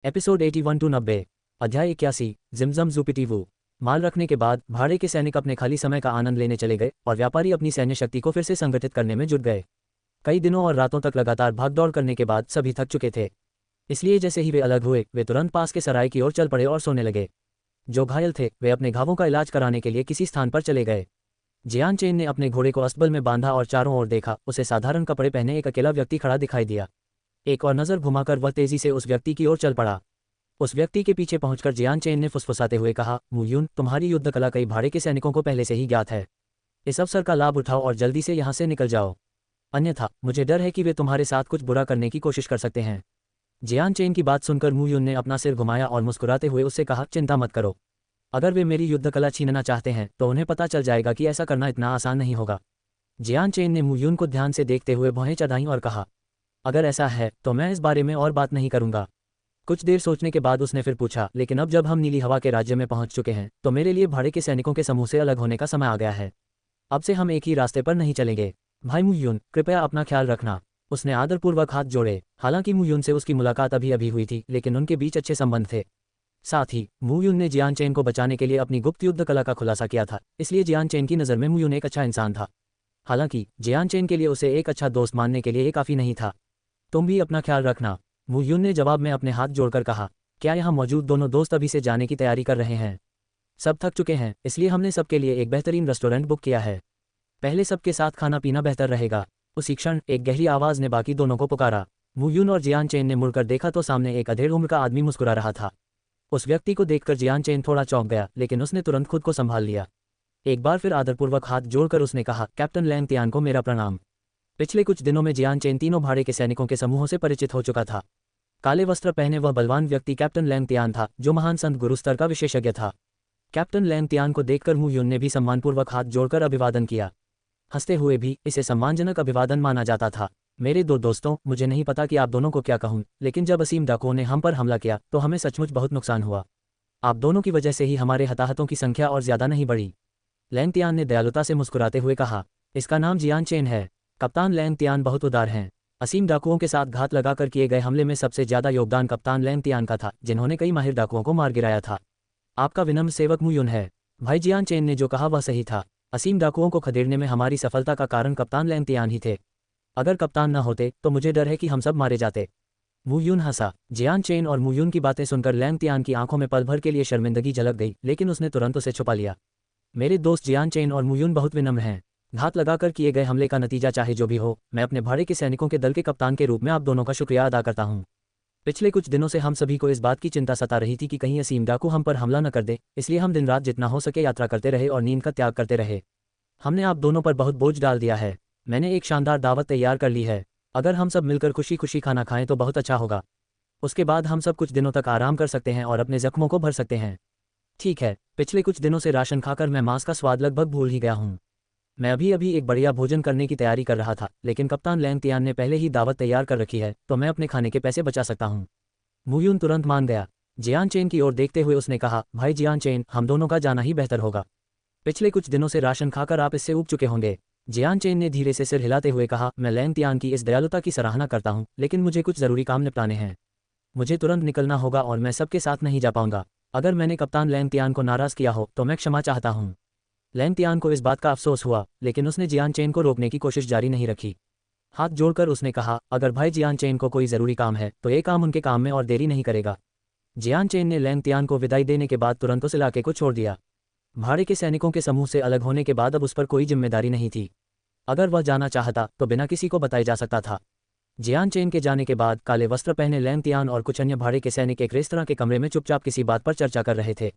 Episode 81 to 90। अध्याय 81। जिमजम जुपिटीवू। माल रखने के बाद भाड़े के सैनिक अपने खाली समय का आनंद लेने चले गए और व्यापारी अपनी सैन्य शक्ति को फिर से संगठित करने में जुट गए। कई दिनों और रातों तक लगातार भागदौड़ करने के बाद सभी थक चुके थे, इसलिए जैसे ही वे अलग हुए वे तुरंत पास के सराय की ओर चल पड़े और सोने लगे। जो घायल थे वे अपने घावों का इलाज कराने के लिए किसी स्थान पर चले गए। जियान चेन ने अपने घोड़े को अस्तबल में बांधा और चारों ओर देखा। उसे साधारण कपड़े पहने एक अकेला व्यक्ति खड़ा दिखाई दिया। एक और नज़र घुमाकर वह तेजी से उस व्यक्ति की ओर चल पड़ा। उस व्यक्ति के पीछे पहुंचकर जियान चेन ने फुसफुसाते हुए कहा, मू यून, तुम्हारी युद्ध कला कई भाड़े के सैनिकों को पहले से ही ज्ञात है। इस अवसर का लाभ उठाओ और जल्दी से यहाँ से निकल जाओ, अन्यथा मुझे डर है कि वे तुम्हारे साथ कुछ बुरा करने की कोशिश कर सकते हैं। जियान चेन की बात सुनकर मू यून ने अपना सिर घुमाया और मुस्कुराते हुए उससे कहा, चिंता मत करो, अगर वे मेरी युद्ध कला छीनना चाहते हैं तो उन्हें पता चल जाएगा कि ऐसा करना इतना आसान नहीं होगा। जियान चेन ने मू यून को ध्यान से देखते हुए भौहें चढ़ाईं और कहा, अगर ऐसा है तो मैं इस बारे में और बात नहीं करूंगा। कुछ देर सोचने के बाद उसने फिर पूछा, लेकिन अब जब हम नीली हवा के राज्य में पहुंच चुके हैं तो मेरे लिए भाड़े के सैनिकों के समूह से अलग होने का समय आ गया है। अब से हम एक ही रास्ते पर नहीं चलेंगे। भाई मू यून, कृपया अपना ख्याल रखना। उसने आदरपूर्वक हाथ जोड़े। हालांकि मू यून से उसकी मुलाकात अभी अभी हुई थी, लेकिन उनके बीच अच्छे संबंध थे। साथ ही मू यून ने जियान चेन को बचाने के लिए अपनी गुप्त युद्ध कला का खुलासा किया था, इसलिए जियान चेन की नज़र में मू यून एक अच्छा इंसान था। हालांकि जियान चेन के लिए उसे एक अच्छा दोस्त मानने के लिए ये काफ़ी नहीं था। तुम भी अपना ख्याल रखना, मू यून ने जवाब में अपने हाथ जोड़कर कहा। क्या यहाँ मौजूद दोनों दोस्त अभी से जाने की तैयारी कर रहे हैं? सब थक चुके हैं, इसलिए हमने सबके लिए एक बेहतरीन रेस्टोरेंट बुक किया है। पहले सबके साथ खाना पीना बेहतर रहेगा। उसी क्षण एक गहरी आवाज़ ने बाकी दोनों को पुकारा। मू यून और जियान चेन ने मुड़कर देखा तो सामने एक अधेड़ उम्र का आदमी मुस्कुरा रहा था। उस व्यक्ति को देखकर जियान चेन थोड़ा चौंक गया, लेकिन उसने तुरंत खुद को संभाल लिया। एक बार फिर आदरपूर्वक हाथ जोड़कर उसने कहा, कैप्टन लैंग तियान को मेरा प्रणाम। पिछले कुछ दिनों में जियान चेन तीनों भाड़े के सैनिकों के समूहों से परिचित हो चुका था। काले वस्त्र पहने वह बलवान व्यक्ति कैप्टन लैंग तियान था, जो महान संत गुरु स्तर का विशेषज्ञ था। कैप्टन लैंग तियान को देखकर मू यून ने भी सम्मानपूर्वक हाथ जोड़कर अभिवादन किया। हंसते हुए भी इसे सम्मानजनक अभिवादन माना जाता था। मेरे दो दोस्तों, मुझे नहीं पता कि आप दोनों को क्या कहूँ, लेकिन जब असीम डाकुओं ने हम पर हमला किया तो हमें सचमुच बहुत नुकसान हुआ। आप दोनों की वजह से ही हमारे हताहतों की संख्या और ज्यादा नहीं बढ़ी। लैंग तियान ने दयालुता से मुस्कुराते हुए कहा, इसका नाम जियान चेन है। कप्तान लैंग तियान बहुत उदार हैं। असीम डाकुओं के साथ घात लगाकर किए गए हमले में सबसे ज्यादा योगदान कप्तान लैंग तियान का था, जिन्होंने कई माहिर डाकुओं को मार गिराया था। आपका विनम्र सेवक मू यून है। भाई जियान चेन ने जो कहा वह सही था। असीम डाकुओं को खदेड़ने में हमारी सफलता का कारण कप्तान लैंग तियान ही थे। अगर कप्तान न होते तो मुझे डर है कि हम सब मारे जाते। मू यून हंसा। जियान चेन और मू यून की बातें सुनकर लैंग तियान की आंखों में पल भर के लिए शर्मिंदगी झलक गई, लेकिन उसने तुरंत उसे छुपा लिया। मेरे दोस्त जियान चेन और मू यून बहुत विनम्र हैं। घात लगाकर किए गए हमले का नतीजा चाहे जो भी हो, मैं अपने भाड़े के सैनिकों के दल के कप्तान के रूप में आप दोनों का शुक्रिया अदा करता हूँ। पिछले कुछ दिनों से हम सभी को इस बात की चिंता सता रही थी कि कहीं असीम डाकू हम पर हमला न कर दे, इसलिए हम दिन रात जितना हो सके यात्रा करते रहे और नींद का त्याग करते रहे। हमने आप दोनों पर बहुत बोझ डाल दिया है। मैंने एक शानदार दावत तैयार कर ली है। अगर हम सब मिलकर खुशी खुशी खाना खाएं तो बहुत अच्छा होगा। उसके बाद हम सब कुछ दिनों तक आराम कर सकते हैं और अपने जख्मों को भर सकते हैं। ठीक है, पिछले कुछ दिनों से राशन खाकर मैं मांस का स्वाद लगभग भूल ही गया हूँ। मैं अभी अभी एक बढ़िया भोजन करने की तैयारी कर रहा था, लेकिन कप्तान लैंग तियान ने पहले ही दावत तैयार कर रखी है, तो मैं अपने खाने के पैसे बचा सकता हूँ। मू यून तुरंत मान गया। जियान चेन की ओर देखते हुए उसने कहा, भाई जियान चेन, हम दोनों का जाना ही बेहतर होगा। पिछले कुछ दिनों से राशन खाकर आप इससे ऊब चुके होंगे। जियान चेन ने धीरे से सिर हिलाते हुए कहा, मैं लैंग तियान की इस दयालुता की सराहना करता हूँ, लेकिन मुझे कुछ ज़रूरी काम निपटाने हैं। मुझे तुरंत निकलना होगा और मैं सबके साथ नहीं जा पाऊंगा। अगर मैंने कप्तान लैंग तियान को नाराज़ किया हो तो मैं क्षमा चाहता हूँ। लैंग तियान को इस बात का अफसोस हुआ, लेकिन उसने जियान चेन को रोकने की कोशिश जारी नहीं रखी। हाथ जोड़कर उसने कहा, अगर भाई जियान चेन को कोई ज़रूरी काम है तो ये काम उनके काम में और देरी नहीं करेगा। जियान चेन ने लैंग तियान को विदाई देने के बाद तुरंत उस इलाके को छोड़ दिया। भाड़े के सैनिकों के समूह से अलग होने के बाद अब उस पर कोई जिम्मेदारी नहीं थी। अगर वह जाना चाहता तो बिना किसी को बताए जा सकता था। जियान चेन के जाने के बाद काले वस्त्र पहने लैंग तियान और कुछ अन्य भाड़े के सैनिक एक रेस्तरां के कमरे में चुपचाप किसी बात पर चर्चा कर रहे थे।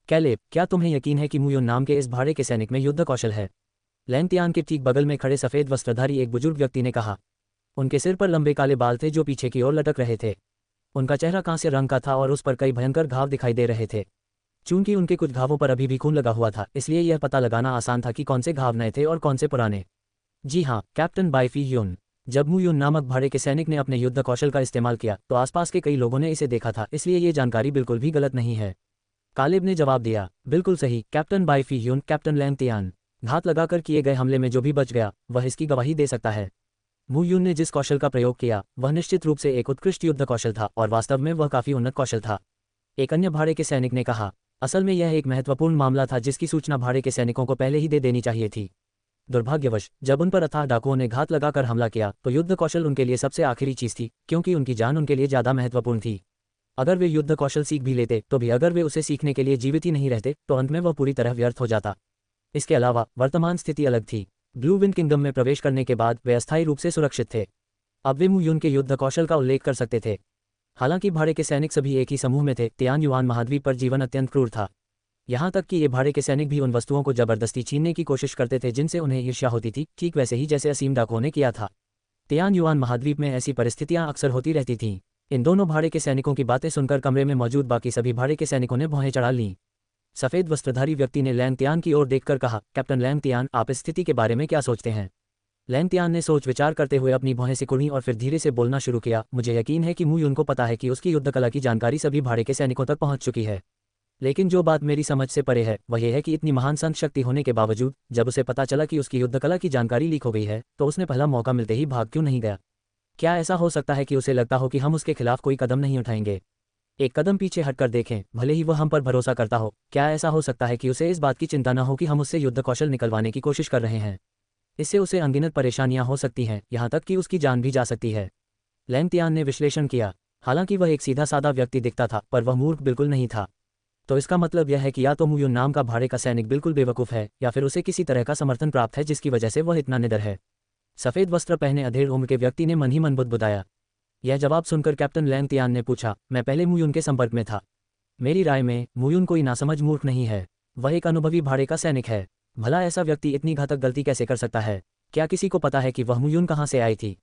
कैलेब, क्या तुम्हें यकीन है कि मू यून नाम के इस भाड़े के सैनिक में युद्ध कौशल है? लैंग तियान के ठीक बगल में खड़े सफ़ेद वस्त्रधारी एक बुजुर्ग व्यक्ति ने कहा। उनके सिर पर लंबे काले बाल थे जो पीछे की ओर लटक रहे थे। उनका चेहरा कांस्य रंग का था और उस पर कई भयंकर घाव दिखाई दे रहे थे। चूंकि उनके कुछ घावों पर अभी भी खून लगा हुआ था, इसलिए यह पता लगाना आसान था कि कौन से घाव नए थे और कौन से पुराने। जी हाँ, कैप्टन बाइफी यून। जब मू यून नामक भाड़े के सैनिक ने अपने युद्ध कौशल का इस्तेमाल किया तो आसपास के कई लोगों ने इसे देखा था, इसलिए ये जानकारी बिल्कुल भी गलत नहीं है। कालेब ने जवाब दिया, बिल्कुल सही कैप्टन बाइफी यून। कैप्टन लैंग तियान, घात लगाकर किए गए हमले में जो भी बच गया वह इसकी गवाही दे सकता है। मू यून ने जिस कौशल का प्रयोग किया वह निश्चित रूप से एक उत्कृष्ट युद्ध कौशल था और वास्तव में वह काफी उन्नत कौशल था। एक अन्य भाड़े के सैनिक ने कहा, असल में यह एक महत्वपूर्ण मामला था जिसकी सूचना भाड़े के सैनिकों को पहले ही दे देनी चाहिए थी। दुर्भाग्यवश जब उन पर अथाह डाकुओं ने घात लगाकर हमला किया तो युद्ध कौशल उनके लिए सबसे आखिरी चीज थी, क्योंकि उनकी जान उनके लिए ज्यादा महत्वपूर्ण थी। अगर वे युद्ध कौशल सीख भी लेते तो भी अगर वे उसे सीखने के लिए जीवित ही नहीं रहते तो अंत में वह पूरी तरह व्यर्थ हो जाता। इसके अलावा वर्तमान स्थिति अलग थी। ब्लू विंड किंगडम में प्रवेश करने के बाद वे अस्थायी रूप से सुरक्षित थे। अब वे मू यून के युद्ध कौशल का उल्लेख कर सकते थे। हालांकि भाड़े के सैनिक सभी एक ही समूह में थे, तियान युआन महाद्वीप पर जीवन अत्यंत क्रूर था। यहाँ तक कि ये भाड़े के सैनिक भी उन वस्तुओं को जबरदस्ती छीनने की कोशिश करते थे जिनसे उन्हें ईर्ष्या होती थी, ठीक वैसे ही जैसे असीम डाकुओं ने किया था। तियान युआन महाद्वीप में ऐसी परिस्थितियां अक्सर होती रहती थीं। इन दोनों भाड़े के सैनिकों की बातें सुनकर कमरे में मौजूद बाकी सभी भाड़े के सैनिकों ने भौहें चढ़ा लीं। सफेद वस्त्रधारी व्यक्ति ने लैंग तियान की ओर देखकर कहा, कैप्टन लैंग तियान, आप इस स्थिति के बारे में क्या सोचते हैं? लैंग तियान ने सोच विचार करते हुए अपनी भौहें सिकुड़ीं और फिर धीरे से बोलना शुरू किया, मुझे यकीन है कि मू यून को पता है कि उसकी युद्धकला की जानकारी सभी भाड़े के सैनिकों तक पहुंच चुकी है। लेकिन जो बात मेरी समझ से परे है वह यह है कि इतनी महान संत शक्ति होने के बावजूद जब उसे पता चला कि उसकी युद्धकला की जानकारी लीक हो गई है तो उसने पहला मौका मिलते ही भाग क्यों नहीं गया? क्या ऐसा हो सकता है कि उसे लगता हो कि हम उसके खिलाफ कोई कदम नहीं उठाएंगे? एक कदम पीछे हटकर देखें, भले ही वह हम पर भरोसा करता हो, क्या ऐसा हो सकता है कि उसे इस बात की चिंता न हो कि हम उससे युद्ध कौशल निकलवाने की कोशिश कर रहे हैं? इससे उसे अनगिनत परेशानियां हो सकती हैं, यहाँ तक कि उसकी जान भी जा सकती है। लैंग तियान ने विश्लेषण किया। हालांकि वह एक सीधा साधा व्यक्ति दिखता था पर वह मूर्ख बिल्कुल नहीं था। तो इसका मतलब यह है कि या तो मू यून नाम का भाड़े का सैनिक बिल्कुल बेवकूफ़ है या फिर उसे किसी तरह का समर्थन प्राप्त है जिसकी वजह से वह इतना निडर है। सफ़ेद वस्त्र पहने अधेड़ उम्र के व्यक्ति ने मन ही मन बुदबुदाया। यह जवाब सुनकर कैप्टन लैंग तियान ने पूछा, मैं पहले मू यून के संपर्क में था। मेरी राय में मू यून कोई नासमझ मूर्ख नहीं है, वह एक अनुभवी भाड़े का सैनिक है। भला ऐसा व्यक्ति इतनी घातक गलती कैसे कर सकता है? क्या किसी को पता है कि वह मू यून कहाँ से आई थी?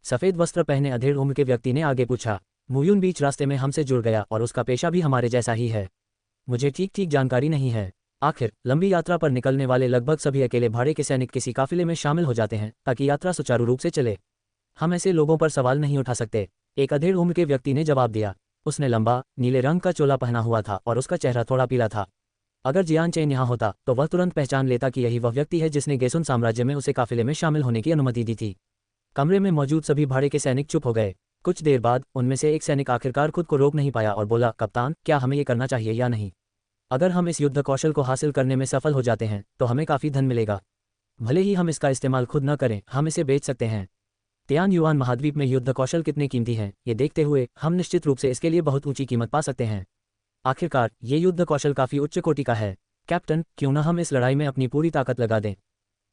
सफ़ेद वस्त्र पहने अधेड़ उम्र के व्यक्ति ने आगे पूछा। मू यून बीच रास्ते में हमसे जुड़ गया और उसका पेशा भी हमारे जैसा ही है। मुझे ठीक ठीक जानकारी नहीं है। आखिर लंबी यात्रा पर निकलने वाले लगभग सभी अकेले भाड़े के सैनिक किसी काफिले में शामिल हो जाते हैं ताकि यात्रा सुचारू रूप से चले। हम ऐसे लोगों पर सवाल नहीं उठा सकते, एक अधेड़ उम्र के व्यक्ति ने जवाब दिया। उसने लंबा नीले रंग का चोला पहना हुआ था और उसका चेहरा थोड़ा पीला था। अगर जियान चेन यहाँ होता तो वह तुरंत पहचान लेता कि यही वह व्यक्ति है जिसने गेसुन साम्राज्य में उसे काफिले में शामिल होने की अनुमति दी थी। कमरे में मौजूद सभी भाड़े के सैनिक चुप हो गए। कुछ देर बाद उनमें से एक सैनिक आखिरकार खुद को रोक नहीं पाया और बोला, कप्तान, क्या हमें ये करना चाहिए या नहीं? अगर हम इस युद्ध कौशल को हासिल करने में सफल हो जाते हैं तो हमें काफ़ी धन मिलेगा। भले ही हम इसका इस्तेमाल खुद न करें, हम इसे बेच सकते हैं। तियान युआन महाद्वीप में युद्ध कौशल कितने कीमती हैं, ये देखते हुए हम निश्चित रूप से इसके लिए बहुत ऊंची कीमत पा सकते हैं। आखिरकार ये युद्ध कौशल काफ़ी उच्च कोटि का है। कैप्टन, क्यों न हम इस लड़ाई में अपनी पूरी ताकत लगा दें?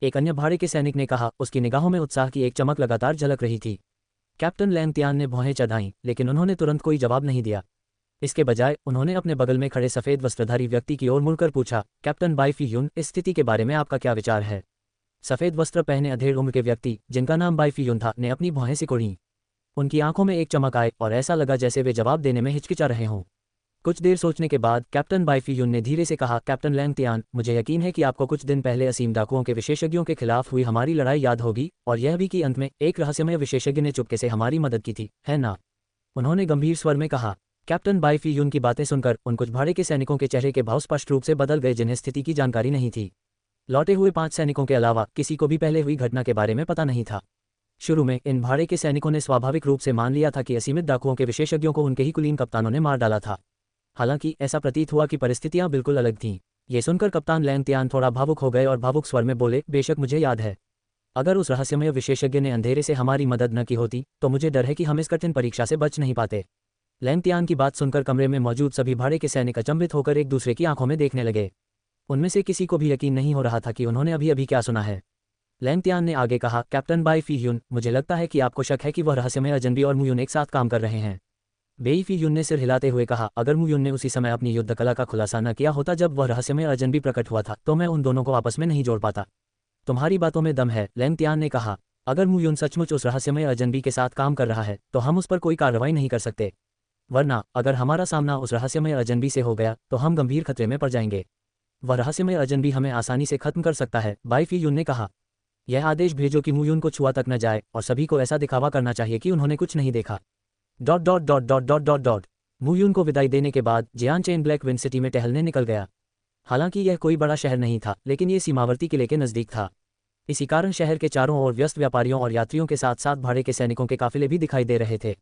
एक अन्य भाड़े के सैनिक ने कहा। उसकी निगाहों में उत्साह की एक चमक लगातार झलक रही थी। कैप्टन लैंग तियान ने भौहें चढ़ाईं, लेकिन उन्होंने तुरंत कोई जवाब नहीं दिया। इसके बजाय उन्होंने अपने बगल में खड़े सफ़ेद वस्त्रधारी व्यक्ति की ओर मुड़कर पूछा, कैप्टन बाई फी यून, इस स्थिति के बारे में आपका क्या विचार है? सफ़ेद वस्त्र पहने अधेड़ उम्र के व्यक्ति, जिनका नाम बाई फी यून था, ने अपनी भौहें सिकोड़ीं। उनकी आंखों में एक चमक आई और ऐसा लगा जैसे वे जवाब देने में हिचकिचा रहे हों। कुछ देर सोचने के बाद कैप्टन बाई फी यून ने धीरे से कहा, कैप्टन लैंग तियान, मुझे यकीन है कि आपको कुछ दिन पहले असीम डाकुओं के विशेषज्ञों के खिलाफ हुई हमारी लड़ाई याद होगी, और यह भी कि अंत में एक रहस्यमय विशेषज्ञ ने चुपके से हमारी मदद की थी, है ना? उन्होंने गंभीर स्वर में कहा। कैप्टन बाई फी यून की बातें सुनकर उन कुछ भाड़े के सैनिकों के चेहरे के भाव स्पष्ट रूप से बदल गए जिन्हें स्थिति की जानकारी नहीं थी। लौटे हुए 5 सैनिकों के अलावा किसी को भी पहले हुई घटना के बारे में पता नहीं था। शुरू में इन भाड़े के सैनिकों ने स्वाभाविक रूप से मान लिया था कि असीमित डाकुओं के विशेषज्ञों को उनके ही कुलीन कप्तानों ने मार डाला था। हालांकि ऐसा प्रतीत हुआ कि परिस्थितियां बिल्कुल अलग थीं। ये सुनकर कप्तान लैंग तियान थोड़ा भावुक हो गए और भावुक स्वर में बोले, बेशक मुझे याद है। अगर उस रहस्यमय विशेषज्ञ ने अंधेरे से हमारी मदद न की होती तो मुझे डर है कि हम इस कठिन परीक्षा से बच नहीं पाते। लैंग तियान की बात सुनकर कमरे में मौजूद सभी भाड़े के सैनिक अचंभित होकर एक दूसरे की आंखों में देखने लगे। उनमें से किसी को भी यकीन नहीं हो रहा था कि उन्होंने अभी अभी क्या सुना है। लैंग तियान ने आगे कहा, कैप्टन बाई फी यून, मुझे लगता है कि आपको शक है कि वह रहस्यमय अजनबी और मू यून एक साथ काम कर रहे हैं। बेई फी यून ने सिर हिलाते हुए कहा, अगर मू यून ने उसी समय अपनी युद्ध कला का खुलासा न किया होता जब वह रहस्यमय अजनबी प्रकट हुआ था तो मैं उन दोनों को आपस में नहीं जोड़ पाता। तुम्हारी बातों में दम है, लैंग तियान ने कहा। अगर मू यून सचमुच उस रहस्यमय अजनबी के साथ काम कर रहा है तो हम उस पर कोई कार्रवाई नहीं कर सकते, वरना अगर हमारा सामना उस रहस्यमय अजनबी से हो गया तो हम गंभीर खतरे में पड़ जाएंगे। वह रहस्यमय अजनबी हमें आसानी से खत्म कर सकता है, बाई फी यून ने कहा। यह आदेश भेजो कि मू यून को छुआ तक न जाए और सभी को ऐसा दिखावा करना चाहिए कि उन्होंने कुछ नहीं देखा। Dot dot dot dot dot dot dot. मू यून को विदाई देने के बाद जियान चेन ब्लैक विंड सिटी में टहलने निकल गया। हालांकि यह कोई बड़ा शहर नहीं था, लेकिन ये सीमावर्ती किले के नज़दीक था। इसी कारण शहर के चारों ओर व्यस्त व्यापारियों और यात्रियों के साथ साथ भाड़े के सैनिकों के काफिले भी दिखाई दे रहे थे।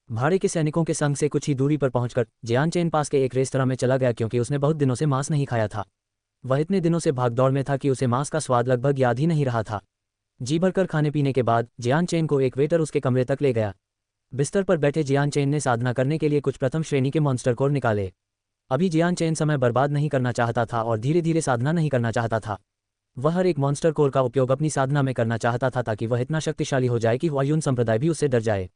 भाड़े के सैनिकों के संग से कुछ ही दूरी पर पहुंचकर जियान चेन पास के एक रेस्तरां में चला गया, क्योंकि उसने बहुत दिनों से मांस नहीं खाया था। वह इतने दिनों से भागदौड़ में था कि उसे मांस का स्वाद लगभग याद ही नहीं रहा था। जी भरकर खाने पीने के बाद जियान चेन को एक वेटर उसके कमरे तक ले गया। बिस्तर पर बैठे जियान चेन ने साधना करने के लिए कुछ प्रथम श्रेणी के मॉन्स्टर कोर निकाले। अभी जियान चेन समय बर्बाद नहीं करना चाहता था और धीरे धीरे साधना नहीं करना चाहता था। वह हर एक मॉन्स्टर कोर का उपयोग अपनी साधना में करना चाहता था, ताकि वह इतना शक्तिशाली हो जाए कि हुआयुन संप्रदाय भी उससे डर जाए।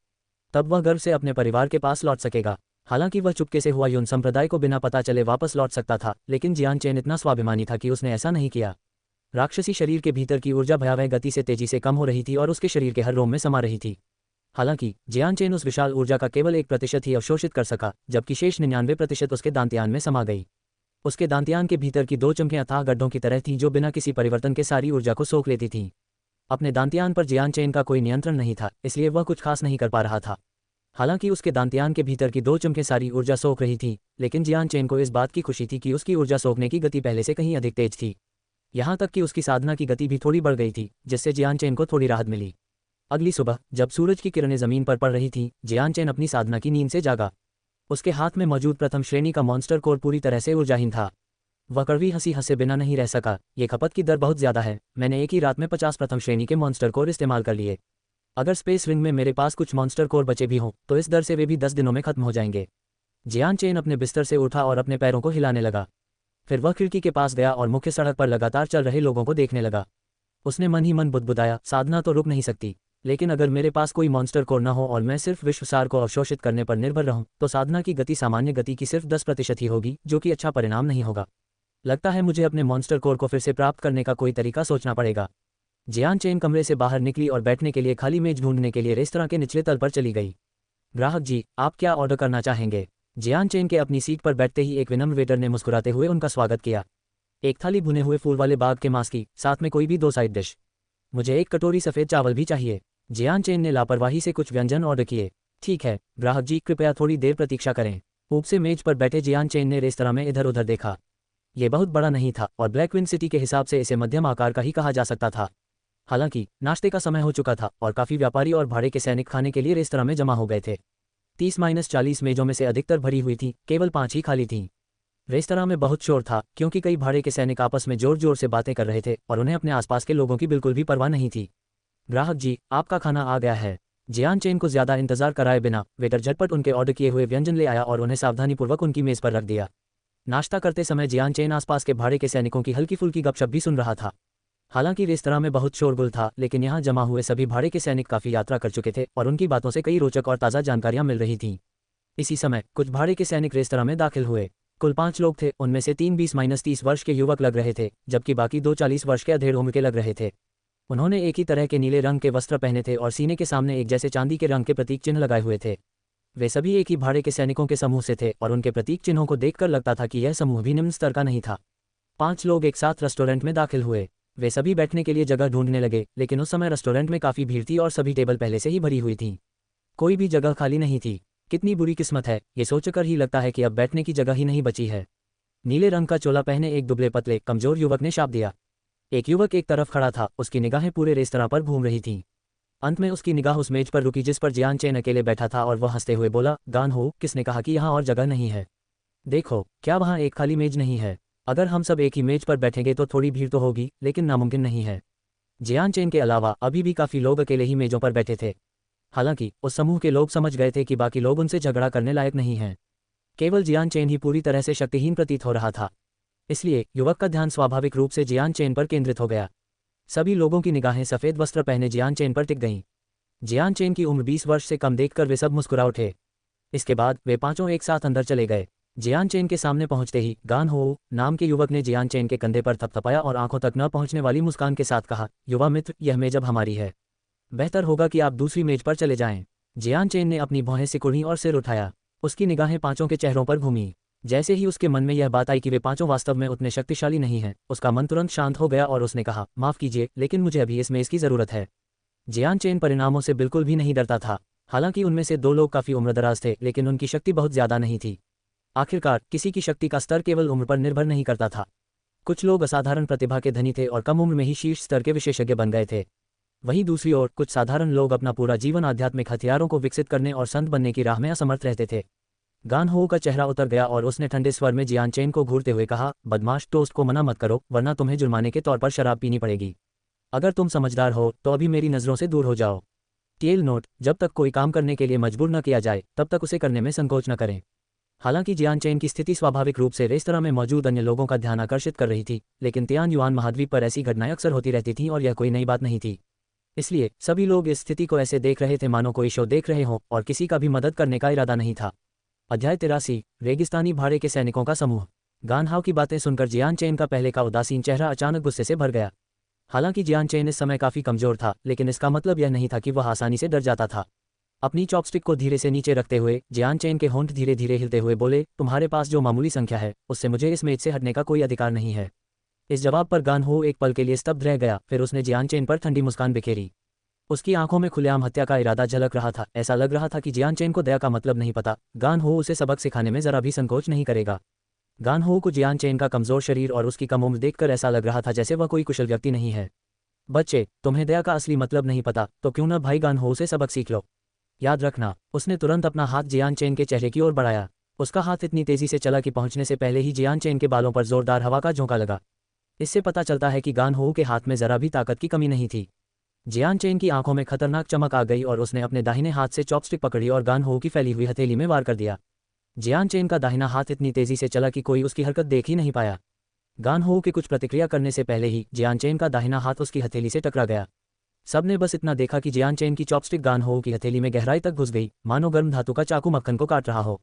तब वह गर्व से अपने परिवार के पास लौट सकेगा। हालांकि वह चुपके से हुआयुन संप्रदाय को बिना पता चले वापस लौट सकता था, लेकिन जियान चेन इतना स्वाभिमानी था कि उसने ऐसा नहीं किया। राक्षसी शरीर के भीतर की ऊर्जा भयावह गति से तेजी से कम हो रही थी और उसके शरीर के हर रोम में समा रही थी। हालांकि जियान चेन उस विशाल ऊर्जा का केवल 1% ही अवशोषित कर सका, जबकि शेष 99% उसके दांत्यान में समा गई। उसके दांत्यान के भीतर की 2 चमकें अथाह गड्ढों की तरह थीं, जो बिना किसी परिवर्तन के सारी ऊर्जा को सोख लेती थीं। अपने दांत्यान पर जियान चेन का कोई नियंत्रण नहीं था, इसलिए वह कुछ खास नहीं कर पा रहा था। हालांकि उसके दांत्यान के भीतर की 2 चमकें सारी ऊर्जा सोख रही थीं, लेकिन जियान चेन को इस बात की खुशी थी कि उसकी ऊर्जा सोखने की गति पहले से कहीं अधिक तेज थी। यहाँ तक कि उसकी साधना की गति भी थोड़ी बढ़ गई थी, जिससे जियान चेन को थोड़ी राहत मिली। अगली सुबह जब सूरज की किरणें जमीन पर पड़ रही थीं, जियान चेन अपनी साधना की नींद से जागा। उसके हाथ में मौजूद प्रथम श्रेणी का मॉन्स्टर कोर पूरी तरह से ऊर्जाहीन था। वह कड़वी हंसी हंसे बिना नहीं रह सका। ये खपत की दर बहुत ज्यादा है। मैंने एक ही रात में 50 प्रथम श्रेणी के मॉन्स्टर कोर इस्तेमाल कर लिए। अगर स्पेस रिंग में मेरे पास कुछ मॉन्स्टर कोर बचे भी हों तो इस दर से वे भी 10 दिनों में खत्म हो जाएंगे। जियान चेन अपने बिस्तर से उठा और अपने पैरों को हिलाने लगा। फिर वह खिड़की के पास गया और मुख्य सड़क पर लगातार चल रहे लोगों को देखने लगा। उसने मन ही मन बुदबुदाया, साधना तो रुक नहीं सकती, लेकिन अगर मेरे पास कोई मॉन्स्टर कोर न हो और मैं सिर्फ विश्वसार को अवशोषित करने पर निर्भर रहूं तो साधना की गति सामान्य गति की सिर्फ 10% ही होगी, जो कि अच्छा परिणाम नहीं होगा। लगता है मुझे अपने मॉन्स्टर कोर को फिर से प्राप्त करने का कोई तरीका सोचना पड़ेगा। जियान चेन कमरे से बाहर निकली और बैठने के लिए खाली मेज ढूंढने के लिए रेस्तरां के निचले तल पर चली गई। ग्राहक जी, आप क्या ऑर्डर करना चाहेंगे? जियान चेन के अपनी सीट पर बैठते ही एक विनम्र वेटर ने मुस्कुराते हुए उनका स्वागत किया। एक थाली भुने हुए फूल वाले बाग के मांस की, साथ में कोई भी 2 साइड डिश। मुझे एक कटोरी सफ़ेद चावल भी चाहिए। जियान चेन ने लापरवाही से कुछ व्यंजन ऑर्डर किए। ठीक है ग्राहक जी, कृपया थोड़ी देर प्रतीक्षा करें। ऊप से मेज पर बैठे जियान चेन ने रेस्तरां में इधर उधर देखा। ये बहुत बड़ा नहीं था और ब्लैकविन सिटी के हिसाब से इसे मध्यम आकार का ही कहा जा सकता था। हालांकि नाश्ते का समय हो चुका था और काफ़ी व्यापारी और भाड़े के सैनिक खाने के लिए रेस्तरां में जमा हो गए थे। 30-40 मेजों में से अधिकतर भरी हुई थी, केवल 5 ही खाली थीं। रेस्तरां में बहुत शोर था, क्योंकि कई भाड़े के सैनिक आपस में जोर जोर से बातें कर रहे थे और उन्हें अपने आसपास के लोगों की बिल्कुल भी परवाह नहीं थी। ग्राहक जी, आपका खाना आ गया है। जियान चेन को ज्यादा इंतजार कराए बिना वेटर झटपट उनके ऑर्डर किए हुए व्यंजन ले आया और उन्हें सावधानीपूर्वक उनकी मेज पर रख दिया। नाश्ता करते समय जियान चेन आसपास के भाड़े के सैनिकों की हल्की फुल्की गपशप भी सुन रहा था। हालांकि रेस्तरां में बहुत शोरगुल था, लेकिन यहाँ जमा हुए सभी भाड़े के सैनिक काफ़ी यात्रा कर चुके थे और उनकी बातों से कई रोचक और ताज़ा जानकारियां मिल रही थीं। इसी समय कुछ भाड़े के सैनिक रेस्तरां में दाखिल हुए। कुल 5 लोग थे, उनमें से 3 20-30 वर्ष के युवक लग रहे थे, जबकि बाकी 2 40 वर्ष के अधेड़ उम्र के लग रहे थे। उन्होंने एक ही तरह के नीले रंग के वस्त्र पहने थे और सीने के सामने एक जैसे चांदी के रंग के प्रतीक चिन्ह लगाए हुए थे। वे सभी एक ही भाड़े के सैनिकों के समूह से थे और उनके प्रतीक चिन्हों को देखकर लगता था कि यह समूह भी निम्न स्तर का नहीं था। 5 लोग एक साथ रेस्टोरेंट में दाखिल हुए। वे सभी बैठने के लिए जगह ढूंढने लगे, लेकिन उस समय रेस्टोरेंट में काफ़ी भीड़ थी और सभी टेबल पहले से ही भरी हुई थीं। कोई भी जगह खाली नहीं थी। कितनी बुरी किस्मत है, ये सोचकर ही लगता है कि अब बैठने की जगह ही नहीं बची है। नीले रंग का चोला पहने एक दुबले पतले कमजोर युवक ने शाप दिया। एक युवक एक तरफ खड़ा था, उसकी निगाहें पूरे रेस्तरां पर घूम रही थीं। अंत में उसकी निगाह उस मेज पर रुकी जिस पर जियान चेन अकेले बैठा था और वह हंसते हुए बोला, गान हो, किसने कहा कि यहाँ और जगह नहीं है? देखो, क्या वहाँ एक खाली मेज नहीं है? अगर हम सब एक ही मेज पर बैठेंगे तो थोड़ी भीड़ तो होगी, लेकिन नामुमकिन नहीं है। जियान चेन के अलावा अभी भी काफ़ी लोग अकेले ही मेजों पर बैठे थे। हालांकि उस समूह के लोग समझ गए थे कि बाकी लोग उनसे झगड़ा करने लायक नहीं हैं। केवल जियान चेन ही पूरी तरह से शक्तिहीन प्रतीत हो रहा था। इसलिए युवक का ध्यान स्वाभाविक रूप से जियान चेन पर केंद्रित हो गया। सभी लोगों की निगाहें सफ़ेद वस्त्र पहने जियान चेन पर टिक गईं। जियान चेन की उम्र 20 वर्ष से कम देखकर वे सब मुस्कुरा उठे। इसके बाद वे पांचों एक साथ अंदर चले गए। जियान चेन के सामने पहुंचते ही गान हो नाम के युवक ने जियान चेन के कंधे पर थपथपाया और आंखों तक न पहुंचने वाली मुस्कान के साथ कहा, युवा मित्र, यह मेज अब हमारी है। बेहतर होगा कि आप दूसरी मेज पर चले जाएं। जियान चेन ने अपनी भौहें सिकुड़ी और सिर उठाया। उसकी निगाहें पांचों के चेहरों पर घूमी। जैसे ही उसके मन में यह बात आई कि वे पांचों वास्तव में उतने शक्तिशाली नहीं हैं, उसका मन तुरंत शांत हो गया और उसने कहा, माफ़ कीजिए, लेकिन मुझे अभी इस मेज़ की ज़रूरत है। जियान चेन परिणामों से बिल्कुल भी नहीं डरता था। हालांकि उनमें से 2 लोग काफ़ी उम्रदराज थे, लेकिन उनकी शक्ति बहुत ज़्यादा नहीं थी। आखिरकार किसी की शक्ति का स्तर केवल उम्र पर निर्भर नहीं करता था। कुछ लोग असाधारण प्रतिभा के धनी थे और कम उम्र में ही शीर्ष स्तर के विशेषज्ञ बन गए थे। वहीं दूसरी ओर कुछ साधारण लोग अपना पूरा जीवन आध्यात्मिक हथियारों को विकसित करने और संत बनने की राह में असमर्थ रहते थे। गान हो का चेहरा उतर गया और उसने ठंडे स्वर में जियान चेन को घूरते हुए कहा, बदमाश, टोस्ट को मना मत करो, वरना तुम्हें जुर्माने के तौर पर शराब पीनी पड़ेगी। अगर तुम समझदार हो तो अभी मेरी नज़रों से दूर हो जाओ। टेल नोट: जब तक कोई काम करने के लिए मजबूर न किया जाए तब तक उसे करने में संकोच न करें। हालांकि जियान चेन की स्थिति स्वाभाविक रूप से रेस्तरां में मौजूद अन्य लोगों का ध्यान आकर्षित कर रही थी, लेकिन तियान युआन महाद्वीप पर ऐसी घटनाएं अक्सर होती रहती थीं और यह कोई नई बात नहीं थी। इसलिए सभी लोग इस स्थिति को ऐसे देख रहे थे मानो कोई शो देख रहे हों और किसी का भी मदद करने का इरादा नहीं था। अध्याय 83: रेगिस्तानी भाड़े के सैनिकों का समूह। गान हाओ की बातें सुनकर जियान चेन का पहले का उदासीन चेहरा अचानक गुस्से से भर गया। हालांकि जियान चेन इस समय काफी कमजोर था, लेकिन इसका मतलब यह नहीं था कि वह आसानी से डर जाता था। अपनी चॉपस्टिक को धीरे से नीचे रखते हुए जियान चेन के होंठ धीरे धीरे हिलते हुए बोले, तुम्हारे पास जो मामूली संख्या है उससे मुझे इस मेज से हटने का कोई अधिकार नहीं है। इस जवाब पर गान हो एक पल के लिए स्तब्ध रह गया, फिर उसने जियान चेन पर ठंडी मुस्कान बिखेरी। उसकी आंखों में खुलेआम हत्या का इरादा झलक रहा था। ऐसा लग रहा था कि जियान चेन को दया का मतलब नहीं पता। गान हो उसे सबक सिखाने में जरा भी संकोच नहीं करेगा। गान हो को जियान चेन का कमजोर शरीर और उसकी कम उम्र देखकर ऐसा लग रहा था जैसे वह कोई कुशल व्यक्ति नहीं है। बच्चे, तुम्हें दया का असली मतलब नहीं पता तो क्यों न भाई गान हो से सबक सीख लो। याद रखना। उसने तुरंत अपना हाथ जियान चेन के चेहरे की ओर बढ़ाया। उसका हाथ इतनी तेजी से चला कि पहुंचने से पहले ही जियान चेन के बालों पर जोरदार हवा का झोंका लगा। इससे पता चलता है कि गान हो के हाथ में जरा भी ताकत की कमी नहीं थी। जियान चेन की आंखों में खतरनाक चमक आ गई और उसने अपने दाहिने हाथ से चॉपस्टिक पकड़ी और गान हो की फैली हुई हथेली में वार कर दिया। जियान चेन का दाहिना हाथ इतनी तेजी से चला कि कोई उसकी हरकत देख ही नहीं पाया। गान हो के कुछ प्रतिक्रिया करने से पहले ही जियान चेन का दाहिना हाथ उसकी हथेली से टकरा गया। सबने बस इतना देखा कि जियान चेन की चॉपस्टिक गान हो की हथेली में गहराई तक घुस गई, मानो गर्म धातु का चाकू मक्खन को काट रहा हो।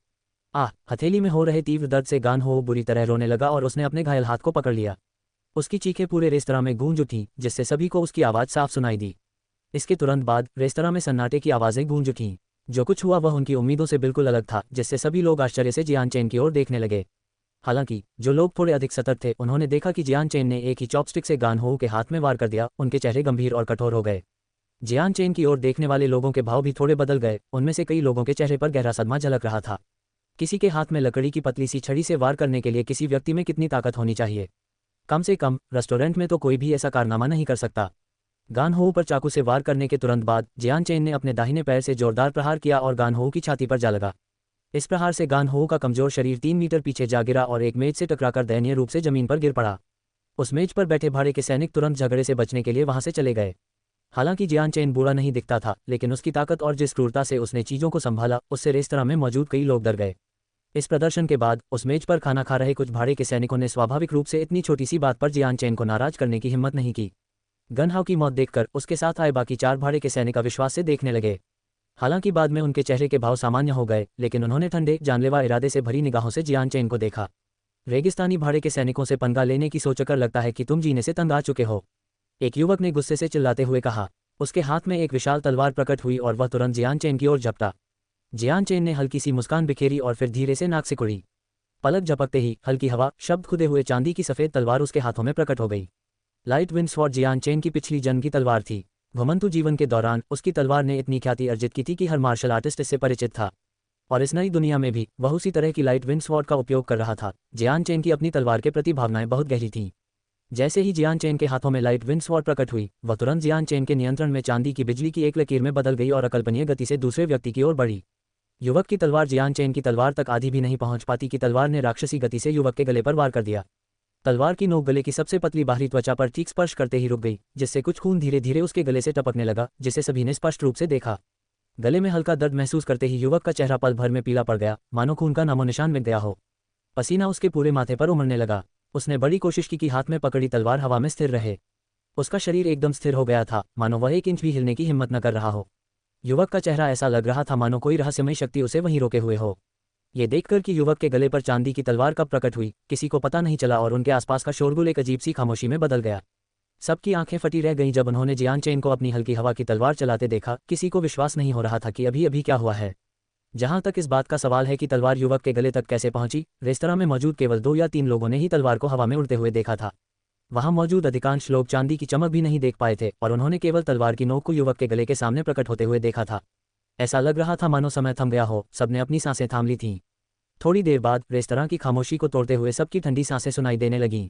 हथेली में हो रहे तीव्र दर्द से गान हो बुरी तरह रोने लगा और उसने अपने घायल हाथ को पकड़ लिया। उसकी चीखें पूरे रेस्तरां में गूंज उठीं, जिससे सभी को उसकी आवाज़ साफ सुनाई दी। इसके तुरंत बाद रेस्तरां में सन्नाटे की आवाज़ें गूंज उठीं। जो कुछ हुआ वह उनकी उम्मीदों से बिल्कुल अलग था, जिससे सभी लोग आश्चर्य से जियान चेन की ओर देखने लगे। हालांकि जो लोग थोड़े अधिक सतर्क थे उन्होंने देखा कि जियान चेन ने एक ही चॉपस्टिक से गान हो के हाथ में वार कर दिया। उनके चेहरे गंभीर और कठोर हो गए। जियान चेन की ओर देखने वाले लोगों के भाव भी थोड़े बदल गए। उनमें से कई लोगों के चेहरे पर गहरा सदमा झलक रहा था। किसी के हाथ में लकड़ी की पतली सी छड़ी से वार करने के लिए किसी व्यक्ति में कितनी ताकत होनी चाहिए? कम से कम रेस्टोरेंट में तो कोई भी ऐसा कारनामा नहीं कर सकता। गान हो पर चाकू से वार करने के तुरंत बाद जियान चेन ने अपने दाहिने पैर से जोरदार प्रहार किया और गान हो की छाती पर जा लगा। इस प्रहार से गान हो का कमजोर शरीर 3 मीटर पीछे जा गिरा और एक मेज से टकराकर दयनीय रूप से जमीन पर गिर पड़ा। उस मेज पर बैठे भाड़े के सैनिक तुरंत झगड़े से बचने के लिए वहां से चले गए। हालांकि जियान चेन बुरा नहीं दिखता था, लेकिन उसकी ताकत और जिस क्रूरता से उसने चीजों को संभाला उससे रेस्तरां में मौजूद कई लोग डर गए। इस प्रदर्शन के बाद उस मेज पर खाना खा रहे कुछ भाड़े के सैनिकों ने स्वाभाविक रूप से इतनी छोटी सी बात पर जियान चेन को नाराज करने की हिम्मत नहीं की। गन हाओ की मौत देखकर उसके साथ आए बाकी 4 भाड़े के सैनिक अविश्वास से देखने लगे। हालांकि बाद में उनके चेहरे के भाव सामान्य हो गए, लेकिन उन्होंने ठंडे जानलेवा इरादे से भरी निगाहों से जियान चेन को देखा। रेगिस्तानी भाड़े के सैनिकों से पंगा लेने की सोचकर लगता है कि तुम जीने से तंग आ चुके हो, एक युवक ने गुस्से से चिल्लाते हुए कहा। उसके हाथ में एक विशाल तलवार प्रकट हुई और वह तुरंत जियान चेन की ओर झपटा। जियान चेन ने हल्की सी मुस्कान बिखेरी और फिर धीरे से नाक से कुड़ी। पलक झपकते ही हल्की हवा शब्द खुदे हुए चांदी की सफेद तलवार उसके हाथों में प्रकट हो गई। लाइट विंड स्वॉर्ड जियान चेन की पिछली जन्म की तलवार थी। घुमंतु जीवन के दौरान उसकी तलवार ने इतनी ख्याति अर्जित की थी कि हर मार्शल आर्टिस्ट इससे परिचित था, और इस नई दुनिया में भी वह उसी तरह की लाइट विंड स्वॉर्ड का उपयोग कर रहा था। जियान चेन की अपनी तलवार के प्रति भावनाएं बहुत गहरी थीं। जैसे ही जियान चेन के हाथों में लाइट विंड स्वॉर्ड प्रकट हुई, वह तुरंत जियान चेन के नियंत्रण में चांदी की बिजली की एक लकीर में बदल गई और अकल्पनीय गति से दूसरे व्यक्ति की ओर बढ़ी। युवक की तलवार जियान चेन की तलवार तक आधी भी नहीं पहुंच पाती कि तलवार ने राक्षसी गति से युवक के गले पर वार कर दिया। तलवार की नोक गले की सबसे पतली बाहरी त्वचा पर ठीक स्पर्श करते ही रुक गई, जिससे कुछ खून धीरे धीरे उसके गले से टपकने लगा, जिसे सभी ने स्पष्ट रूप से देखा। गले में हल्का दर्द महसूस करते ही युवक का चेहरा पल भर में पीला पड़ गया, मानो खून का नामो निशान मिट गया हो। पसीना उसके पूरे माथे पर उमड़ने लगा। उसने बड़ी कोशिश की कि हाथ में पकड़ी तलवार हवा में स्थिर रहे। उसका शरीर एकदम स्थिर हो गया था, मानो वह 1 इंच भी हिलने की हिम्मत न कर रहा हो। युवक का चेहरा ऐसा लग रहा था मानो कोई रहस्यमय शक्ति उसे वहीं रोके हुए हो। ये देखकर कि युवक के गले पर चांदी की तलवार कब प्रकट हुई, किसी को पता नहीं चला और उनके आसपास का शोरगुल एक अजीब सी खामोशी में बदल गया। सबकी आंखें फटी रह गईं जब उन्होंने जियान चेन को अपनी हल्की हवा की तलवार चलाते देखा। किसी को विश्वास नहीं हो रहा था कि अभी अभी क्या हुआ है। जहां तक इस बात का सवाल है कि तलवार युवक के गले तक कैसे पहुंची, रेस्तरां में मौजूद केवल 2 या 3 लोगों ने ही तलवार को हवा में उड़ते हुए देखा था। वहां मौजूद अधिकांश लोग चांदी की चमक भी नहीं देख पाए थे और उन्होंने केवल तलवार की नोक को युवक के गले के सामने प्रकट होते हुए देखा था। ऐसा लग रहा था मानो समय थम गया हो, सबने अपनी सांसें थाम ली थीं। थोड़ी देर बाद रेस्तरां की खामोशी को तोड़ते हुए सबकी ठंडी सांसें सुनाई देने लगीं।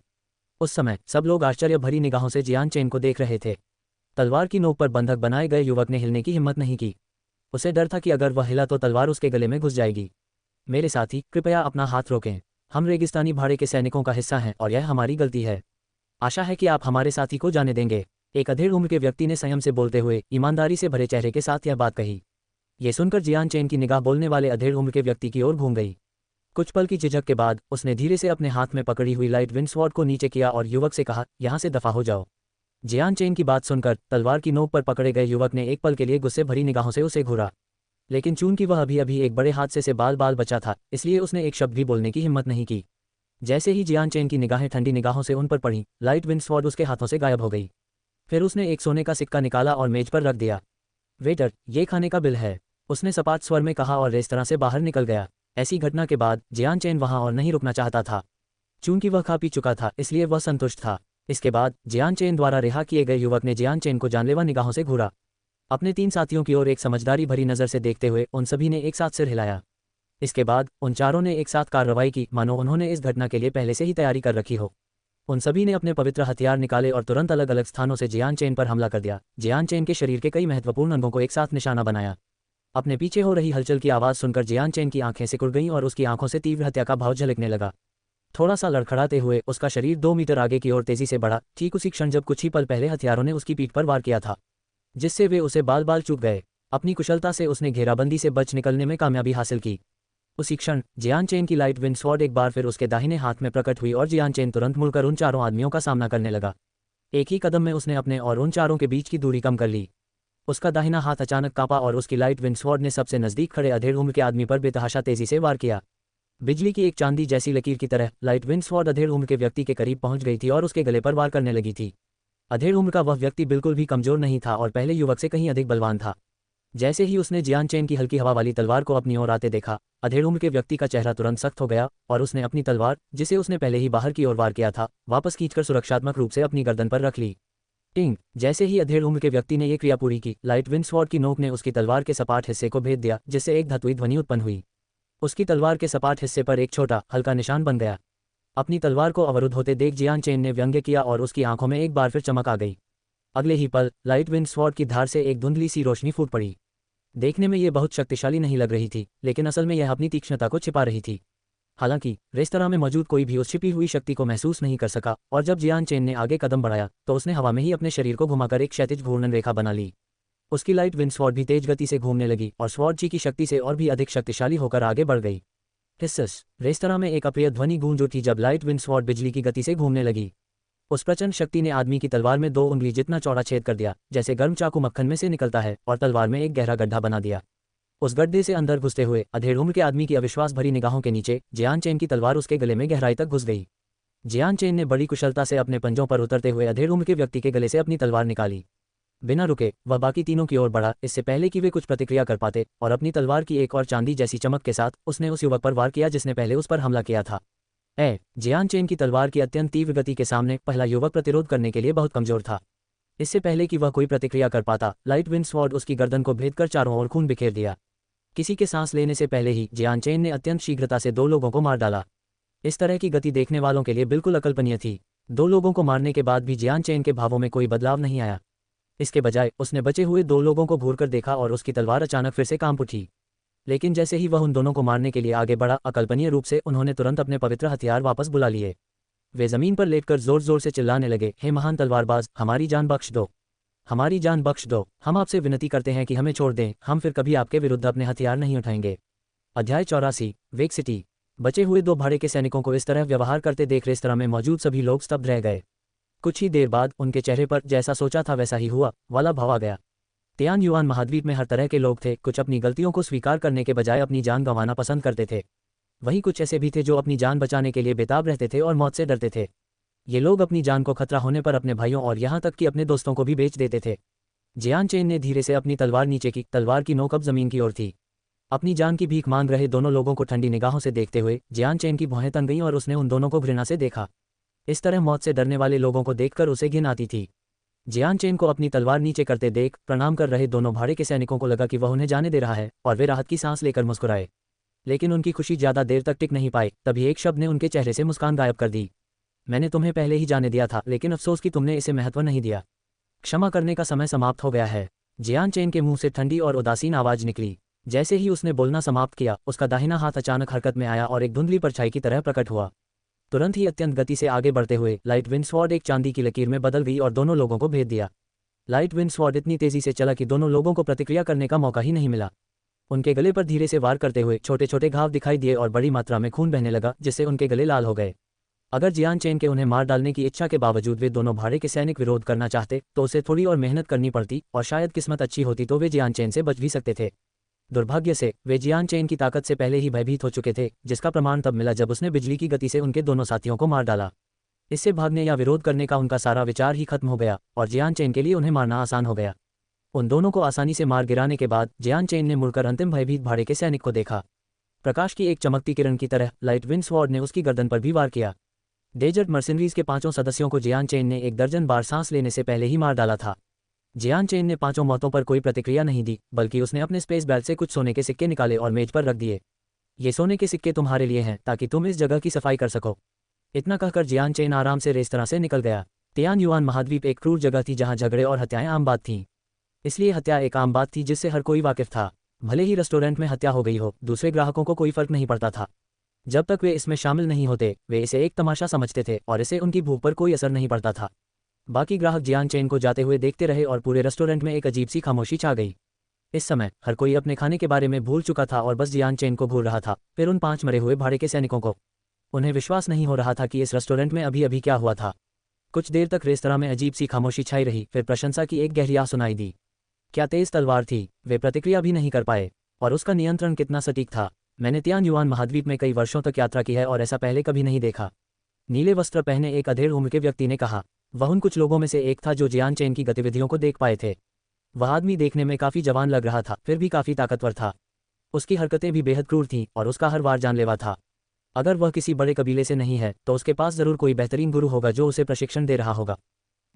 उस समय सब लोग आश्चर्य भरी निगाहों से जियान चेन को देख रहे थे। तलवार की नोक पर बंधक बनाए गए युवक ने हिलने की हिम्मत नहीं की। उसे डर था कि अगर वह हिला तो तलवार उसके गले में घुस जाएगी। मेरे साथी, कृपया अपना हाथ रोकें। हम रेगिस्तानी भाड़े के सैनिकों का हिस्सा हैं और यह हमारी गलती है। आशा है कि आप हमारे साथी को जाने देंगे। एक अधेड़ उम्र के व्यक्ति ने संयम से बोलते हुए ईमानदारी से भरे चेहरे के साथ यह बात कही। ये सुनकर जियान चेन की निगाह बोलने वाले अधेड़ उम्र के व्यक्ति की ओर घूम गई। कुछ पल की झिझक के बाद उसने धीरे से अपने हाथ में पकड़ी हुई लाइट विंड स्वॉर्ड को नीचे किया और युवक से कहा, यहाँ से दफा हो जाओ। जियान चेन की बात सुनकर तलवार की नोक पर पकड़े गए युवक ने एक पल के लिए गुस्से भरी निगाहों से उसे घूरा, लेकिन चूंकि वह अभी अभी एक बड़े हादसे से बाल बाल बचा था, इसलिए उसने एक शब्द भी बोलने की हिम्मत नहीं की। जैसे ही जियान चेन की निगाहें ठंडी निगाहों से उन पर पड़ी, लाइट विंड स्वॉर्ड उसके हाथों से गायब हो गई। फिर उसने एक सोने का सिक्का निकाला और मेज पर रख दिया। वेटर, ये खाने का बिल है, उसने सपाट स्वर में कहा और रेस्तरां से बाहर निकल गया। ऐसी घटना के बाद जियान चेन वहां और नहीं रुकना चाहता था। चूंकि वह खा पी चुका था, इसलिए वह संतुष्ट था। इसके बाद जियान चेन द्वारा रिहा किए गए युवक ने जियान चेन को जानलेवा निगाहों से घूरा। अपने 3 साथियों की ओर एक समझदारी भरी नज़र से देखते हुए उन सभी ने एक साथ सिर हिलाया। इसके बाद उन चारों ने एक साथ कार्रवाई की, मानो उन्होंने इस घटना के लिए पहले से ही तैयारी कर रखी हो। उन सभी ने अपने पवित्र हथियार निकाले और तुरंत अलग अलग स्थानों से जियान चेन पर हमला कर दिया। जियान चेन के शरीर के कई महत्वपूर्ण अंगों को एक साथ निशाना बनाया। अपने पीछे हो रही हलचल की आवाज़ सुनकर जियान चेन की आंखें सिकुड़ गईं और उसकी आंखों से तीव्र हत्या का भाव झलकने लगा। थोड़ा सा लड़खड़ाते हुए उसका शरीर 2 मीटर आगे की ओर तेजी से बढ़ा, ठीक उसी क्षण जब कुछ ही पल पहले हथियारों ने उसकी पीठ पर वार किया था, जिससे वे उसे बाल बाल चूक गए। अपनी कुशलता से उसने घेराबंदी से बच निकलने में कामयाबी हासिल की। उसी क्षण जियान चेन की लाइट विंड स्वॉर्ड एक बार फिर उसके दाहिने हाथ में प्रकट हुई और जियान चेन तुरंत मुड़कर उन चारों आदमियों का सामना करने लगा। एक ही कदम में उसने अपने और उन चारों के बीच की दूरी कम कर ली। उसका दाहिना हाथ अचानक कांपा और उसकी लाइट विंड स्वॉर्ड ने सबसे नजदीक खड़े अधेड़ उम्र के आदमी पर बेतहाशा तेजी से वार किया। बिजली की एक चांदी जैसी लकीर की तरह लाइट विंड स्वॉर्ड अधेड़ उम्र के व्यक्ति के करीब पहुंच गई थी और उसके गले पर वार करने लगी थी। अधेड़ उम्र का वह व्यक्ति बिल्कुल भी कमजोर नहीं था और पहले युवक से कहीं अधिक बलवान था। जैसे ही उसने जियान चेन की हल्की हवा वाली तलवार को अपनी ओर आते देखा, अधेड़ उम्र के व्यक्ति का चेहरा तुरंत सख्त हो गया और उसने अपनी तलवार, जिसे उसने पहले ही बाहर की ओर वार किया था, वापस खींचकर सुरक्षात्मक रूप से अपनी गर्दन पर रख ली। टिंग! जैसे ही अधेड़ उम्र के व्यक्ति ने ये क्रिया पूरी की, लाइट विंड स्वॉर्ड की नोक ने उसकी तलवार के सपाट हिस्से को भेद दिया, जिससे एक धातुई ध्वनि उत्पन्न हुई। उसकी तलवार के सपाट हिस्से पर एक छोटा हल्का निशान बन गया। अपनी तलवार को अवरुद्ध होते देख जियान चेन ने व्यंग्य किया और उसकी आंखों में एक बार फिर चमक आ गई। अगले ही पल लाइट विंड स्वॉर्ड की धार से एक धुंधली सी रोशनी फूट पड़ी। देखने में ये बहुत शक्तिशाली नहीं लग रही थी, लेकिन असल में यह अपनी तीक्ष्णता को छिपा रही थी। हालांकि रेस्तरां में मौजूद कोई भी उस छिपी हुई शक्ति को महसूस नहीं कर सका और जब जियान चेन ने आगे कदम बढ़ाया तो उसने हवा में ही अपने शरीर को घुमाकर एक क्षैतिज घूर्णन रेखा बना ली। उसकी लाइट विंड स्वॉर्ड भी तेज गति से घूमने लगी और स्वॉर्ड जी की शक्ति से और भी अधिक शक्तिशाली होकर आगे बढ़ गई। टिस्सस! रेस्तरां में एक अप्रिय ध्वनि गूंज उठी जब लाइट विंड स्वॉर्ड बिजली की गति से घूमने लगी। उस प्रचंड शक्ति ने आदमी की तलवार में 2 उंगली जितना चौड़ा छेद कर दिया, जैसे गर्म चाकू मक्खन में से निकलता है, और तलवार में एक गहरा गड्ढा बना दिया। उस गड्ढे से अंदर घुसते हुए अधेड़ उम्र के आदमी की अविश्वास भरी निगाहों के नीचे जियान चेन की तलवार उसके गले में गहराई तक घुस गई। जियान चेन ने बड़ी कुशलता से अपने पंजों पर उतरते हुए अधेड़ उम्र के व्यक्ति के गले से अपनी तलवार निकाली। बिना रुके वह बाकी तीनों की ओर बढ़ा, इससे पहले कि वे कुछ प्रतिक्रिया कर पाते, और अपनी तलवार की एक और चांदी जैसी चमक के साथ उसने उस युवक पर वार किया जिसने पहले उस पर हमला किया था। जियान चेन की तलवार की अत्यंत तीव्र गति के सामने पहला युवक प्रतिरोध करने के लिए बहुत कमजोर था। इससे पहले कि वह कोई प्रतिक्रिया कर पाता, लाइट विंड स्वॉर्ड उसकी गर्दन को भेदकर चारों ओर खून बिखेर दिया। किसी के सांस लेने से पहले ही जियान चेन ने अत्यंत शीघ्रता से 2 लोगों को मार डाला। इस तरह की गति देखने वालों के लिए बिल्कुल अकल्पनीय थी। 2 लोगों को मारने के बाद भी जियान चेन के भावों में कोई बदलाव नहीं आया। इसके बजाय उसने बचे हुए 2 लोगों को घूरकर देखा और उसकी तलवार अचानक फिर से कांप उठी। लेकिन जैसे ही वह उन दोनों को मारने के लिए आगे बढ़ा, अकल्पनीय रूप से उन्होंने तुरंत अपने पवित्र हथियार वापस बुला लिए। वे जमीन पर लेटकर जोर जोर से चिल्लाने लगे, हे महान तलवारबाज, हमारी जान बख्श दो, हमारी जान बख्श दो। हम आपसे विनती करते हैं कि हमें छोड़ दें, हम फिर कभी आपके विरुद्ध अपने हथियार नहीं उठाएंगे। अध्याय 84 वेक सिटी। बचे हुए 2 भाड़े के सैनिकों को इस तरह व्यवहार करते देख रेस्तरां में मौजूद सभी लोग स्तब्ध रह गए। कुछ ही देर बाद उनके चेहरे पर जैसा सोचा था वैसा ही हुआ वाला भाव आ गया। तियान युआन महाद्वीप में हर तरह के लोग थे। कुछ अपनी गलतियों को स्वीकार करने के बजाय अपनी जान गंवाना पसंद करते थे। वहीं कुछ ऐसे भी थे जो अपनी जान बचाने के लिए बेताब रहते थे और मौत से डरते थे। ये लोग अपनी जान को खतरा होने पर अपने भाइयों और यहाँ तक कि अपने दोस्तों को भी बेच देते थे। जियान चेन ने धीरे से अपनी तलवार नीचे की, तलवार की नोक अब जमीन की ओर थी। अपनी जान की भीख मांग रहे दोनों लोगों को ठंडी निगाहों से देखते हुए जियान चेन की भौहें तन गईं और उसने उन दोनों को घृणा से देखा। इस तरह मौत से डरने वाले लोगों को देखकर उसे घिन आती थी। जियान चेन को अपनी तलवार नीचे करते देख प्रणाम कर रहे दोनों भाड़े के सैनिकों को लगा कि वह उन्हें जाने दे रहा है और वे राहत की सांस लेकर मुस्कुराए। लेकिन उनकी खुशी ज्यादा देर तक टिक नहीं पाई। तभी एक शब्द ने उनके चेहरे से मुस्कान गायब कर दी। मैंने तुम्हें पहले ही जाने दिया था, लेकिन अफसोस कि तुमने इसे महत्व नहीं दिया। क्षमा करने का समय समाप्त हो गया है। जियान चेन के मुंह से ठंडी और उदासीन आवाज निकली। जैसे ही उसने बोलना समाप्त किया, उसका दाहिना हाथ अचानक हरकत में आया और एक धुंधली परछाई की तरह प्रकट हुआ। तुरंत ही अत्यंत गति से आगे बढ़ते हुए लाइट विंड स्वॉर्ड एक चांदी की लकीर में बदल गई और दोनों लोगों को भेद दिया। लाइट विंड स्वॉर्ड इतनी तेजी से चला कि दोनों लोगों को प्रतिक्रिया करने का मौका ही नहीं मिला। उनके गले पर धीरे से वार करते हुए छोटे छोटे घाव दिखाई दिए और बड़ी मात्रा में खून बहने लगा, जिससे उनके गले लाल हो गए। अगर जियान चेन के उन्हें मार डालने की इच्छा के बावजूद वे दोनों भाड़े के सैनिक विरोध करना चाहते तो उसे थोड़ी और मेहनत करनी पड़ती, और शायद किस्मत अच्छी होती तो वे जियान चेन से बच भी सकते थे। दुर्भाग्य से वे जियान चेन की ताकत से पहले ही भयभीत हो चुके थे, जिसका प्रमाण तब मिला जब उसने बिजली की गति से उनके दोनों साथियों को मार डाला। इससे भागने या विरोध करने का उनका सारा विचार ही खत्म हो गया और जियान चेन के लिए उन्हें मारना आसान हो गया। उन दोनों को आसानी से मार गिराने के बाद जियान चेन ने मुड़कर अंतिम भयभीत भाड़े के सैनिक को देखा। प्रकाश की एक चमकती किरण की तरह लाइट विंड स्वॉर्ड ने उसकी गर्दन पर भी वार किया। डेजर्ट मर्सिनरीज के 5 सदस्यों को जियान चेन ने 1 दर्जन बार सांस लेने से पहले ही मार डाला था। जियान चेन ने 5 मौतों पर कोई प्रतिक्रिया नहीं दी, बल्कि उसने अपने स्पेस बेल्ट से कुछ सोने के सिक्के निकाले और मेज पर रख दिए। ये सोने के सिक्के तुम्हारे लिए हैं, ताकि तुम इस जगह की सफाई कर सको। इतना कहकर जियान चेन आराम से रेस्तरां से निकल गया। तियान युआन महाद्वीप एक क्रूर जगह थी जहां झगड़े और हत्याएं आम बात थीं। इसलिए हत्या एक आम बात थी जिससे हर कोई वाकिफ था। भले ही रेस्टोरेंट में हत्या हो गई हो, दूसरे ग्राहकों को कोई फर्क नहीं पड़ता था। जब तक वे इसमें शामिल नहीं होते, वे इसे एक तमाशा समझते थे और इससे उनकी भूख पर कोई असर नहीं पड़ता था। बाकी ग्राहक जियान चेन को जाते हुए देखते रहे और पूरे रेस्टोरेंट में एक अजीब सी खामोशी छा गई। इस समय हर कोई अपने खाने के बारे में भूल चुका था और बस जियान चेन को भूल रहा था, फिर उन 5 मरे हुए भाड़े के सैनिकों को। उन्हें विश्वास नहीं हो रहा था कि इस रेस्टोरेंट में अभी अभी क्या हुआ था। कुछ देर तक रेस्तरां में अजीब सी खामोशी छाई रही, फिर प्रशंसा की एक गहरी आह सुनाई दी। क्या तेज तलवार थी! वे प्रतिक्रिया भी नहीं कर पाए। और उसका नियंत्रण कितना सटीक था! मैंने तियान युआन महाद्वीप में कई वर्षों तक यात्रा की है और ऐसा पहले कभी नहीं देखा। नीले वस्त्र पहने एक अधेड़ उम्र के व्यक्ति ने कहा। वह उन कुछ लोगों में से एक था जो जियान चेन की गतिविधियों को देख पाए थे। वह आदमी देखने में काफी जवान लग रहा था, फिर भी काफी ताकतवर था। उसकी हरकतें भी बेहद क्रूर थीं और उसका हर वार जानलेवा था। अगर वह किसी बड़े कबीले से नहीं है तो उसके पास जरूर कोई बेहतरीन गुरु होगा जो उसे प्रशिक्षण दे रहा होगा।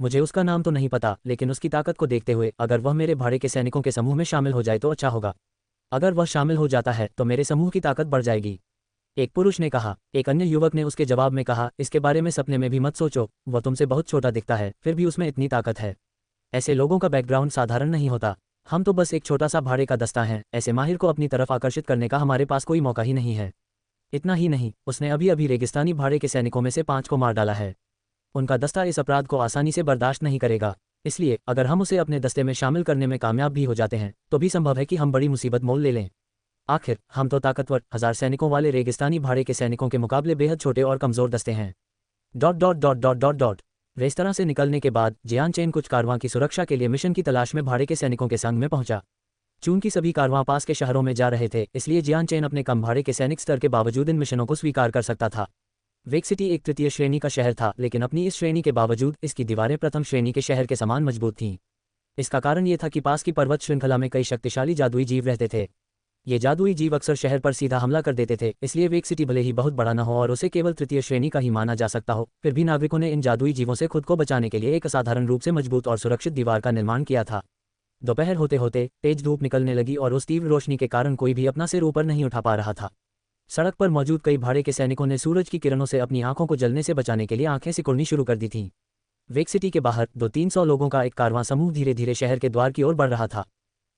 मुझे उसका नाम तो नहीं पता, लेकिन उसकी ताकत को देखते हुए अगर वह मेरे भाड़े के सैनिकों के समूह में शामिल हो जाए तो अच्छा होगा। अगर वह शामिल हो जाता है तो मेरे समूह की ताकत बढ़ जाएगी, एक पुरुष ने कहा। एक अन्य युवक ने उसके जवाब में कहा, इसके बारे में सपने में भी मत सोचो। वह तुमसे बहुत छोटा दिखता है, फिर भी उसमें इतनी ताकत है। ऐसे लोगों का बैकग्राउंड साधारण नहीं होता। हम तो बस एक छोटा सा भाड़े का दस्ता हैं। ऐसे माहिर को अपनी तरफ आकर्षित करने का हमारे पास कोई मौका ही नहीं है। इतना ही नहीं, उसने अभी अभी रेगिस्तानी भाड़े के सैनिकों में से 5 को मार डाला है। उनका दस्ता इस अपराध को आसानी से बर्दाश्त नहीं करेगा। इसलिए अगर हम उसे अपने दस्ते में शामिल करने में कामयाब भी हो जाते हैं तो भी संभव है कि हम बड़ी मुसीबत मोल ले लें। आखिर हम तो ताकतवर 1000 सैनिकों वाले रेगिस्तानी भाड़े के सैनिकों के मुकाबले बेहद छोटे और कमजोर दस्ते हैं। रेस्तरां से निकलने के बाद जियान चेन कुछ कारवां की सुरक्षा के लिए मिशन की तलाश में भाड़े के सैनिकों के संग में पहुंचा। चूंकि सभी कारवां पास के शहरों में जा रहे थे, इसलिए जियान चेन अपने कम भाड़े के सैनिक स्तर के बावजूद इन मिशनों को स्वीकार कर सकता था। वेक सिटी एक तृतीय श्रेणी का शहर था, लेकिन अपनी इस श्रेणी के बावजूद इसकी दीवारें प्रथम श्रेणी के शहर के समान मजबूत थीं। इसका कारण ये था कि पास की पर्वत श्रृंखला में कई शक्तिशाली जादुई जीव रहते थे। ये जादुई जीव अक्सर शहर पर सीधा हमला कर देते थे, इसलिए वेक सिटी भले ही बहुत बड़ा न हो और उसे केवल तृतीय श्रेणी का ही माना जा सकता हो, फिर भी नागरिकों ने इन जादुई जीवों से खुद को बचाने के लिए एक असाधारण रूप से मजबूत और सुरक्षित दीवार का निर्माण किया था। दोपहर होते होते तेज धूप निकलने लगी और उस तीव्र रोशनी के कारण कोई भी अपना सिर ऊपर नहीं उठा पा रहा था। सड़क पर मौजूद कई भाड़े के सैनिकों ने सूरज की किरणों से अपनी आंखों को जलने से बचाने के लिए आंखें सिकुड़नी शुरू कर दी थीं। वेक सिटी के बाहर 200-300 लोगों का एक कारवां समूह धीरे धीरे शहर के द्वार की ओर बढ़ रहा था।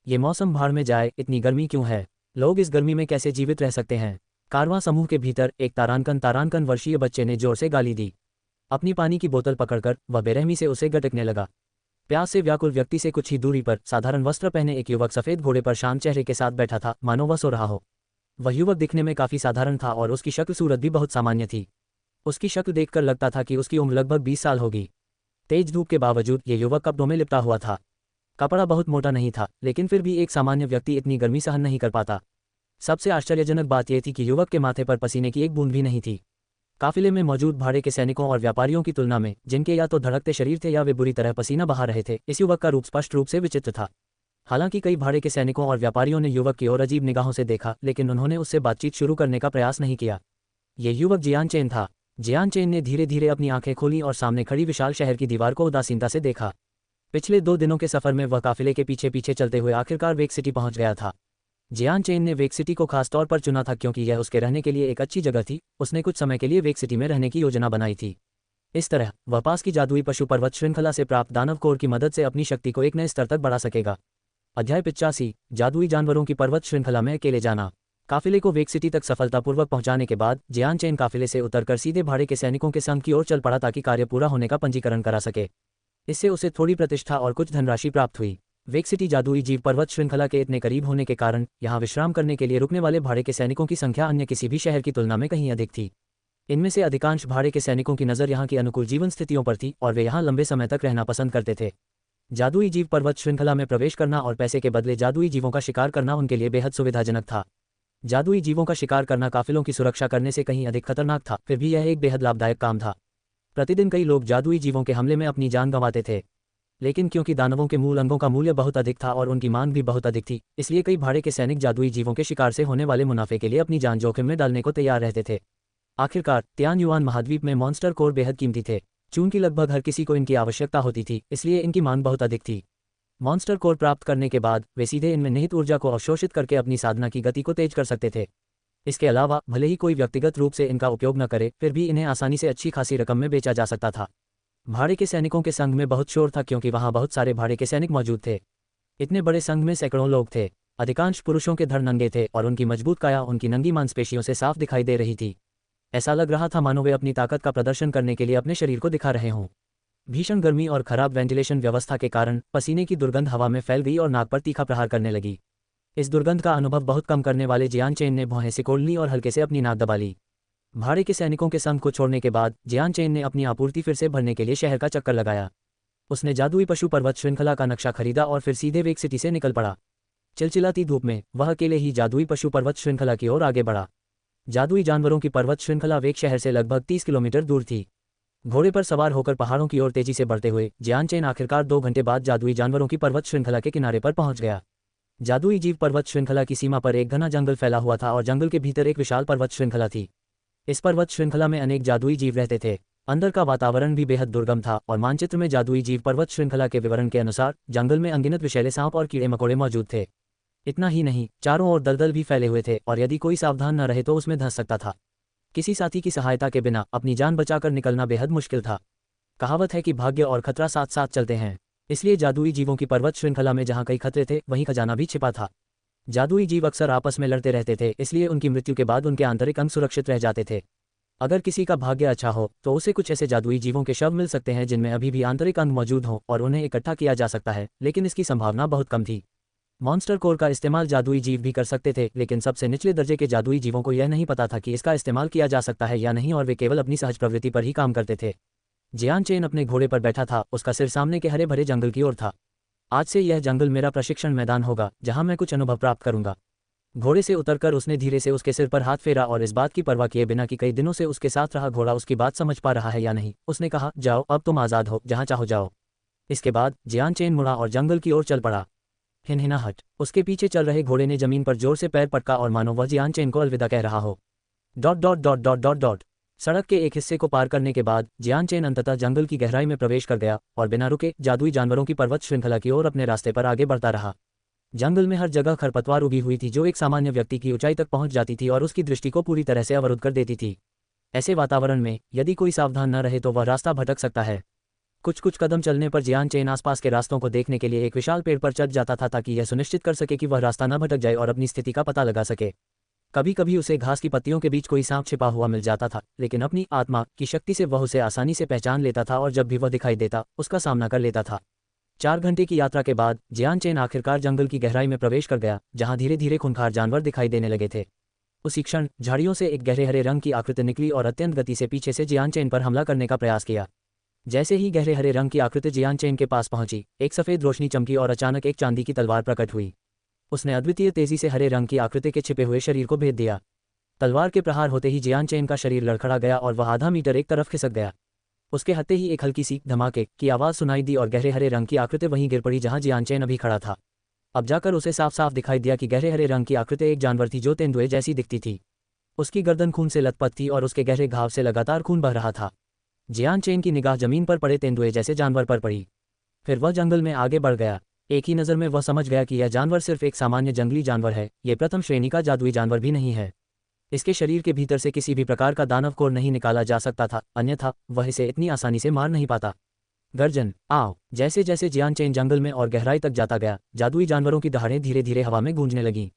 ये मौसम भाड़ में जाए, इतनी गर्मी क्यों है? लोग इस गर्मी में कैसे जीवित रह सकते हैं? कारवां समूह के भीतर एक तारानकन वर्षीय बच्चे ने जोर से गाली दी। अपनी पानी की बोतल पकड़कर वह बेरहमी से उसे गटकने लगा। प्यास से व्याकुल व्यक्ति से कुछ ही दूरी पर साधारण वस्त्र पहने एक युवक सफेद घोड़े पर शांत चेहरे के साथ बैठा था, मानो वह सो रहा हो। वह युवक दिखने में काफी साधारण था और उसकी शक्ल सूरत भी बहुत सामान्य थी। उसकी शक्ल देखकर लगता था कि उसकी उम्र लगभग 20 साल होगी। तेज धूप के बावजूद ये युवक कपड़ों में लिपटा हुआ था। कपड़ा बहुत मोटा नहीं था, लेकिन फिर भी एक सामान्य व्यक्ति इतनी गर्मी सहन नहीं कर पाता। सबसे आश्चर्यजनक बात यह थी कि युवक के माथे पर पसीने की एक बूंद भी नहीं थी। काफिले में मौजूद भाड़े के सैनिकों और व्यापारियों की तुलना में, जिनके या तो धड़कते शरीर थे या वे बुरी तरह पसीना बहा रहे थे, इस युवक का रूप स्पष्ट रूप से विचित्र था। हालांकि कई भाड़े के सैनिकों और व्यापारियों ने युवक की ओर अजीब निगाहों से देखा, लेकिन उन्होंने उससे बातचीत शुरू करने का प्रयास नहीं किया। ये युवक जियान चेन था। जियान चेन ने धीरे धीरे अपनी आंखें खोली और सामने खड़ी विशाल शहर की दीवार को उदासीनता से देखा। पिछले 2 दिनों के सफर में वह काफिले के पीछे पीछे चलते हुए आखिरकार वेक सिटी पहुंच गया था। जियान चेन ने वेक सिटी को खास तौर पर चुना था क्योंकि यह उसके रहने के लिए एक अच्छी जगह थी। उसने कुछ समय के लिए वेक सिटी में रहने की योजना बनाई थी। इस तरह वह पास की जादुई पशु पर्वत श्रृंखला से प्राप्त दानव कोर की मदद से अपनी शक्ति को एक नए स्तर तक बढ़ा सकेगा। अध्याय 85 जादुई जानवरों की पर्वत श्रृंखला में अकेले जाना। काफिले को वेक सिटी तक सफलतापूर्वक पहुंचाने के बाद जियान चेन काफिले से उतरकर सीधे भाड़े के सैनिकों के संघ की ओर चल पड़ा ताकि कार्य पूरा होने का पंजीकरण करा सके। इससे उसे थोड़ी प्रतिष्ठा और कुछ धनराशि प्राप्त हुई। वेक सिटी जादुई जीव पर्वत श्रृंखला के इतने करीब होने के कारण यहाँ विश्राम करने के लिए रुकने वाले भाड़े के सैनिकों की संख्या अन्य किसी भी शहर की तुलना में कहीं अधिक थी। इनमें से अधिकांश भाड़े के सैनिकों की नज़र यहाँ की अनुकूल जीवन स्थितियों पर थी और वे यहाँ लंबे समय तक रहना पसंद करते थे। जादुई जीव पर्वत श्रृंखला में प्रवेश करना और पैसे के बदले जादुई जीवों का शिकार करना उनके लिए बेहद सुविधाजनक था। जादुई जीवों का शिकार करना काफिलों की सुरक्षा करने से कहीं अधिक खतरनाक था, फिर भी यह एक बेहद लाभदायक काम था। प्रतिदिन कई लोग जादुई जीवों के हमले में अपनी जान गंवाते थे, लेकिन क्योंकि दानवों के मूल अंगों का मूल्य बहुत अधिक था और उनकी मांग भी बहुत अधिक थी, इसलिए कई भाड़े के सैनिक जादुई जीवों के शिकार से होने वाले मुनाफे के लिए अपनी जान जोखिम में डालने को तैयार रहते थे। आखिरकार तियान युआन महाद्वीप में मॉन्स्टर कोर बेहद कीमती थे। चूंकि लगभग हर किसी को इनकी आवश्यकता होती थी, इसलिए इनकी मांग बहुत अधिक थी। मॉन्स्टर कोर प्राप्त करने के बाद वे सीधे इनमें निहित ऊर्जा को अवशोषित करके अपनी साधना की गति को तेज कर सकते थे। इसके अलावा भले ही कोई व्यक्तिगत रूप से इनका उपयोग न करे, फिर भी इन्हें आसानी से अच्छी खासी रकम में बेचा जा सकता था। भाड़े के सैनिकों के संघ में बहुत शोर था क्योंकि वहां बहुत सारे भाड़े के सैनिक मौजूद थे। इतने बड़े संघ में सैकड़ों लोग थे। अधिकांश पुरुषों के धड़ नंगे थे और उनकी मजबूत काया उनकी नंगी मांसपेशियों से साफ दिखाई दे रही थी। ऐसा लग रहा था मानो वे अपनी ताकत का प्रदर्शन करने के लिए अपने शरीर को दिखा रहे हों। भीषण गर्मी और खराब वेंटिलेशन व्यवस्था के कारण पसीने की दुर्गंध हवा में फैल गई और नाक पर तीखा प्रहार करने लगी। इस दुर्गंध का अनुभव बहुत कम करने वाले जियान चेन ने भौहें सिकोड़ ली और हल्के से अपनी नाक दबा ली। भाड़े के सैनिकों के संघ को छोड़ने के बाद जियान चेन ने अपनी आपूर्ति फिर से भरने के लिए शहर का चक्कर लगाया। उसने जादुई पशु पर्वत श्रृंखला का नक्शा खरीदा और फिर सीधे वेक सिटी से निकल पड़ा। चिलचिलाती धूप में वह अकेले ही जादुई पशु पर्वत श्रृंखला की ओर आगे बढ़ा। जादुई जानवरों की पर्वत श्रृंखला वेक शहर से लगभग 30 किलोमीटर दूर थी। घोड़े पर सवार होकर पहाड़ों की ओर तेजी से बढ़ते हुए जियान चेन आखिरकार 2 घंटे बाद जादुई जानवरों की पर्वत श्रृंखला के किनारे पर पहुंच गया। जादुई जीव पर्वत श्रृंखला की सीमा पर एक घना जंगल फैला हुआ था और जंगल के भीतर एक विशाल पर्वत श्रृंखला थी। इस पर्वत श्रृंखला में अनेक जादुई जीव रहते थे। अंदर का वातावरण भी बेहद दुर्गम था और मानचित्र में जादुई जीव पर्वत श्रृंखला के विवरण के अनुसार जंगल में अनगिनत विषैले सांप और कीड़े मकोड़े मौजूद थे। इतना ही नहीं, चारों ओर दलदल भी फैले हुए थे और यदि कोई सावधान न रहे तो उसमें धंस सकता था। किसी साथी की सहायता के बिना अपनी जान बचाकर निकलना बेहद मुश्किल था। कहावत है कि भाग्य और खतरा साथ साथ चलते हैं, इसलिए जादुई जीवों की पर्वत श्रृंखला में जहां कई खतरे थे वहीं खजाना भी छिपा था। जादुई जीव अक्सर आपस में लड़ते रहते थे, इसलिए उनकी मृत्यु के बाद उनके आंतरिक अंग सुरक्षित रह जाते थे। अगर किसी का भाग्य अच्छा हो तो उसे कुछ ऐसे जादुई जीवों के शव मिल सकते हैं जिनमें अभी भी आंतरिक अंग मौजूद हों और उन्हें इकट्ठा किया जा सकता है, लेकिन इसकी संभावना बहुत कम थी। मॉन्स्टर कोर का इस्तेमाल जादुई जीव भी कर सकते थे, लेकिन सबसे निचले दर्जे के जादुई जीवों को यह नहीं पता था कि इसका इस्तेमाल किया जा सकता है या नहीं और वे केवल अपनी सहज प्रवृत्ति पर ही काम करते थे। जियान चेन अपने घोड़े पर बैठा था, उसका सिर सामने के हरे भरे जंगल की ओर था। आज से यह जंगल मेरा प्रशिक्षण मैदान होगा जहां मैं कुछ अनुभव प्राप्त करूंगा। घोड़े से उतरकर उसने धीरे से उसके सिर पर हाथ फेरा और इस बात की परवाह किए बिना कि कई दिनों से उसके साथ रहा घोड़ा उसकी बात समझ पा रहा है या नहीं, उसने कहा, जाओ अब तुम आज़ाद हो, जहां चाहो जाओ। इसके बाद जियान चेन मुड़ा और जंगल की ओर चल पड़ा। हिनहिनाहट। उसके पीछे चल रहे घोड़े ने जमीन पर जोर से पैर पटका और मानो वह जियान चेन को अलविदा कह रहा हो। Dot dot dot dot dot dot. सड़क के एक हिस्से को पार करने के बाद जियान चेन अंततः जंगल की गहराई में प्रवेश कर गया और बिना रुके जादुई जानवरों की पर्वत श्रृंखला की ओर अपने रास्ते पर आगे बढ़ता रहा। जंगल में हर जगह खरपतवार उगी हुई थी जो एक सामान्य व्यक्ति की ऊंचाई तक पहुंच जाती थी और उसकी दृष्टि को पूरी तरह से अवरुद्ध कर देती थी। ऐसे वातावरण में यदि कोई सावधान न रहे तो वह रास्ता भटक सकता है। कुछ कुछ कदम चलने पर जियान चेन आसपास के रास्तों को देखने के लिए एक विशाल पेड़ पर चढ़ जाता था ताकि यह सुनिश्चित कर सके कि वह रास्ता न भटक जाए और अपनी स्थिति का पता लगा सके। कभी कभी उसे घास की पत्तियों के बीच कोई सांप छिपा हुआ मिल जाता था, लेकिन अपनी आत्मा की शक्ति से वह उसे आसानी से पहचान लेता था और जब भी वह दिखाई देता उसका सामना कर लेता था। 4 घंटे की यात्रा के बाद जियान चेन आखिरकार जंगल की गहराई में प्रवेश कर गया जहां धीरे धीरे खूंखार जानवर दिखाई देने लगे थे। उसी क्षण झाड़ियों से एक गहरे हरे रंग की आकृति निकली और अत्यंत गति से पीछे से जियान चेन पर हमला करने का प्रयास किया। जैसे ही गहरे हरे रंग की आकृति जियान चेन के पास पहुंची, एक सफेद रोशनी चमकी और अचानक एक चांदी की तलवार प्रकट हुई। उसने अद्वितीय तेजी से हरे रंग की आकृति के छिपे हुए शरीर को भेद दिया। तलवार के प्रहार होते ही जियान चेन का शरीर लड़खड़ा गया और वह आधा मीटर एक तरफ खिसक गया। उसके हत्ते ही एक हल्की सी धमाके की आवाज सुनाई दी और गहरे हरे रंग की आकृति वहीं गिर पड़ी जहां जियान चेन अभी खड़ा था। अब जाकर उसे साफ साफ दिखाई दिया कि गहरे हरे रंग की आकृति एक जानवर थी जो तेंदुए जैसी दिखती थी। उसकी गर्दन खून से लथपथ थी और उसके गहरे घाव से लगातार खून बह रहा था। जियान चेन की निगाह जमीन पर पड़े तेंदुए जैसे जानवर पर पड़ी। फिर वह जंगल में आगे बढ़ गया। एक ही नज़र में वह समझ गया कि यह जानवर सिर्फ एक सामान्य जंगली जानवर है, ये प्रथम श्रेणी का जादुई जानवर भी नहीं है। इसके शरीर के भीतर से किसी भी प्रकार का दानव कोर नहीं निकाला जा सकता था, अन्यथा वह इसे इतनी आसानी से मार नहीं पाता। गर्जन, आओ। जैसे जैसे जियान चेन जंगल में और गहराई तक जाता गया, जादुई जानवरों की दहाड़ें धीरे धीरे हवा में गूंजने लगीं।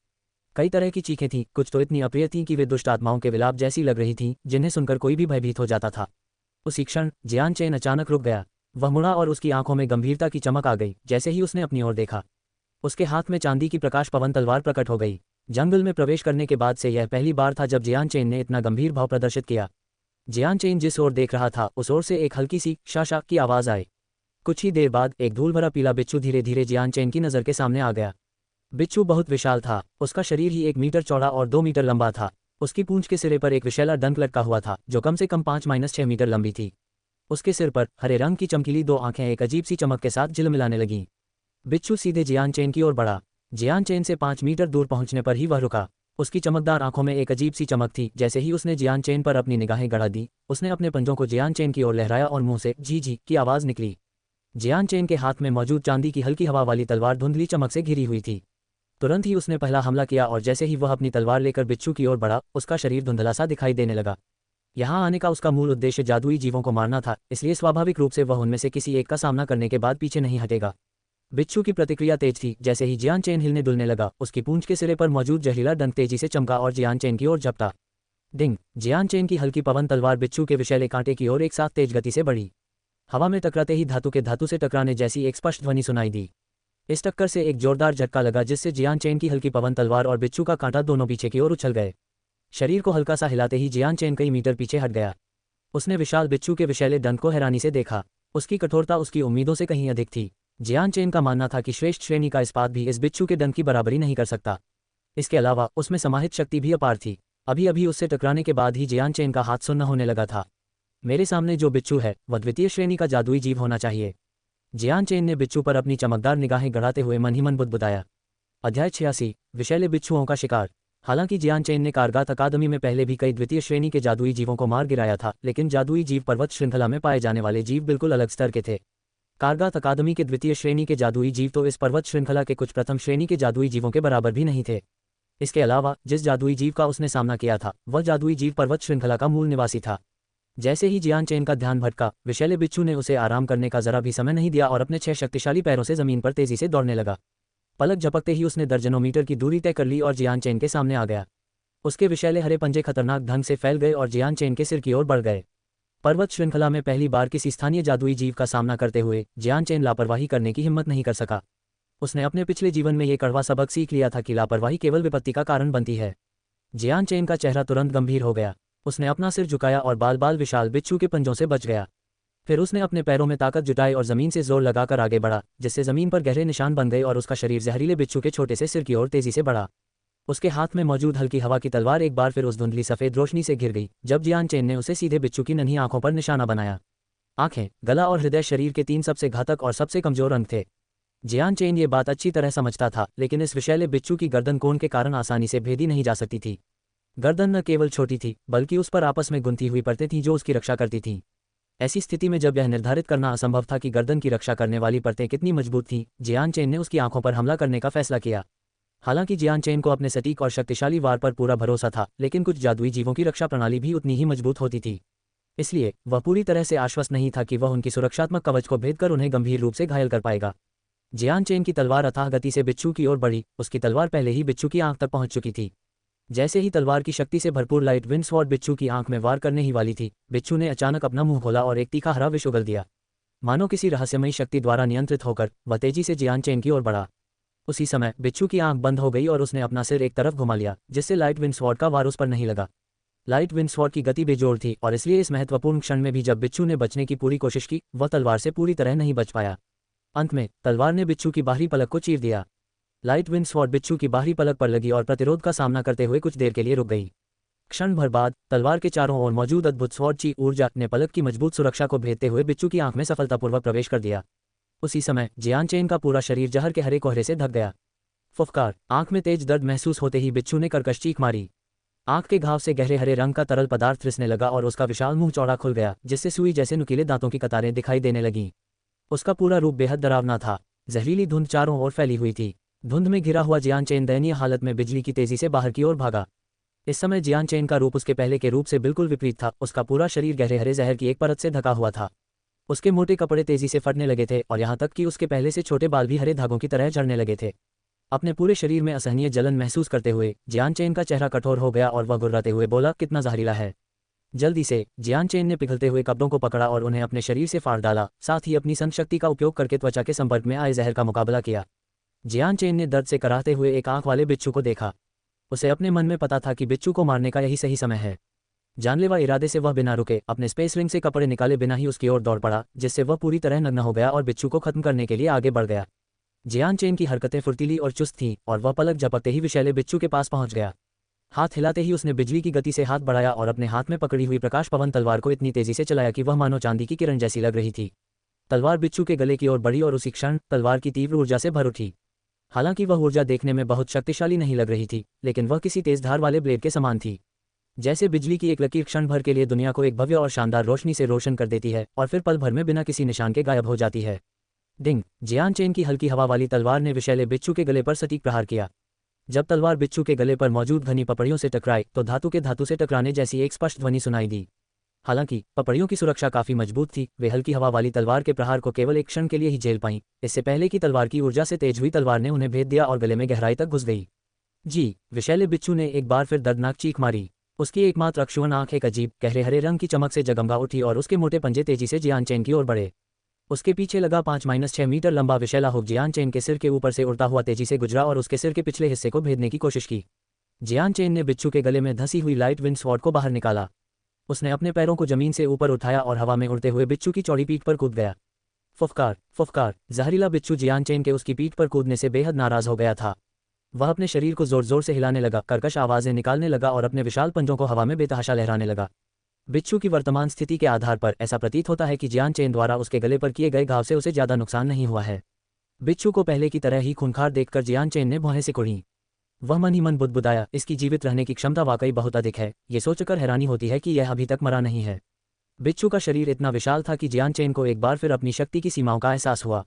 कई तरह की चीखें थीं, कुछ तो इतनी अप्रिय थीं कि वे दुष्ट आत्माओं के विलाप जैसी लग रही थीं, जिन्हें सुनकर कोई भी भयभीत हो जाता था। उसी क्षण जियान चेन अचानक रुक गया। वह मुड़ा और उसकी आंखों में गंभीरता की चमक आ गई जैसे ही उसने अपनी ओर देखा। उसके हाथ में चांदी की प्रकाश पवन तलवार प्रकट हो गई। जंगल में प्रवेश करने के बाद से यह पहली बार था जब जियान चेन ने इतना गंभीर भाव प्रदर्शित किया। जियान चेन जिस ओर देख रहा था उस ओर से एक हल्की सी शाशा की आवाज आई। कुछ ही देर बाद एक धूल भरा पीला बिच्छू धीरे धीरे जियान चेन की नज़र के सामने आ गया। बिच्छू बहुत विशाल था, उसका शरीर ही 1 मीटर चौड़ा और 2 मीटर लंबा था। उसकी पूंछ के सिरे पर एक विशैला डंक लटका हुआ था जो कम से कम 5-6 मीटर लंबी थी। उसके सिर पर हरे रंग की चमकीली 2 आंखें एक अजीब सी चमक के साथ झिलमिलाने लगीं। बिच्छू सीधे जियान चेन की ओर बढ़ा। जियान चेन से 5 मीटर दूर पहुंचने पर ही वह रुका। उसकी चमकदार आंखों में एक अजीब सी चमक थी। जैसे ही उसने जियान चेन पर अपनी निगाहें गड़ा दी, उसने अपने पंजों को जियान चेन की ओर लहराया और मुंह से जी जी की आवाज निकली। जियान चेन के हाथ में मौजूद चांदी की हल्की हवा वाली तलवार धुंधली चमक से घिरी हुई थी। तुरंत ही उसने पहला हमला किया और जैसे ही वह अपनी तलवार लेकर बिच्छू की ओर बढ़ा, उसका शरीर धुंधला सा दिखाई देने लगा। यहाँ आने का उसका मूल उद्देश्य जादुई जीवों को मारना था, इसलिए स्वाभाविक रूप से वह उनमें से किसी एक का सामना करने के बाद पीछे नहीं हटेगा। बिच्छू की प्रतिक्रिया तेज थी। जैसे ही जियान चेन हिलने डुलने लगा, उसकी पूंछ के सिरे पर मौजूद जहरीला डंक तेजी से चमका और जियान चेन की ओर झपटा। डिंग! जियान चेन की हल्की पवन तलवार बिच्छू के विषैले कांटे की ओर एक साथ तेज गति से बढ़ी। हवा में टकराते ही धातु के धातु से टकराने जैसी एक स्पष्ट ध्वनि सुनाई दी। इस टक्कर से एक जोरदार झटका लगा जिससे जियान चेन की हल्की पवन तलवार और बिच्छू का कांटा दोनों पीछे की ओर उछल गए। शरीर को हल्का सा हिलाते ही जियान चेन कई मीटर पीछे हट गया। उसने विशाल बिच्छू के विषैले डंक को हैरानी से देखा। उसकी कठोरता उसकी उम्मीदों से कहीं अधिक थी। जियान चेन का मानना था कि श्रेष्ठ श्रेणी का इस्पात भी इस बिच्छू के डंक की बराबरी नहीं कर सकता। इसके अलावा उसमें समाहित शक्ति भी अपार थी। अभी अभी उससे टकराने के बाद ही जियान चेन का हाथ सुन्न होने लगा था। मेरे सामने जो बिच्छू है वह द्वितीय श्रेणी का जादुई जीव होना चाहिए। जियान चेन ने बिच्छू पर अपनी चमकदार निगाहें गड़ाते हुए मन ही मन बुदबुदाया। अध्याय 86 विषैले बिच्छुओं का शिकार। हालांकि जियान चेन ने कारगात अकादमी में पहले भी कई द्वितीय श्रेणी के जादुई जीवों को मार गिराया था, लेकिन जादुई जीव पर्वत श्रृंखला में पाए जाने वाले जीव बिल्कुल अलग स्तर के थे। कारगात अकादमी के द्वितीय श्रेणी के जादुई जीव तो इस पर्वत श्रृंखला के कुछ प्रथम श्रेणी के जादुई जीवों के बराबर भी नहीं थे। इसके अलावा जिस जादुई जीव का उसने सामना किया था वह जादुई जीव पर्वत श्रृंखला का मूल निवासी था। जैसे ही जियान चेन का ध्यान भटका, विषैले बिच्छू ने उसे आराम करने का जरा भी समय नहीं दिया और अपने 6 शक्तिशाली पैरों से जमीन पर तेजी से दौड़ने लगा। पलक झपकते ही उसने दर्जनों मीटर की दूरी तय कर ली और जियान चेन के सामने आ गया। उसके विषैले हरे पंजे खतरनाक ढंग से फैल गए और जियान चेन के सिर की ओर बढ़ गए। पर्वत श्रृंखला में पहली बार किसी स्थानीय जादुई जीव का सामना करते हुए जियान चेन लापरवाही करने की हिम्मत नहीं कर सका। उसने अपने पिछले जीवन में ये कड़वा सबक सीख लिया था कि लापरवाही केवल विपत्ति का कारण बनती है। जियान चेन का चेहरा तुरंत गंभीर हो गया। उसने अपना सिर झुकाया और बाल बाल विशाल बिच्छू के पंजों से बच गया। फिर उसने अपने पैरों में ताकत जुटाई और जमीन से जोर लगाकर आगे बढ़ा, जिससे जमीन पर गहरे निशान बन गए और उसका शरीर जहरीले बिच्छू के छोटे से सिर की ओर तेजी से बढ़ा। उसके हाथ में मौजूद हल्की हवा की तलवार एक बार फिर उस धुंधली सफेद रोशनी से घिर गई जब जियान चेन ने उसे सीधे बिच्छू की नन्ही आंखों पर निशाना बनाया। आंखें, गला और हृदय शरीर के 3 सबसे घातक और सबसे कमजोर अंग थे। जियान चेन ये बात अच्छी तरह समझता था, लेकिन इस विषैले बिच्छू की गर्दन कोण के कारण आसानी से भेदी नहीं जा सकती थी। गर्दन न केवल छोटी थी बल्कि उस पर आपस में गुंथी हुई परतें थीं जो उसकी रक्षा करती थीं। ऐसी स्थिति में जब यह निर्धारित करना असंभव था कि गर्दन की रक्षा करने वाली परतें कितनी मजबूत थीं, जियान चेन ने उसकी आंखों पर हमला करने का फैसला किया। हालांकि जियान चेन को अपने सटीक और शक्तिशाली वार पर पूरा भरोसा था, लेकिन कुछ जादुई जीवों की रक्षा प्रणाली भी उतनी ही मजबूत होती थी। इसलिए वह पूरी तरह से आश्वस्त नहीं था कि वह उनकी सुरक्षात्मक कवच को भेद कर उन्हें गंभीर रूप से घायल कर पाएगा। जियान चेन की तलवार अथाह गति से बिच्छू की ओर बढ़ी। उसकी तलवार पहले ही बिच्छू की आंख तक पहुंच चुकी थी। जैसे ही तलवार की शक्ति से भरपूर लाइट विंड स्वॉर्ड बिच्छू की आंख में वार करने ही वाली थी, बिच्छू ने अचानक अपना मुंह खोला और एक तीखा हरा विष उगल दिया। मानो किसी रहस्यमयी शक्ति द्वारा नियंत्रित होकर वह तेजी से जियान चेन की ओर बढ़ा। उसी समय बिच्छू की आंख बंद हो गई और उसने अपना सिर एक तरफ घुमा लिया, जिससे लाइट विंड स्वॉर्ड का वार उस पर नहीं लगा। लाइट विंड स्वॉर्ड की गति बेजोड़ थी और इसलिए इस महत्वपूर्ण क्षण में भी जब बिच्छू ने बचने की पूरी कोशिश की, वह तलवार से पूरी तरह नहीं बच पाया। अंत में तलवार ने बिच्छू की बाहरी पलक को चीर दिया। लाइट विंड स्वॉर्ड बिच्छू की बाहरी पलक पर लगी और प्रतिरोध का सामना करते हुए कुछ देर के लिए रुक गई। क्षण भर बाद तलवार के चारों ओर मौजूद अद्भुत स्वॉर्ड की ऊर्जा ने पलक की मजबूत सुरक्षा को भेदते हुए बिच्छू की आंख में सफलतापूर्वक प्रवेश कर दिया। उसी समय जियान चेन का पूरा शरीर जहर के हरे कोहरे से ढक गया। फुफकार! आंख में तेज दर्द महसूस होते ही बिच्छू ने कर्कश चीख मारी। आंख के घाव से गहरे हरे रंग का तरल पदार्थ रिसने लगा और उसका विशाल मुंह चौड़ा खुल गया, जिससे सुई जैसे नुकीले दांतों की कतारें दिखाई देने लगीं। उसका पूरा रूप बेहद डरावना था। जहरीली धुंध चारों ओर फैली हुई थी। धुंध में घिरा हुआ जियान चेन दयनीय हालत में बिजली की तेजी से बाहर की ओर भागा। इस समय जियान चेन का रूप उसके पहले के रूप से बिल्कुल विपरीत था। उसका पूरा शरीर गहरे हरे जहर की एक परत से ढका हुआ था। उसके मोटे कपड़े तेजी से फटने लगे थे और यहाँ तक कि उसके पहले से छोटे बाल भी हरे धागों की तरह झड़ने लगे थे। अपने पूरे शरीर में असहनीय जलन महसूस करते हुए जियान चेन का चेहरा कठोर हो गया और वह गुर्राते हुए बोला, कितना जहरीला है। जल्दी से जियान चेन ने पिघलते हुए कपड़ों को पकड़ा और उन्हें अपने शरीर से फाड़ डाला, साथ ही अपनी संशक्ति का उपयोग करके त्वचा के संपर्क में आए जहर का मुकाबला किया। जियान चेन ने दर्द से कराहते हुए एक आंख वाले बिच्छू को देखा। उसे अपने मन में पता था कि बिच्छू को मारने का यही सही समय है। जानलेवा इरादे से वह बिना रुके अपने स्पेस रिंग से कपड़े निकाले बिना ही उसकी ओर दौड़ पड़ा, जिससे वह पूरी तरह नग्न हो गया और बिच्छू को खत्म करने के लिए आगे बढ़ गया। जियान चेन की हरकतें फुर्तीली और चुस्त थीं और वह पलक झपकते ही विषैले बिच्छू के पास पहुंच गया। हाथ हिलाते ही उसने बिजली की गति से हाथ बढ़ाया और अपने हाथ में पकड़ी हुई प्रकाश पवन तलवार को इतनी तेजी से चलाया कि वह मानो चांदी की किरण जैसी लग रही थी। तलवार बिच्छू के गले की ओर बढ़ी और उसी क्षण तलवार की तीव्र ऊर्जा से भर उठी। हालांकि वह ऊर्जा देखने में बहुत शक्तिशाली नहीं लग रही थी, लेकिन वह किसी तेज धार वाले ब्लेड के समान थी। जैसे बिजली की एक लकीर क्षण भर के लिए दुनिया को एक भव्य और शानदार रोशनी से रोशन कर देती है और फिर पल भर में बिना किसी निशान के गायब हो जाती है। डिंग! जियान चेन की हल्की हवा वाली तलवार ने विषैले बिच्छू के गले पर सटीक प्रहार किया। जब तलवार बिच्छू के गले पर मौजूद घनी पपड़ियों से टकराई तो धातु के धातु से टकराने जैसी एक स्पष्ट ध्वनि सुनाई दी। हालांकि पपड़ियों की सुरक्षा काफी मजबूत थी, वे हल्की हवा वाली तलवार के प्रहार को केवल एक क्षण के लिए ही झेल पाईं। इससे पहले कि तलवार की ऊर्जा से तेज हुई तलवार ने उन्हें भेद दिया और गले में गहराई तक घुस गई। जी! विषैले बिच्छू ने एक बार फिर दर्दनाक चीख मारी। उसकी एकमात्र अक्षुण्ण आंख एक अजीब गहरे हरे रंग की चमक से जगमगा उठी और उसके मोटे पंजे तेजी से जियान चेन की ओर बढ़े। उसके पीछे लगा 5-6 मीटर लंबा विषैला हुक जियान चेन के सिर के ऊपर से उड़ता हुआ तेजी से गुजरा और उसके सिर के पिछले हिस्से को भेदने की कोशिश की। जियान चेन ने बिच्छू के गले में धंसी हुई लाइट विंड स्वॉर्ड को बाहर निकाला। उसने अपने पैरों को जमीन से ऊपर उठाया और हवा में उड़ते हुए बिच्छू की चौड़ी पीठ पर कूद गया। फुफकार! फुफकार! जहरीला बिच्छू जियान चेन के उसकी पीठ पर कूदने से बेहद नाराज हो गया था। वह अपने शरीर को जोर जोर से हिलाने लगा, कर्कश आवाजें निकालने लगा और अपने विशाल पंजों को हवा में बेतहाशा लहराने लगा। बिच्छू की वर्तमान स्थिति के आधार पर ऐसा प्रतीत होता है कि जियान चेन द्वारा उसके गले पर किए गए घाव से उसे ज्यादा नुकसान नहीं हुआ है। बिच्छू को पहले की तरह ही खूंखार देखकर जियान चेन ने भौहें सिकुड़ी। वह मन ही मन बुदबुदाया, इसकी जीवित रहने की क्षमता वाकई बहुत अधिक है। ये सोचकर हैरानी होती है कि यह अभी तक मरा नहीं है। बिच्छू का शरीर इतना विशाल था कि जियान चेन को एक बार फिर अपनी शक्ति की सीमाओं का एहसास हुआ।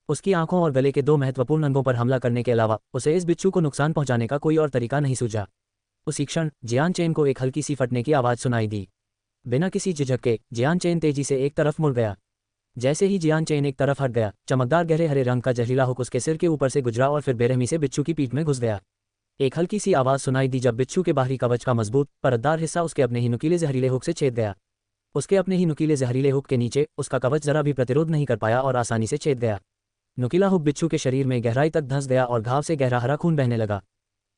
उसकी आंखों और गले के दो महत्वपूर्ण अंगों पर हमला करने के अलावा उसे इस बिच्छू को नुकसान पहुंचाने का कोई और तरीका नहीं सूझा। उसी क्षण जियान चेन को एक हल्की सी फटने की आवाज सुनाई दी। बिना किसी झिझक के जियान चेन तेजी से एक तरफ मुड़ गया। जैसे ही जियान चेन एक तरफ हट गया, चमकदार गहरे हरे रंग का जहरीला हुक उसके सिर के ऊपर से गुजरा और फिर बेरहमी से बिच्छू की पीठ में घुस गया। एक हल्की सी आवाज सुनाई दी जब बिच्छू के बाहरी कवच का मजबूत परतदार हिस्सा उसके अपने ही नुकीले जहरीले हुक से छेद गया। उसके अपने ही नुकीले जहरीले हुक के नीचे उसका कवच जरा भी प्रतिरोध नहीं कर पाया और आसानी से छेद गया। नुकीला हुक बिच्छू के शरीर में गहराई तक धंस गया और घाव से गहरा हरा खून बहने लगा।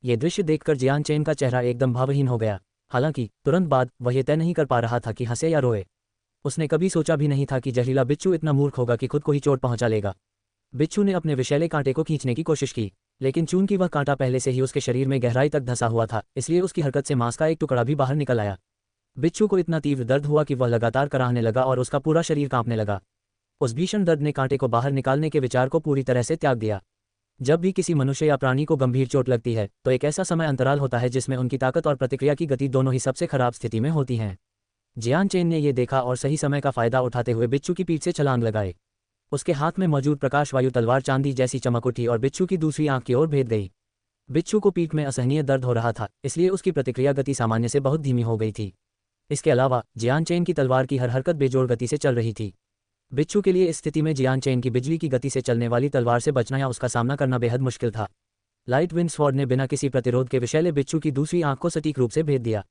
ये दृश्य देखकर जियान चेन का चेहरा एकदम भावहीन हो गया। हालांकि तुरंत बाद वह ये तय नहीं कर पा रहा था कि हंसे या रोए। उसने कभी सोचा भी नहीं था कि जहरीला बिच्छू इतना मूर्ख होगा कि खुद को ही चोट पहुंचा लेगा। बिच्छू ने अपने विषैले कांटे को खींचने की कोशिश की, लेकिन चूंकि वह कांटा पहले से ही उसके शरीर में गहराई तक धंसा हुआ था, इसलिए उसकी हरकत से मांस का एक टुकड़ा भी बाहर निकल आया। बिच्छू को इतना तीव्र दर्द हुआ कि वह लगातार कराहने लगा और उसका पूरा शरीर कांपने लगा। उस भीषण दर्द ने कांटे को बाहर निकालने के विचार को पूरी तरह से त्याग दिया। जब भी किसी मनुष्य या प्राणी को गंभीर चोट लगती है तो एक ऐसा समय अंतराल होता है जिसमें उनकी ताकत और प्रतिक्रिया की गति दोनों ही सबसे खराब स्थिति में होती हैं। जियान चेन ने यह देखा और सही समय का फायदा उठाते हुए बिच्छू की पीठ से छलांग लगाए। उसके हाथ में मौजूद प्रकाश वायु तलवार चांदी जैसी चमक उठी और बिच्छू की दूसरी आंख की ओर भेद गई। बिच्छू को पीठ में असहनीय दर्द हो रहा था, इसलिए उसकी प्रतिक्रिया गति सामान्य से बहुत धीमी हो गई थी। इसके अलावा जियान चेन की तलवार की हर हरकत बेजोड़ गति से चल रही थी। बिच्छू के लिए इस स्थिति में जियान चेन की बिजली की गति से चलने वाली तलवार से बचना या उसका सामना करना बेहद मुश्किल था। लाइट विंड स्वॉर्ड ने बिना किसी प्रतिरोध के विषैले बिच्छू की दूसरी आंख को सटीक रूप से भेद दिया।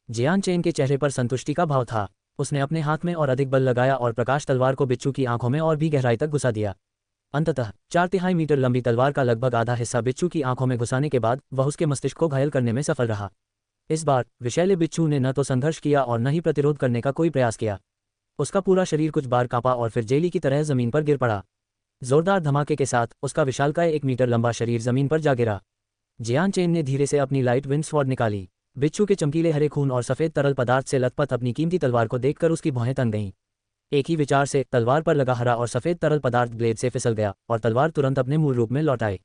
जियान चेन के चेहरे पर संतुष्टि का भाव था। उसने अपने हाथ में और अधिक बल लगाया और प्रकाश तलवार को बिच्छू की आंखों में और भी गहराई तक घुसा दिया। अंततः 4 मीटर लंबी तलवार का लगभग आधा हिस्सा बिच्छू की आंखों में घुसाने के बाद वह उसके मस्तिष्क को घायल करने में सफल रहा। इस बार विषैले बिच्छू ने न तो संघर्ष किया और न ही प्रतिरोध करने का कोई प्रयास किया। उसका पूरा शरीर कुछ बार कांपा और फिर जेली की तरह जमीन पर गिर पड़ा। जोरदार धमाके के साथ उसका विशालकाय 1 मीटर लंबा शरीर जमीन पर जा गिरा। जियान चेन ने धीरे से अपनी लाइट विंड स्वॉर्ड निकाली। बिच्छू के चमकीले हरे खून और सफेद तरल पदार्थ से लथपथ अपनी कीमती तलवार को देखकर उसकी भौहें तन गईं। एक ही विचार से तलवार पर लगा हरा और सफेद तरल पदार्थ ब्लेड से फिसल गया और तलवार तुरंत अपने मूल रूप में लौट आई।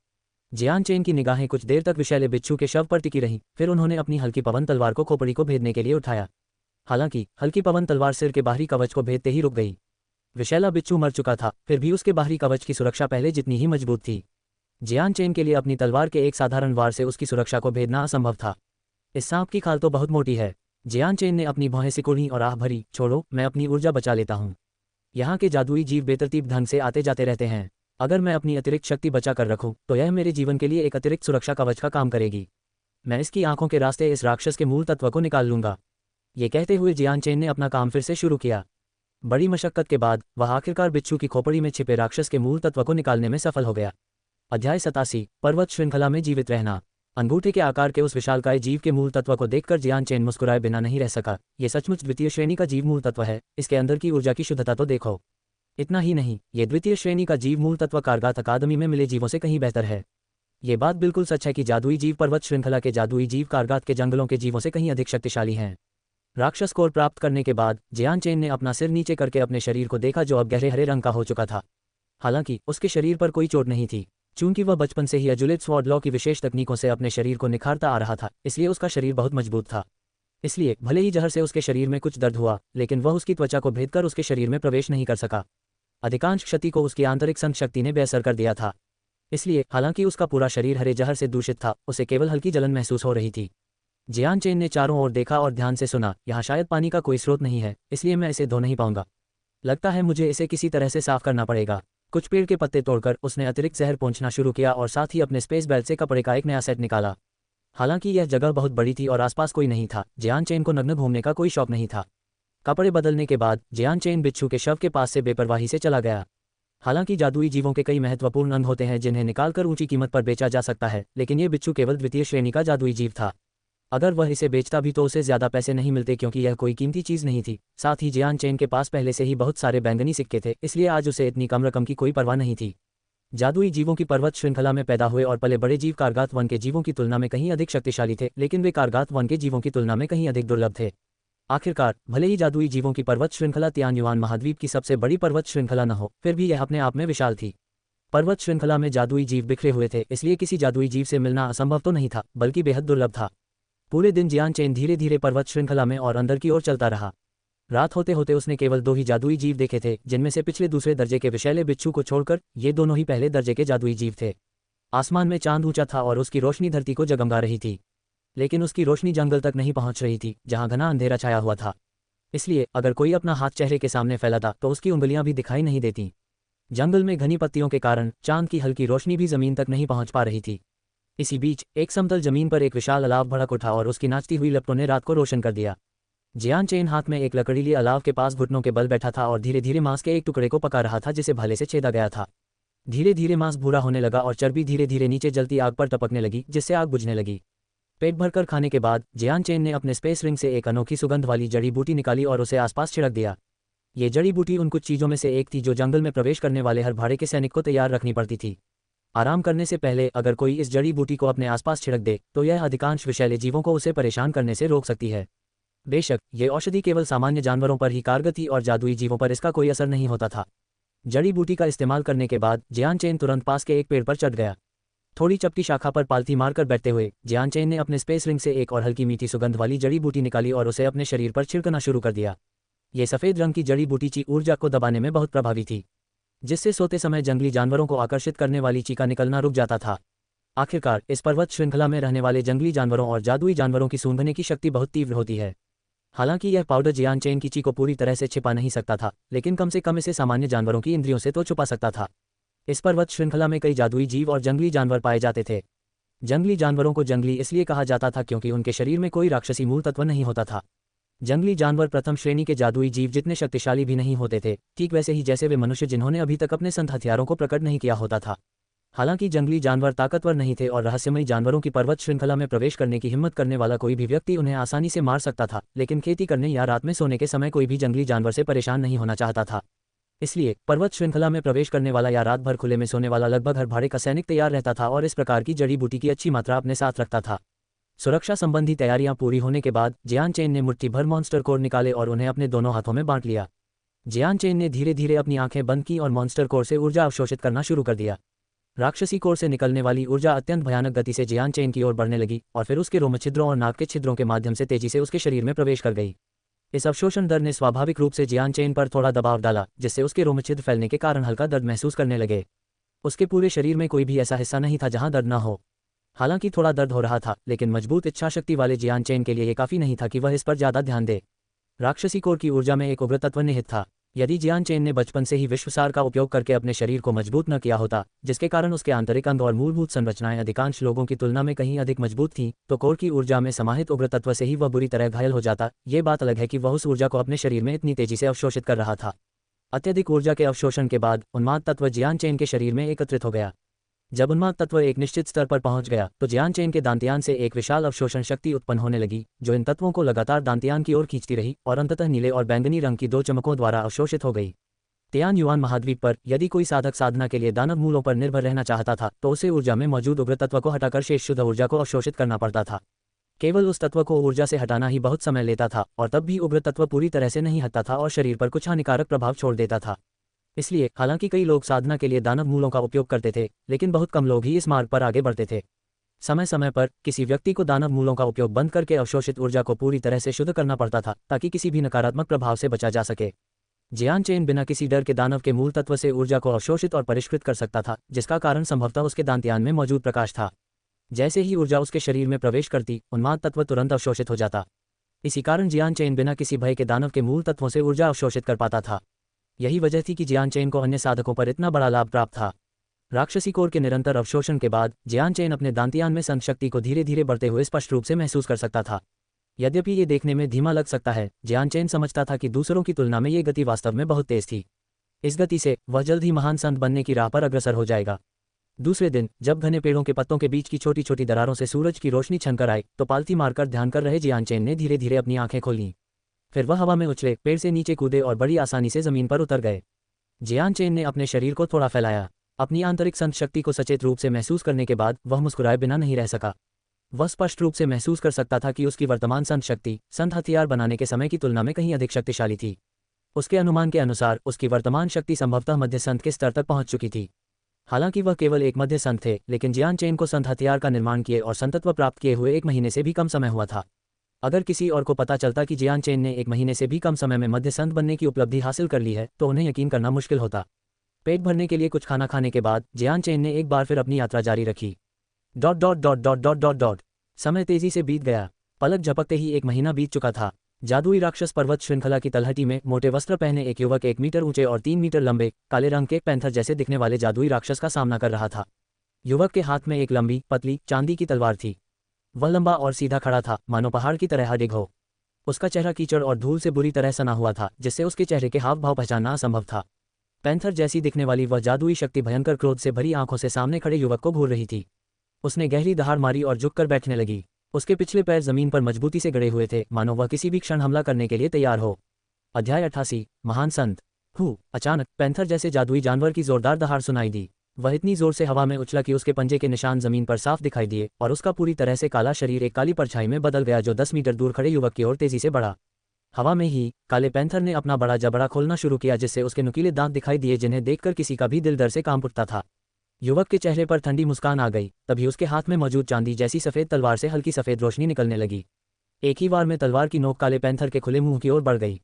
जियान चेन की निगाहें कुछ देर तक विषैले बिच्छू के शव पर टिकी रहीं, फिर उन्होंने अपनी हल्की पवन तलवार को खोपड़ी को भेदने के लिए उठाया। हालांकि हल्की पवन तलवार सिर के बाहरी कवच को भेदते ही रुक गई। विषैला बिच्छू मर चुका था, फिर भी उसके बाहरी कवच की सुरक्षा पहले जितनी ही मजबूत थी। जियान चेन के लिए अपनी तलवार के एक साधारण वार से उसकी सुरक्षा को भेदना असंभव था। इस सांप की खाल तो बहुत मोटी है। जियान चेन ने अपनी भौहें सिकुड़ी और आह भरी, छोड़ो, मैं अपनी ऊर्जा बचा लेता हूँ। यहाँ के जादुई जीव बेतरतीब ढंग से आते जाते रहते हैं। अगर मैं अपनी अतिरिक्त शक्ति बचा कर रखूँ तो यह मेरे जीवन के लिए एक अतिरिक्त सुरक्षा कवच का काम करेगी। मैं इसकी आंखों के रास्ते इस राक्षस के मूल तत्व को निकाल लूंगा। ये कहते हुए जियान चेन ने अपना काम फिर से शुरू किया। बड़ी मशक्कत के बाद वह आखिरकार बिच्छू की खोपड़ी में छिपे राक्षस के मूल तत्व को निकालने में सफल हो गया। अध्याय 87, पर्वत श्रृंखला में जीवित रहना। अंगूठे के आकार के उस विशालकाय जीव के मूल तत्व को देखकर जियान चेन मुस्कुराए बिना नहीं रह सका। ये सचमुच द्वितीय श्रेणी का जीव मूल तत्व है, इसके अंदर की ऊर्जा की शुद्धता तो देखो। इतना ही नहीं, ये द्वितीय श्रेणी का जीव मूल तत्व कारगात अकादमी में मिले जीवों से कहीं बेहतर है। ये बात बिल्कुल सच है कि जादुई जीव पर्वत श्रृंखला के जादुई जीव कारगात के जंगलों के जीवों से कहीं अधिक शक्तिशाली हैं। राक्षस कोर प्राप्त करने के बाद जियान चेन ने अपना सिर नीचे करके अपने शरीर को देखा, जो अब गहरे हरे रंग का हो चुका था। हालांकि उसके शरीर पर कोई चोट नहीं थी। चूंकि वह बचपन से ही अजुलित स्वॉर्ड लॉ की विशेष तकनीकों से अपने शरीर को निखारता आ रहा था, इसलिए उसका शरीर बहुत मजबूत था। इसलिए भले ही जहर से उसके शरीर में कुछ दर्द हुआ, लेकिन वह उसकी त्वचा को भेदकर उसके शरीर में प्रवेश नहीं कर सका। अधिकांश क्षति को उसकी आंतरिक संशक्ति ने बेअसर कर दिया था। इसलिए हालांकि उसका पूरा शरीर हरे जहर से दूषित था, उसे केवल हल्की जलन महसूस हो रही थी। जियान चेन ने चारों ओर देखा और ध्यान से सुना। यहाँ शायद पानी का कोई स्रोत नहीं है, इसलिए मैं इसे धो नहीं पाऊंगा। लगता है मुझे इसे किसी तरह से साफ करना पड़ेगा। कुछ पेड़ के पत्ते तोड़कर उसने अतिरिक्त जहर पोंछना शुरू किया और साथ ही अपने स्पेस बेल्ट से कपड़े का एक नया सेट निकाला। हालांकि यह जगह बहुत बड़ी थी और आसपास कोई नहीं था, जियान चेन को नग्न घूमने का कोई शौक नहीं था। कपड़े बदलने के बाद जियान चेन बिच्छू के शव के पास से बेपरवाही से चला गया। हालांकि जादुई जीवों के कई महत्वपूर्ण अंग होते हैं जिन्हें निकालकर ऊंची कीमत पर बेचा जा सकता है, लेकिन ये बिच्छू केवल द्वितीय श्रेणी का जादुई जीव था। अगर वह इसे बेचता भी तो उसे ज्यादा पैसे नहीं मिलते, क्योंकि यह कोई कीमती चीज नहीं थी। साथ ही जियान चेन के पास पहले से ही बहुत सारे बैंगनी सिक्के थे, इसलिए आज उसे इतनी कम रकम की कोई परवाह नहीं थी। जादुई जीवों की पर्वत श्रृंखला में पैदा हुए और पले बड़े जीव कारगात वन के जीवों की तुलना में कहीं अधिक शक्तिशाली थे, लेकिन वे कारगात वन के जीवों की तुलना में कहीं अधिक दुर्लभ थे। आखिरकार भले ही जादुई जीवों की पर्वत श्रृंखला तियानयुआन महाद्वीप की सबसे बड़ी पर्वत श्रृंखला न हो, फिर भी यह अपने आप में विशाल थी। पर्वत श्रृंखला में जादुई जीव बिखरे हुए थे, इसलिए किसी जादुई जीव से मिलना असंभव तो नहीं था, बल्कि बेहद दुर्लभ था। पूरे दिन जियान चेन धीरे धीरे पर्वत श्रृंखला में और अंदर की ओर चलता रहा। रात होते होते उसने केवल 2 ही जादुई जीव देखे थे, जिनमें से पिछले दूसरे दर्जे के विषैले बिच्छू को छोड़कर ये दोनों ही पहले दर्जे के जादुई जीव थे। आसमान में चांद ऊंचा था और उसकी रोशनी धरती को जगमगा रही थी, लेकिन उसकी रोशनी जंगल तक नहीं पहुंच रही थी, जहां घना अंधेरा छाया हुआ था। इसलिए अगर कोई अपना हाथ चेहरे के सामने फैलाता तो उसकी उंगलियां भी दिखाई नहीं देती। जंगल में घनी पत्तियों के कारण चांद की हल्की रोशनी भी जमीन तक नहीं पहुंच पा रही थी। इसी बीच एक समतल जमीन पर एक विशाल अलाव भड़क उठा और उसकी नाचती हुई लपटों ने रात को रोशन कर दिया। जियान चेन हाथ में एक लकड़ीली अलाव के पास घुटनों के बल बैठा था और धीरे धीरे मांस के एक टुकड़े को पका रहा था, जिसे भाले से छेदा गया था। धीरे धीरे मांस भूरा होने लगा और चर्बी धीरे धीरे नीचे जलती आग पर टपकने लगी, जिससे आग बुझने लगी। पेट भरकर खाने के बाद जियान चेन ने अपने स्पेस रिंग से एक अनोखी सुगंध वाली जड़ी बूटी निकाली और उसे आसपास छिड़क दिया। ये जड़ी बूटी उन कुछ चीजों में से एक थी जो जंगल में प्रवेश करने वाले हर भाड़े के सैनिक को तैयार रखनी पड़ती थी। आराम करने से पहले अगर कोई इस जड़ी बूटी को अपने आसपास छिड़क दे तो यह अधिकांश विषैले जीवों को उसे परेशान करने से रोक सकती है। बेशक ये औषधि केवल सामान्य जानवरों पर ही कारगर थी और जादुई जीवों पर इसका कोई असर नहीं होता था। जड़ी बूटी का इस्तेमाल करने के बाद जियान चेन तुरंत पास के एक पेड़ पर चढ़ गया। थोड़ी चपटी शाखा पर पालथी मारकर बैठते हुए जियान चेन ने अपने स्पेस रिंग से एक और हल्की मीठी सुगंध वाली जड़ी बूटी निकाली और उसे अपने शरीर पर छिड़कना शुरू कर दिया। ये सफेद रंग की जड़ी बूटी ची ऊर्जा को दबाने में बहुत प्रभावी थी, जिससे सोते समय जंगली जानवरों को आकर्षित करने वाली ची का निकलना रुक जाता था। आखिरकार इस पर्वत श्रृंखला में रहने वाले जंगली जानवरों और जादुई जानवरों की सूंघने की शक्ति बहुत तीव्र होती है। हालांकि यह पाउडर जियान चेन की ची को पूरी तरह से छिपा नहीं सकता था, लेकिन कम से कम इसे सामान्य जानवरों की इंद्रियों से तो छुपा सकता था। इस पर्वत श्रृंखला में कई जादुई जीव और जंगली जानवर पाए जाते थे। जंगली जानवरों को जंगली इसलिए कहा जाता था क्योंकि उनके शरीर में कोई राक्षसी मूल तत्व नहीं होता था। जंगली जानवर प्रथम श्रेणी के जादुई जीव जितने शक्तिशाली भी नहीं होते थे, ठीक वैसे ही जैसे वे मनुष्य जिन्होंने अभी तक अपने संत हथियारों को प्रकट नहीं किया होता था। हालांकि जंगली जानवर ताकतवर नहीं थे और रहस्यमयी जानवरों की पर्वत श्रृंखला में प्रवेश करने की हिम्मत करने वाला कोई भी व्यक्ति उन्हें आसानी से मार सकता था, लेकिन खेती करने या रात में सोने के समय कोई भी जंगली जानवर से परेशान नहीं होना चाहता था। इसलिए पर्वत श्रृंखला में प्रवेश करने वाला या रात भर खुले में सोने वाला लगभग हर भाड़े का सैनिक तैयार रहता था और इस प्रकार की जड़ी बूटी की अच्छी मात्रा अपने साथ रखता था। सुरक्षा संबंधी तैयारियां पूरी होने के बाद जियान चेन ने मुट्ठी भर मॉन्स्टर कोर निकाले और उन्हें अपने दोनों हाथों में बांट लिया। जियान चेन ने धीरे धीरे अपनी आंखें बंद की और मॉन्स्टर कोर से ऊर्जा अवशोषित करना शुरू कर दिया। राक्षसी कोर से निकलने वाली ऊर्जा अत्यंत भयानक गति से जियान चेन की ओर बढ़ने लगी और फिर उसके रोम छिद्रों और नाक के छिद्रों के माध्यम से तेजी से उसके शरीर में प्रवेश कर गई। इस अवशोषण दर ने स्वाभाविक रूप से जियान चेन पर थोड़ा दबाव डाला, जिससे उसके रोम छिद्र फैलने के कारण हल्का दर्द महसूस करने लगे। उसके पूरे शरीर में कोई भी ऐसा हिस्सा नहीं था जहां दर्द न हो। हालांकि थोड़ा दर्द हो रहा था, लेकिन मजबूत इच्छाशक्ति वाले जियान चेन के लिए ये काफ़ी नहीं था कि वह इस पर ज़्यादा ध्यान दे। राक्षसी कोर की ऊर्जा में एक उग्र तत्व निहित था। यदि जियान चेन ने बचपन से ही विश्वसार का उपयोग करके अपने शरीर को मजबूत न किया होता, जिसके कारण उसके आंतरिक अंग और मूलभूत संरचनाएं अधिकांश लोगों की तुलना में कहीं अधिक मजबूत थीं, तो कोर की ऊर्जा में समाहित उग्र तत्व से ही वह बुरी तरह घायल हो जाता। ये बात अलग है कि वह उस ऊर्जा को अपने शरीर में इतनी तेजी से अवशोषित कर रहा था। अत्यधिक ऊर्जा के अवशोषण के बाद उन्माद तत्व जियान चेन के शरीर में एकत्रित हो गया। जब उन्माद तत्व एक निश्चित स्तर पर पहुंच गया, तो जियान चेन के दांतियान से एक विशाल अवशोषण शक्ति उत्पन्न होने लगी, जो इन तत्वों को लगातार दांतियान की ओर खींचती रही और अंततः नीले और बैंगनी रंग की दो चमकों द्वारा अवशोषित हो गई। तियान युआन महाद्वीप पर यदि कोई साधक साधना के लिए दानव मूलों पर निर्भर रहना चाहता था, तो उसे ऊर्जा में मौजूद उग्र तत्व को हटाकर शेष शुद्ध ऊर्जा को अवशोषित करना पड़ता था। केवल उस तत्व को ऊर्जा से हटाना ही बहुत समय लेता था, और तब भी उग्र तत्व पूरी तरह से नहीं हटता था और शरीर पर कुछ हानिकारक प्रभाव छोड़ देता था। इसलिए हालांकि कई लोग साधना के लिए दानव मूलों का उपयोग करते थे, लेकिन बहुत कम लोग ही इस मार्ग पर आगे बढ़ते थे। समय समय पर किसी व्यक्ति को दानव मूलों का उपयोग बंद करके अवशोषित ऊर्जा को पूरी तरह से शुद्ध करना पड़ता था, ताकि किसी भी नकारात्मक प्रभाव से बचा जा सके। जियान चेन बिना किसी डर के दानव के मूल तत्व से ऊर्जा को अवशोषित और परिष्कृत कर सकता था, जिसका कारण संभवतः उसके दांतियान में मौजूद प्रकाश था। जैसे ही ऊर्जा उसके शरीर में प्रवेश करती, उन्माद तत्व तुरंत अवशोषित हो जाता। इसी कारण जियान चेन बिना किसी भय के दानव के मूल तत्वों से ऊर्जा अवशोषित कर पाता था। यही वजह थी कि जियान चेन को अन्य साधकों पर इतना बड़ा लाभ प्राप्त था। राक्षसी कोर के निरंतर अवशोषण के बाद जियान चेन अपने दांतियान में संत शक्ति को धीरे धीरे बढ़ते हुए स्पष्ट रूप से महसूस कर सकता था। यद्यपि ये देखने में धीमा लग सकता है, जियान चेन समझता था कि दूसरों की तुलना में ये गति वास्तव में बहुत तेज थी। इस गति से वह जल्द ही महान संत बनने की राह पर अग्रसर हो जाएगा। दूसरे दिन जब घने पेड़ों के पत्तों के बीच की छोटी छोटी दरारों से सूरज की रोशनी छनकर आई, तो पालथी मारकर ध्यान कर रहे जियान चेन ने धीरे धीरे अपनी आंखें खोलीं। फिर वह हवा में उछले, पेड़ से नीचे कूदे और बड़ी आसानी से जमीन पर उतर गए। जियान चेन ने अपने शरीर को थोड़ा फैलाया। अपनी आंतरिक संत शक्ति को सचेत रूप से महसूस करने के बाद वह मुस्कुराए बिना नहीं रह सका। वह स्पष्ट रूप से महसूस कर सकता था कि उसकी वर्तमान संत शक्ति संत हथियार बनाने के समय की तुलना में कहीं अधिक शक्तिशाली थी। उसके अनुमान के अनुसार उसकी वर्तमान शक्ति संभवतः मध्य संत के स्तर तक पहुंच चुकी थी। हालांकि वह केवल एक मध्य संत थे, लेकिन जियान चेन को संत हथियार का निर्माण किए और संतत्व प्राप्त किए हुए 1 महीने से भी कम समय हुआ था। अगर किसी और को पता चलता कि जियान चेन ने 1 महीने से भी कम समय में मध्य संत बनने की उपलब्धि हासिल कर ली है, तो उन्हें यकीन करना मुश्किल होता। पेट भरने के लिए कुछ खाना खाने के बाद जियान चेन ने एक बार फिर अपनी यात्रा जारी रखी। ... समय तेजी से बीत गया। पलक झपकते ही 1 महीना बीत चुका था। जादुई राक्षस पर्वत श्रृंखला की तलहटी में मोटे वस्त्र पहने एक युवक 1 मीटर ऊंचे और 3 मीटर लंबे काले रंग के पैंथर जैसे दिखने वाले जादुई राक्षस का सामना कर रहा था। युवक के हाथ में एक लंबी पतली चांदी की तलवार थी। वह लंबा और सीधा खड़ा था, मानो पहाड़ की तरह अडिग हो। उसका चेहरा कीचड़ और धूल से बुरी तरह सना हुआ था, जिससे उसके चेहरे के हाव भाव पहचानना असंभव था। पैंथर जैसी दिखने वाली वह जादुई शक्ति भयंकर क्रोध से भरी आंखों से सामने खड़े युवक को घूर रही थी। उसने गहरी दहाड़ मारी और झुककर बैठने लगी। उसके पिछले पैर जमीन पर मजबूती से गड़े हुए थे, मानो वह किसी भी क्षण हमला करने के लिए तैयार हो। अध्याय 88 महान संत। अचानक पैंथर जैसे जादुई जानवर की जोरदार दहाड़ सुनाई दी। वह इतनी जोर से हवा में उछला कि उसके पंजे के निशान जमीन पर साफ दिखाई दिए और उसका पूरी तरह से काला शरीर एक काली परछाई में बदल गया, जो 10 मीटर दूर खड़े युवक की ओर तेजी से बढ़ा। हवा में ही काले पैंथर ने अपना बड़ा जबड़ा खोलना शुरू किया, जिससे उसके नुकीले दांत दिखाई दिए, जिन्हें देखकर किसी का भी दिल डर से कांप उठता था। युवक के चेहरे पर ठंडी मुस्कान आ गई। तभी उसके हाथ में मौजूद चांदी जैसी सफेद तलवार से हल्की सफेद रोशनी निकलने लगी। एक ही बार में तलवार की नोक काले पैंथर के खुले मुंह की ओर बढ़ गई।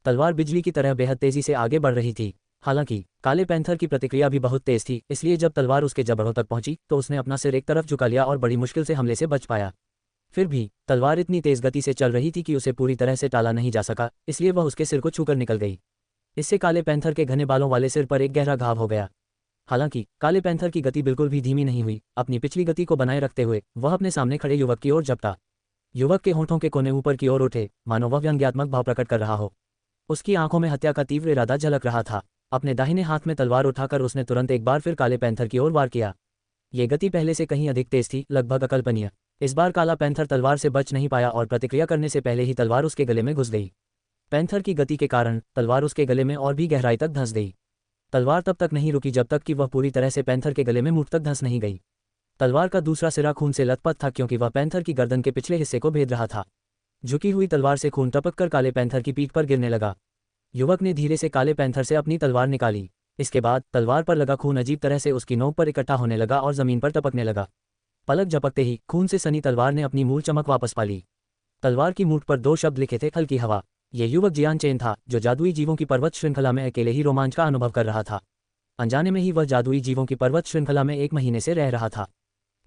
तलवार बिजली की तरह बेहद तेजी से आगे बढ़ रही थी। हालांकि काले पैंथर की प्रतिक्रिया भी बहुत तेज थी, इसलिए जब तलवार उसके जबड़ों तक पहुंची तो उसने अपना सिर एक तरफ झुका लिया और बड़ी मुश्किल से हमले से बच पाया। फिर भी तलवार इतनी तेज गति से चल रही थी कि उसे पूरी तरह से टाला नहीं जा सका, इसलिए वह उसके सिर को छूकर निकल गई। इससे काले पैंथर के घने बालों वाले सिर पर एक गहरा घाव हो गया। हालांकि काले पैंथर की गति बिल्कुल भी धीमी नहीं हुई। अपनी पिछली गति को बनाए रखते हुए वह अपने सामने खड़े युवक की ओर झपटा। युवक के होंठों के कोने ऊपर की ओर उठे, मानो वह व्यंग्यात्मक भाव प्रकट कर रहा हो। उसकी आंखों में हत्या का तीव्र इरादा झलक रहा था। अपने दाहिने हाथ में तलवार उठाकर उसने तुरंत एक बार फिर काले पैंथर की ओर वार किया। ये गति पहले से कहीं अधिक तेज थी, लगभग अकल्पनीय। इस बार काला पैंथर तलवार से बच नहीं पाया और प्रतिक्रिया करने से पहले ही तलवार उसके गले में घुस गई। पैंथर की गति के कारण तलवार उसके गले में और भी गहराई तक धंस गई। तलवार तब तक नहीं रुकी जब तक कि वह पूरी तरह से पैंथर के गले में मुंह तक धंस नहीं गई। तलवार का दूसरा सिरा खून से लथपथ था, क्योंकि वह पैंथर की गर्दन के पिछले हिस्से को भेद रहा था। झुकी हुई तलवार से खून टपक कर काले पैंथर की पीठ पर गिरने लगा। युवक ने धीरे से काले पैंथर से अपनी तलवार निकाली। इसके बाद तलवार पर लगा खून अजीब तरह से उसकी नोक पर इकट्ठा होने लगा और जमीन पर टपकने लगा। पलक झपकते ही खून से सनी तलवार ने अपनी मूल चमक वापस पा ली। तलवार की मूठ पर 2 शब्द लिखे थे, हल्की हवा। ये युवक जियान चेन था, जो जादुई जीवों की पर्वत श्रृंखला में अकेले ही रोमांच का अनुभव कर रहा था। अनजाने में ही वह जादुई जीवों की पर्वत श्रृंखला में 1 महीने से रह रहा था।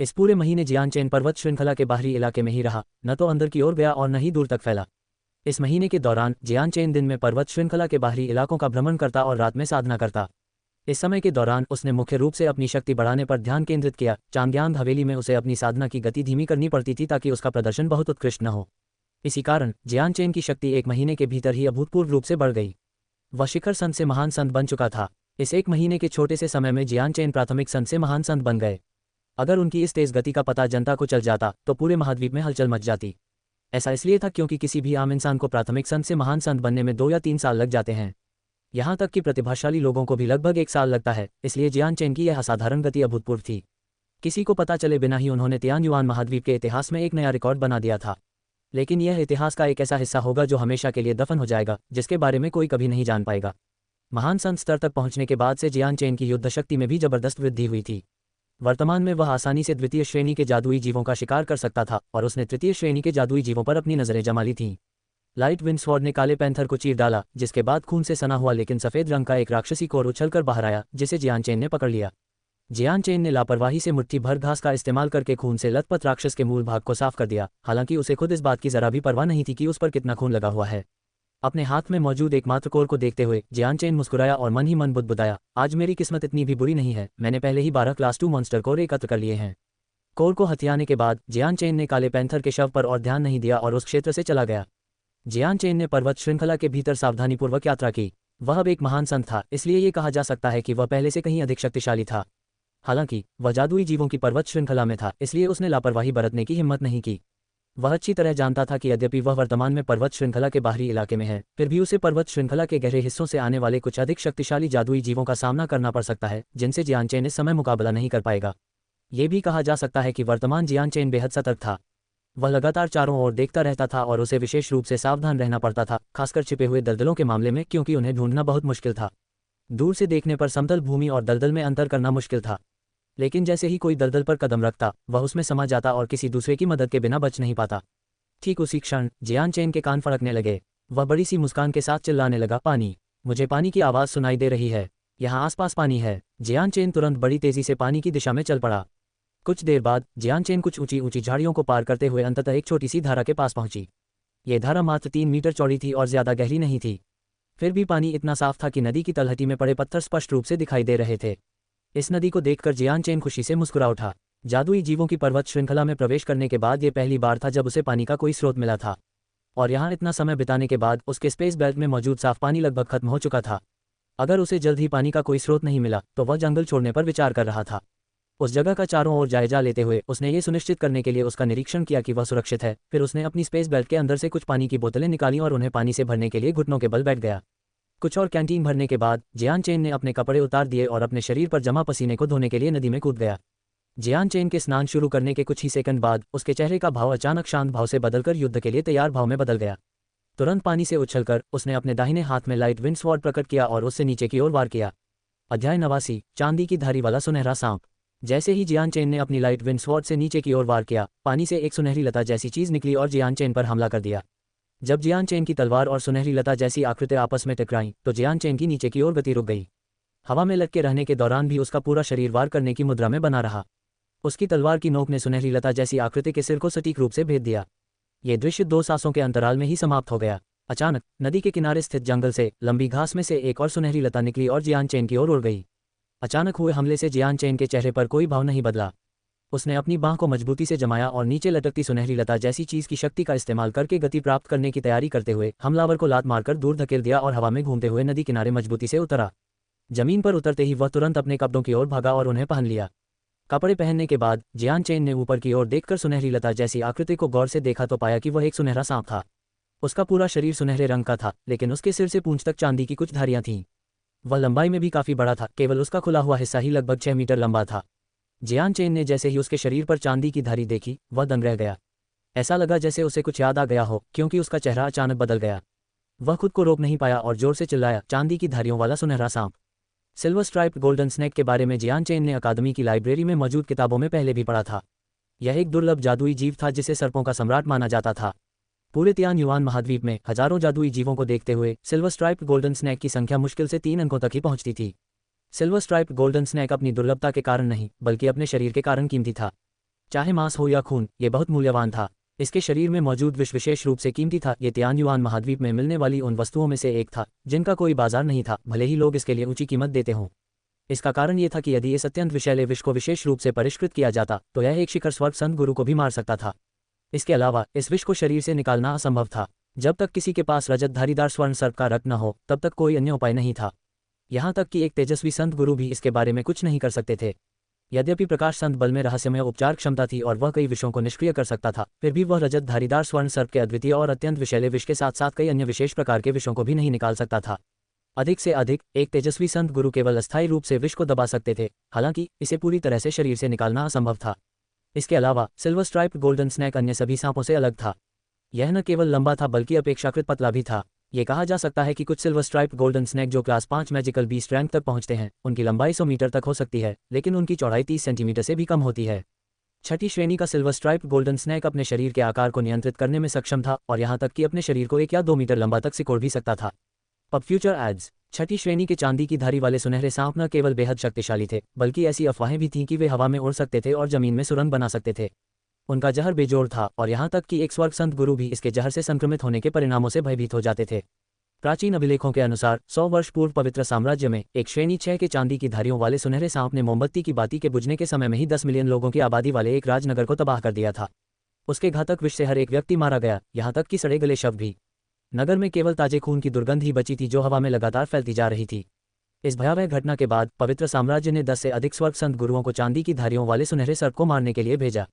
इस पूरे महीने जियान चेन पर्वत श्रृंखला के बाहरी इलाके में ही रहा, न तो अंदर की ओर गया और न ही दूर तक फैला। इस महीने के दौरान जियान चेन दिन में पर्वत श्रृंखला के बाहरी इलाकों का भ्रमण करता और रात में साधना करता। इस समय के दौरान उसने मुख्य रूप से अपनी शक्ति बढ़ाने पर ध्यान केंद्रित किया। चांगयांग हवेली में उसे अपनी साधना की गति धीमी करनी पड़ती थी ताकि उसका प्रदर्शन बहुत उत्कृष्ट न हो। इसी कारण जियान चेन की शक्ति एक महीने के भीतर ही अभूतपूर्व रूप से बढ़ गई। वह शिखर संत से महान संत बन चुका था। इस एक महीने के छोटे से समय में जियान चेन प्राथमिक संत से महान संत बन गए। अगर उनकी इस तेज गति का पता जनता को चल जाता तो पूरे महाद्वीप में हलचल मच जाती। ऐसा इसलिए था क्योंकि किसी भी आम इंसान को प्राथमिक संत से महान संत बनने में 2 या 3 साल लग जाते हैं। यहाँ तक कि प्रतिभाशाली लोगों को भी लगभग 1 साल लगता है। इसलिए जियान चेन की यह असाधारण गति अभूतपूर्व थी। किसी को पता चले बिना ही उन्होंने तियान युआन महाद्वीप के इतिहास में एक नया रिकॉर्ड बना दिया था। लेकिन यह इतिहास का एक ऐसा हिस्सा होगा जो हमेशा के लिए दफन हो जाएगा, जिसके बारे में कोई कभी नहीं जान पाएगा। महान संत स्तर तक पहुंचने के बाद से जियान चेन की युद्ध शक्ति में भी जबरदस्त वृद्धि हुई थी। वर्तमान में वह आसानी से द्वितीय श्रेणी के जादुई जीवों का शिकार कर सकता था और उसने तृतीय श्रेणी के जादुई जीवों पर अपनी नजरें जमा ली थीं। लाइट विंड स्वॉर्ड ने काले पैंथर को चीर डाला, जिसके बाद खून से सना हुआ लेकिन सफेद रंग का एक राक्षसी कोर उछलकर बाहर आया, जिसे जियान चेन ने पकड़ लिया। जियान चेन ने लापरवाही से मुट्ठी भर घास का इस्तेमाल करके खून से लथपथ राक्षस के मूल भाग को साफ कर दिया। हालांकि उसे खुद इस बात की जरा भी परवाह नहीं थी कि उस पर कितना खून लगा हुआ है। अपने हाथ में मौजूद एकमात्र कोर को देखते हुए जियान चेन मुस्कुराया और मन ही मन बुदबुदाया, आज मेरी किस्मत इतनी भी बुरी नहीं है, मैंने पहले ही 12 क्लास 2 मॉन्स्टर कोर एकत्र कर लिए हैं। कोर को हथियाने के बाद जियान चेन ने काले पैंथर के शव पर और ध्यान नहीं दिया और उस क्षेत्र से चला गया। जियान चेन ने पर्वत श्रृंखला के भीतर सावधानीपूर्वक यात्रा की। वह अब एक महान संत था, इसलिए ये कहा जा सकता है कि वह पहले से कहीं अधिक शक्तिशाली था। हालांकि वह जादुई जीवों की पर्वत श्रृंखला में था, इसलिए उसने लापरवाही बरतने की हिम्मत नहीं की। वह अच्छी तरह जानता था कि यद्यपि वह वर्तमान में पर्वत श्रृंखला के बाहरी इलाके में है, फिर भी उसे पर्वत श्रृंखला के गहरे हिस्सों से आने वाले कुछ अधिक शक्तिशाली जादुई जीवों का सामना करना पड़ सकता है, जिनसे जियान चेन इस समय मुकाबला नहीं कर पाएगा। ये भी कहा जा सकता है कि वर्तमान जियान चेन बेहद सतर्क था। वह लगातार चारों ओर देखता रहता था और उसे विशेष रूप से सावधान रहना पड़ता था, खासकर छिपे हुए दलदलों के मामले में, क्योंकि उन्हें ढूंढना बहुत मुश्किल था। दूर से देखने पर समतल भूमि और दलदल में अंतर करना मुश्किल था, लेकिन जैसे ही कोई दलदल पर कदम रखता वह उसमें समा जाता और किसी दूसरे की मदद के बिना बच नहीं पाता। ठीक उसी क्षण जियान चेन के कान फड़कने लगे। वह बड़ी सी मुस्कान के साथ चिल्लाने लगा, पानी! मुझे पानी की आवाज़ सुनाई दे रही है, यहाँ आसपास पानी है। जियान चेन तुरंत बड़ी तेजी से पानी की दिशा में चल पड़ा। कुछ देर बाद जियान चेन कुछ ऊंची ऊंची झाड़ियों को पार करते हुए अंततः एक छोटी सी धारा के पास पहुंची। ये धारा मात्र 3 मीटर चौड़ी थी और ज्यादा गहरी नहीं थी। फिर भी पानी इतना साफ था कि नदी की तलहटी में पड़े पत्थर स्पष्ट रूप से दिखाई दे रहे थे। इस नदी को देखकर जियान चेन खुशी से मुस्कुरा उठा। जादुई जीवों की पर्वत श्रृंखला में प्रवेश करने के बाद ये पहली बार था जब उसे पानी का कोई स्रोत मिला था, और यहाँ इतना समय बिताने के बाद उसके स्पेस बेल्ट में मौजूद साफ पानी लगभग खत्म हो चुका था। अगर उसे जल्द ही पानी का कोई स्रोत नहीं मिला तो वह जंगल छोड़ने पर विचार कर रहा था। उस जगह का चारों ओर जायजा लेते हुए उसने ये सुनिश्चित करने के लिए उसका निरीक्षण किया कि वह सुरक्षित है। फिर उसने अपनी स्पेस बेल्ट के अंदर से कुछ पानी की बोतलें निकाली और उन्हें पानी से भरने के लिए घुटनों के बल बैठ गया। कुछ और कैंटीन भरने के बाद जियान चेन ने अपने कपड़े उतार दिए और अपने शरीर पर जमा पसीने को धोने के लिए नदी में कूद गया। जियान चेन के स्नान शुरू करने के कुछ ही सेकंड बाद उसके चेहरे का भाव अचानक शांत भाव से बदलकर युद्ध के लिए तैयार भाव में बदल गया। तुरंत पानी से उछलकर उसने अपने दाहिने हाथ में लाइट विंड स्वॉर्ड प्रकट किया और उससे नीचे की ओर वार किया। अध्याय 89, चांदी की धारी वाला सुनहरा सांप। जैसे ही जियान चेन ने अपनी लाइट विंड स्वॉर्ड से नीचे की ओर वार किया, पानी से एक सुनहरी लता जैसी चीज निकली और जियान चेन पर हमला कर दिया। जब जियान चेन की तलवार और सुनहरी लता जैसी आकृतियां आपस में टकराईं तो जियान चेन की नीचे की ओर गति रुक गई। हवा में लटके रहने के दौरान भी उसका पूरा शरीर वार करने की मुद्रा में बना रहा। उसकी तलवार की नोक ने सुनहरी लता जैसी आकृति के सिर को सटीक रूप से भेद दिया। ये दृश्य 2 सांसों के अंतराल में ही समाप्त हो गया। अचानक नदी के किनारे स्थित जंगल से लंबी घास में से एक और सुनहरी लता निकली और जियान चेन की ओर उड़ गई। अचानक हुए हमले से जियान चेन के चेहरे पर कोई भाव नहीं बदला। उसने अपनी बांह को मजबूती से जमाया और नीचे लटकती सुनहरी लता जैसी चीज की शक्ति का इस्तेमाल करके गति प्राप्त करने की तैयारी करते हुए हमलावर को लात मारकर दूर धकेल दिया और हवा में घूमते हुए नदी किनारे मजबूती से उतरा। जमीन पर उतरते ही वह तुरंत अपने कपड़ों की ओर भागा और उन्हें पहन लिया। कपड़े पहनने के बाद जियान चेन ने ऊपर की ओर देखकर सुनहरी लता जैसी आकृति को गौर से देखा तो पाया कि वह एक सुनहरा सांप था। उसका पूरा शरीर सुनहरे रंग का था, लेकिन उसके सिर से पूंछ तक चांदी की कुछ धारियां थीं। वह लंबाई में भी काफी बड़ा था, केवल उसका खुला हुआ हिस्सा ही लगभग 6 मीटर लंबा था। जियान चेन ने जैसे ही उसके शरीर पर चांदी की धारी देखी, वह दंग रह गया। ऐसा लगा जैसे उसे कुछ याद आ गया हो, क्योंकि उसका चेहरा अचानक बदल गया। वह खुद को रोक नहीं पाया और जोर से चिल्लाया, चांदी की धारियों वाला सुनहरा सांप। सिल्वर स्ट्राइप्ड गोल्डन स्नेक के बारे में जियान चेन ने अकादमी की लाइब्रेरी में मौजूद किताबों में पहले भी पढ़ा था। यह एक दुर्लभ जादुई जीव था जिसे सर्पों का सम्राट माना जाता था। पूरे तियान युआन महाद्वीप में हजारों जादुई जीवों को देखते हुए सिल्वर स्ट्राइप्ड गोल्डन स्नेक की संख्या मुश्किल से 3 अंकों तक ही पहुंचती थी। सिल्वर स्ट्राइप्ड गोल्डन स्नेक अपनी दुर्लभता के कारण नहीं, बल्कि अपने शरीर के कारण कीमती था। चाहे मांस हो या खून, ये बहुत मूल्यवान था। इसके शरीर में मौजूद विष विशेष रूप से कीमती था। ये तियानयुआन महाद्वीप में मिलने वाली उन वस्तुओं में से एक था जिनका कोई बाजार नहीं था, भले ही लोग इसके लिए ऊंची कीमत देते हों। इसका कारण ये था कि यदि इस अत्यंत विषैले विष को विशेष रूप से परिष्कृत किया जाता तो यह एक शिखर स्वर्ग संत गुरु को भी मार सकता था। इसके अलावा इस विष को शरीर से निकालना असंभव था। जब तक किसी के पास रजत धारीदार स्वर्ण सर्प का रत्न न हो तब तक कोई अन्य उपाय नहीं था। यहाँ तक कि एक तेजस्वी संत गुरु भी इसके बारे में कुछ नहीं कर सकते थे। यद्यपि प्रकाश संत बल में रहस्यमय उपचार क्षमता थी और वह कई विषयों को निष्क्रिय कर सकता था, फिर भी वह रजत धारीदार स्वर्ण सर्प के अद्वितीय और अत्यंत विषैले विष के साथ साथ कई अन्य विशेष प्रकार के विषयों को भी नहीं निकाल सकता था। अधिक से अधिक एक तेजस्वी संत गुरु केवल अस्थायी रूप से विष को दबा सकते थे, हालांकि इसे पूरी तरह से शरीर से निकालना असंभव था। इसके अलावा सिल्वर स्ट्राइप्ड गोल्डन स्नैक अन्य सभी सांपों से अलग था। यह न केवल लंबा था बल्कि अपेक्षाकृत पतला भी था। ये कहा जा सकता है कि कुछ सिल्वर स्ट्राइप्ड गोल्डन स्नैक जो क्लास 5 मैजिकल बीस्ट रैंक तक पहुंचते हैं, उनकी लंबाई 100 मीटर तक हो सकती है, लेकिन उनकी चौड़ाई 30 सेंटीमीटर से भी कम होती है। छठी श्रेणी का सिल्वर स्ट्राइप्ड गोल्डन स्नैक अपने शरीर के आकार को नियंत्रित करने में सक्षम था और यहां तक कि अपने शरीर को 1 या 2 मीटर लंबा तक सिकोड़ भी सकता था। अब फ्यूचर एड्स। छठी श्रेणी के चांदी की धारी वाले सुनहरे सांप न केवल बेहद शक्तिशाली थे, बल्कि ऐसी अफवाहें भी थीं कि वे हवा में उड़ सकते थे और जमीन में सुरंग बना सकते थे। उनका जहर बेजोड़ था और यहाँ तक कि एक स्वर्ग संत गुरु भी इसके जहर से संक्रमित होने के परिणामों से भयभीत हो जाते थे। प्राचीन अभिलेखों के अनुसार 100 वर्ष पूर्व पवित्र साम्राज्य में एक श्रेणी 6 के चांदी की धारियों वाले सुनहरे सांप ने मोमबत्ती की बाती के बुझने के समय में ही 10 मिलियन लोगों की आबादी वाले एक राजनगर को तबाह कर दिया था। उसके घातक विष से हर एक व्यक्ति मारा गया, यहाँ तक कि सड़े गले शव भी। नगर में केवल ताजे खून की दुर्गंध ही बची थी जो हवा में लगातार फैलती जा रही थी। इस भयावह घटना के बाद पवित्र साम्राज्य ने 10 से अधिक स्वर्ग संत गुरुओं को चांदी की धारियों वाले सुनहरे सर्प को मारने के लिए भेजा,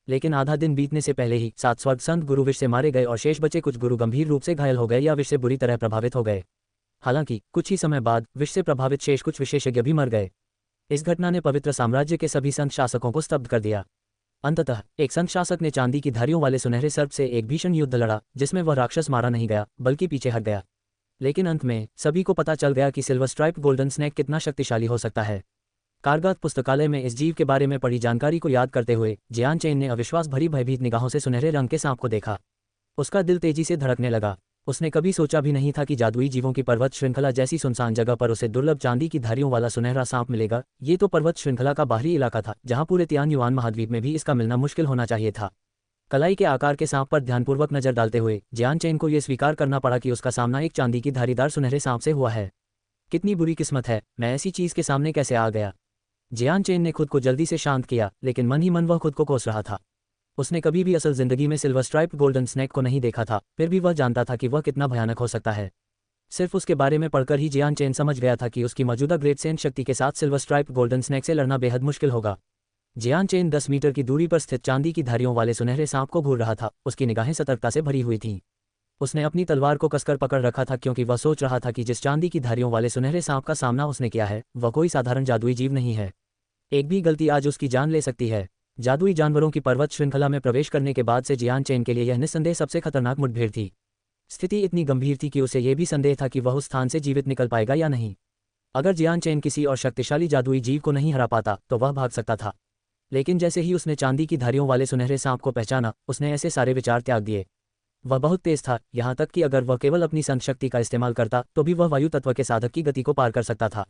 लेकिन आधा दिन बीतने से पहले ही 7 स्वर्ग संत गुरु विष से मारे गए और शेष बचे कुछ गुरु गंभीर रूप से घायल हो गए या विष से बुरी तरह प्रभावित हो गए। हालांकि कुछ ही समय बाद विष से प्रभावित शेष कुछ विशेषज्ञ भी मर गए। इस घटना ने पवित्र साम्राज्य के सभी संत शासकों को स्तब्ध कर दिया। अंततः एक संत शासक ने चांदी की धारियों वाले सुनहरे सर्प से एक भीषण युद्ध लड़ा, जिसमें वह राक्षस मारा नहीं गया बल्कि पीछे हट गया। लेकिन अंत में सभी को पता चल गया कि सिल्वर स्ट्राइप्ड गोल्डन स्नैक कितना शक्तिशाली हो सकता है। कारगात पुस्तकालय में इस जीव के बारे में पढ़ी जानकारी को याद करते हुए जियान चेन ने अविश्वास भरी भयभीत निगाहों से सुनहरे रंग के सांप को देखा। उसका दिल तेजी से धड़कने लगा। उसने कभी सोचा भी नहीं था कि जादुई जीवों की पर्वत श्रृंखला जैसी सुनसान जगह पर उसे दुर्लभ चांदी की धारियों वाला सुनहरा सांप मिलेगा। ये तो पर्वत श्रृंखला का बाहरी इलाका था, जहां पूरे तियानयुआन महाद्वीप में भी इसका मिलना मुश्किल होना चाहिए था। कलाई के आकार के सांप पर ध्यानपूर्वक नजर डालते हुए जियान चेन को यह स्वीकार करना पड़ा कि उसका सामना एक चांदी की धारीदार सुनहरे सांप से हुआ है। कितनी बुरी किस्मत है, मैं ऐसी चीज के सामने कैसे आ गया। जियान चेन ने खुद को जल्दी से शांत किया, लेकिन मन ही मन वह खुद को कोस रहा था। उसने कभी भी असल जिंदगी में सिल्वर स्ट्राइप्ड गोल्डन स्नैक को नहीं देखा था, फिर भी वह जानता था कि वह कितना भयानक हो सकता है। सिर्फ उसके बारे में पढ़कर ही जियान चेन समझ गया था कि उसकी मौजूदा ग्रेट सेंट शक्ति के साथ सिल्वर स्ट्राइप्ड गोल्डन स्नैक से लड़ना बेहद मुश्किल होगा। जियान चेन 10 मीटर की दूरी पर स्थित चांदी की धारियों वाले सुनहरे सांप को घूर रहा था। उसकी निगाहें सतर्कता से भरी हुई थीं। उसने अपनी तलवार को कसकर पकड़ रखा था, क्योंकि वह सोच रहा था कि जिस चांदी की धारियों वाले सुनहरे सांप का सामना उसने किया है वह कोई साधारण जादुई जीव नहीं है। एक भी गलती आज उसकी जान ले सकती है। जादुई जानवरों की पर्वत श्रृंखला में प्रवेश करने के बाद से जियान चेन के लिए यह निस्संदेह सबसे खतरनाक मुठभेड़ थी। स्थिति इतनी गंभीर थी कि उसे यह भी संदेह था कि वह उस स्थान से जीवित निकल पाएगा या नहीं। अगर जियान चेन किसी और शक्तिशाली जादुई जीव को नहीं हरा पाता तो वह भाग सकता था, लेकिन जैसे ही उसने चांदी की धारियों वाले सुनहरे सांप को पहचाना, उसने ऐसे सारे विचार त्याग दिए। वह बहुत तेज था, यहाँ तक कि अगर वह केवल अपनी संत शक्ति का इस्तेमाल करता तो भी वह वायु तत्व के साधक की गति को पार कर सकता था।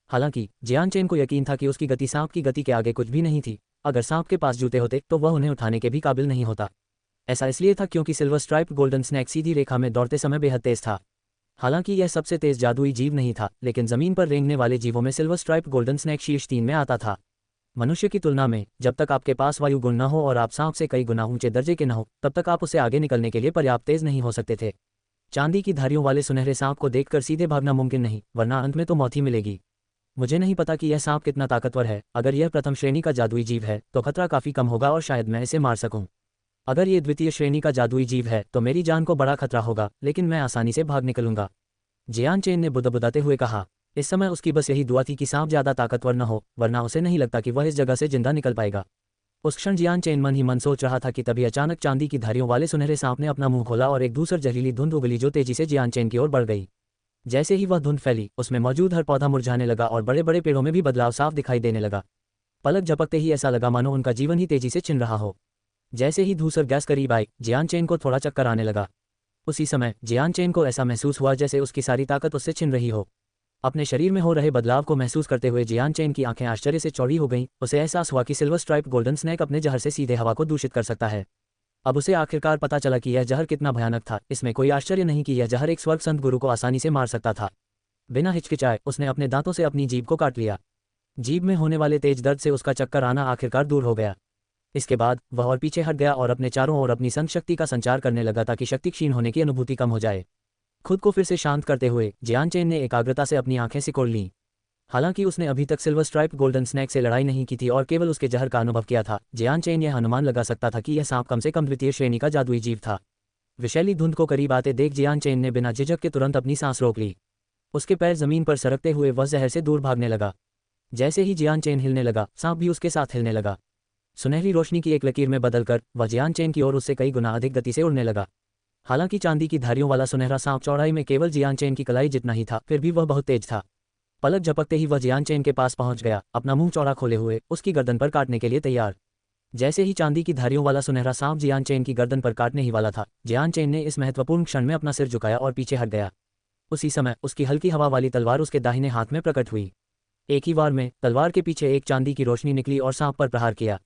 हालांकि जियान चेन को यकीन था कि उसकी गति सांप की गति के आगे कुछ भी नहीं थी। अगर सांप के पास जूते होते तो वह उन्हें उठाने के भी काबिल नहीं होता। ऐसा इसलिए था क्योंकि सिल्वर स्ट्राइप्ड गोल्डन स्नैक सीधी रेखा में दौड़ते समय बेहद तेज था। हालांकि यह सबसे तेज जादुई जीव नहीं था, लेकिन जमीन पर रेंगने वाले जीवों में सिल्वर स्ट्राइप्ड गोल्डन स्नैक शीर्ष 3 में आता था। मनुष्य की तुलना में जब तक आपके पास वायु गुण न हो और आप सांप से कई गुना ऊंचे दर्जे के न हो, तब तक आप उसे आगे निकलने के लिए पर्याप्त तेज नहीं हो सकते थे। चांदी की धारियों वाले सुनहरे सांप को देखकर सीधे भागना मुमकिन नहीं, वरना अंत में तो मौत ही मिलेगी। मुझे नहीं पता कि यह सांप कितना ताकतवर है। अगर यह प्रथम श्रेणी का जादुई जीव है तो खतरा काफी कम होगा और शायद मैं इसे मार सकूं। अगर ये द्वितीय श्रेणी का जादुई जीव है तो मेरी जान को बड़ा खतरा होगा, लेकिन मैं आसानी से भाग निकलूंगा, जियान चेन ने बुदबुदाते हुए कहा। इस समय उसकी बस यही दुआ थी कि सांप ज्यादा ताकतवर न हो, वरना उसे नहीं लगता कि वह इस जगह से जिंदा निकल पाएगा। उस क्षण जियान चेन मन ही मन सोच रहा था कि तभी अचानक चांदी की धारियों वाले सुनहरे सांप ने अपना मुंह खोला और एक दूसर जहरीली धुंध उगली जो तेजी से जियान चेन की ओर बढ़ गई। जैसे ही वह धुंध फैली, उसमें मौजूद हर पौधा मुरझाने लगा और बड़े बड़े पेड़ों में भी बदलाव साफ दिखाई देने लगा। पलक झपकते ही ऐसा लगा मानो उनका जीवन ही तेजी से छिन रहा हो। जैसे ही धूसर गैस करीब आई, जियान चेन को थोड़ा चक्कर आने लगा। उसी समय जियान चेन को ऐसा महसूस हुआ जैसे उसकी सारी ताकत उससे छिन रही हो। अपने शरीर में हो रहे बदलाव को महसूस करते हुए जियान चेन की आंखें आश्चर्य से चौड़ी हो गईं। उसे एहसास हुआ कि सिल्वर स्ट्राइप गोल्डन स्नेक अपने जहर से सीधे हवा को दूषित कर सकता है। अब उसे आखिरकार पता चला कि यह जहर कितना भयानक था। इसमें कोई आश्चर्य नहीं कि यह जहर एक स्वर्ग संत गुरु को आसानी से मार सकता था। बिना हिचकिचाए उसने अपने दांतों से अपनी जीभ को काट लिया। जीभ में होने वाले तेज दर्द से उसका चक्कर आना आखिरकार दूर हो गया। इसके बाद वह और पीछे हट गया और अपने चारों ओर अपनी संत शक्ति का संचार करने लगा ताकि शक्ति क्षीण होने की अनुभूति कम हो जाए। खुद को फिर से शांत करते हुए जियान चेन ने एकाग्रता से अपनी आंखें सिकोड़ लीं। हालांकि उसने अभी तक सिल्वर स्ट्राइप गोल्डन स्नेक से लड़ाई नहीं की थी और केवल उसके जहर का अनुभव किया था, जियान चेन यह अनुमान लगा सकता था कि यह सांप कम से कम द्वितीय श्रेणी का जादुई जीव था। विषैली धुंध को करीब आते देख जियान चेन ने बिना झिझक के तुरंत अपनी सांस रोक ली। उसके पैर जमीन पर सरकते हुए वह जहर से दूर भागने लगा। जैसे ही जियान चेन हिलने लगा, सांप भी उसके साथ हिलने लगा। सुनहरी रोशनी की एक लकीर में बदलकर वह जियान चेन की ओर उससे कई गुना अधिक गति से उड़ने लगा। हालांकि चांदी की धारियों वाला सुनहरा सांप चौड़ाई में केवल जियान चेन की कलाई जितना ही था, फिर भी वह बहुत तेज था। पलक झपकते ही वह जियान चेन के पास पहुंच गया, अपना मुंह चौड़ा खोले हुए उसकी गर्दन पर काटने के लिए तैयार। जैसे ही चांदी की धारियों वाला सुनहरा सांप जियान चेन की गर्दन पर काटने ही वाला था, जियान चेन ने इस महत्वपूर्ण क्षण में अपना सिर झुकाया और पीछे हट गया। उसी समय उसकी हल्की हवा वाली तलवार उसके दाहिने हाथ में प्रकट हुई। एक ही बार में तलवार के पीछे एक चांदी की रोशनी निकली और सांप पर प्रहार किया।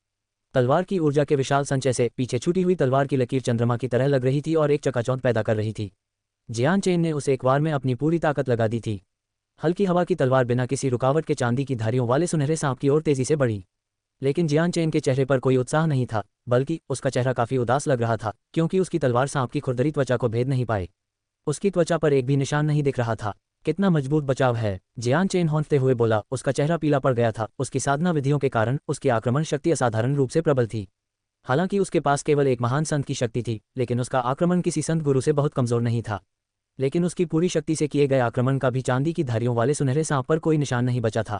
तलवार की ऊर्जा के विशाल संचय से पीछे छूटी हुई तलवार की लकीर चंद्रमा की तरह लग रही थी और एक चकाचौंध पैदा कर रही थी। जियान चेन ने उसे एक बार में अपनी पूरी ताकत लगा दी थी। हल्की हवा की तलवार बिना किसी रुकावट के चांदी की धारियों वाले सुनहरे सांप की ओर तेजी से बढ़ी। लेकिन जियान चेन के चेहरे पर कोई उत्साह नहीं था, बल्कि उसका चेहरा काफी उदास लग रहा था, क्योंकि उसकी तलवार सांप की खुरदरी त्वचा को भेद नहीं पाए। उसकी त्वचा पर एक भी निशान नहीं दिख रहा था। कितना मजबूत बचाव है, जियान चेन हौंकते हुए बोला। उसका चेहरा पीला पड़ गया था। उसकी साधना विधियों के कारण उसकी आक्रमण शक्ति असाधारण रूप से प्रबल थी। हालांकि उसके पास केवल एक महान संत की शक्ति थी, लेकिन उसका आक्रमण किसी संत गुरु से बहुत कमजोर नहीं था। लेकिन उसकी पूरी शक्ति से किए गए आक्रमण का भी चांदी की धारियों वाले सुनहरे सांप पर कोई निशान नहीं बचा था।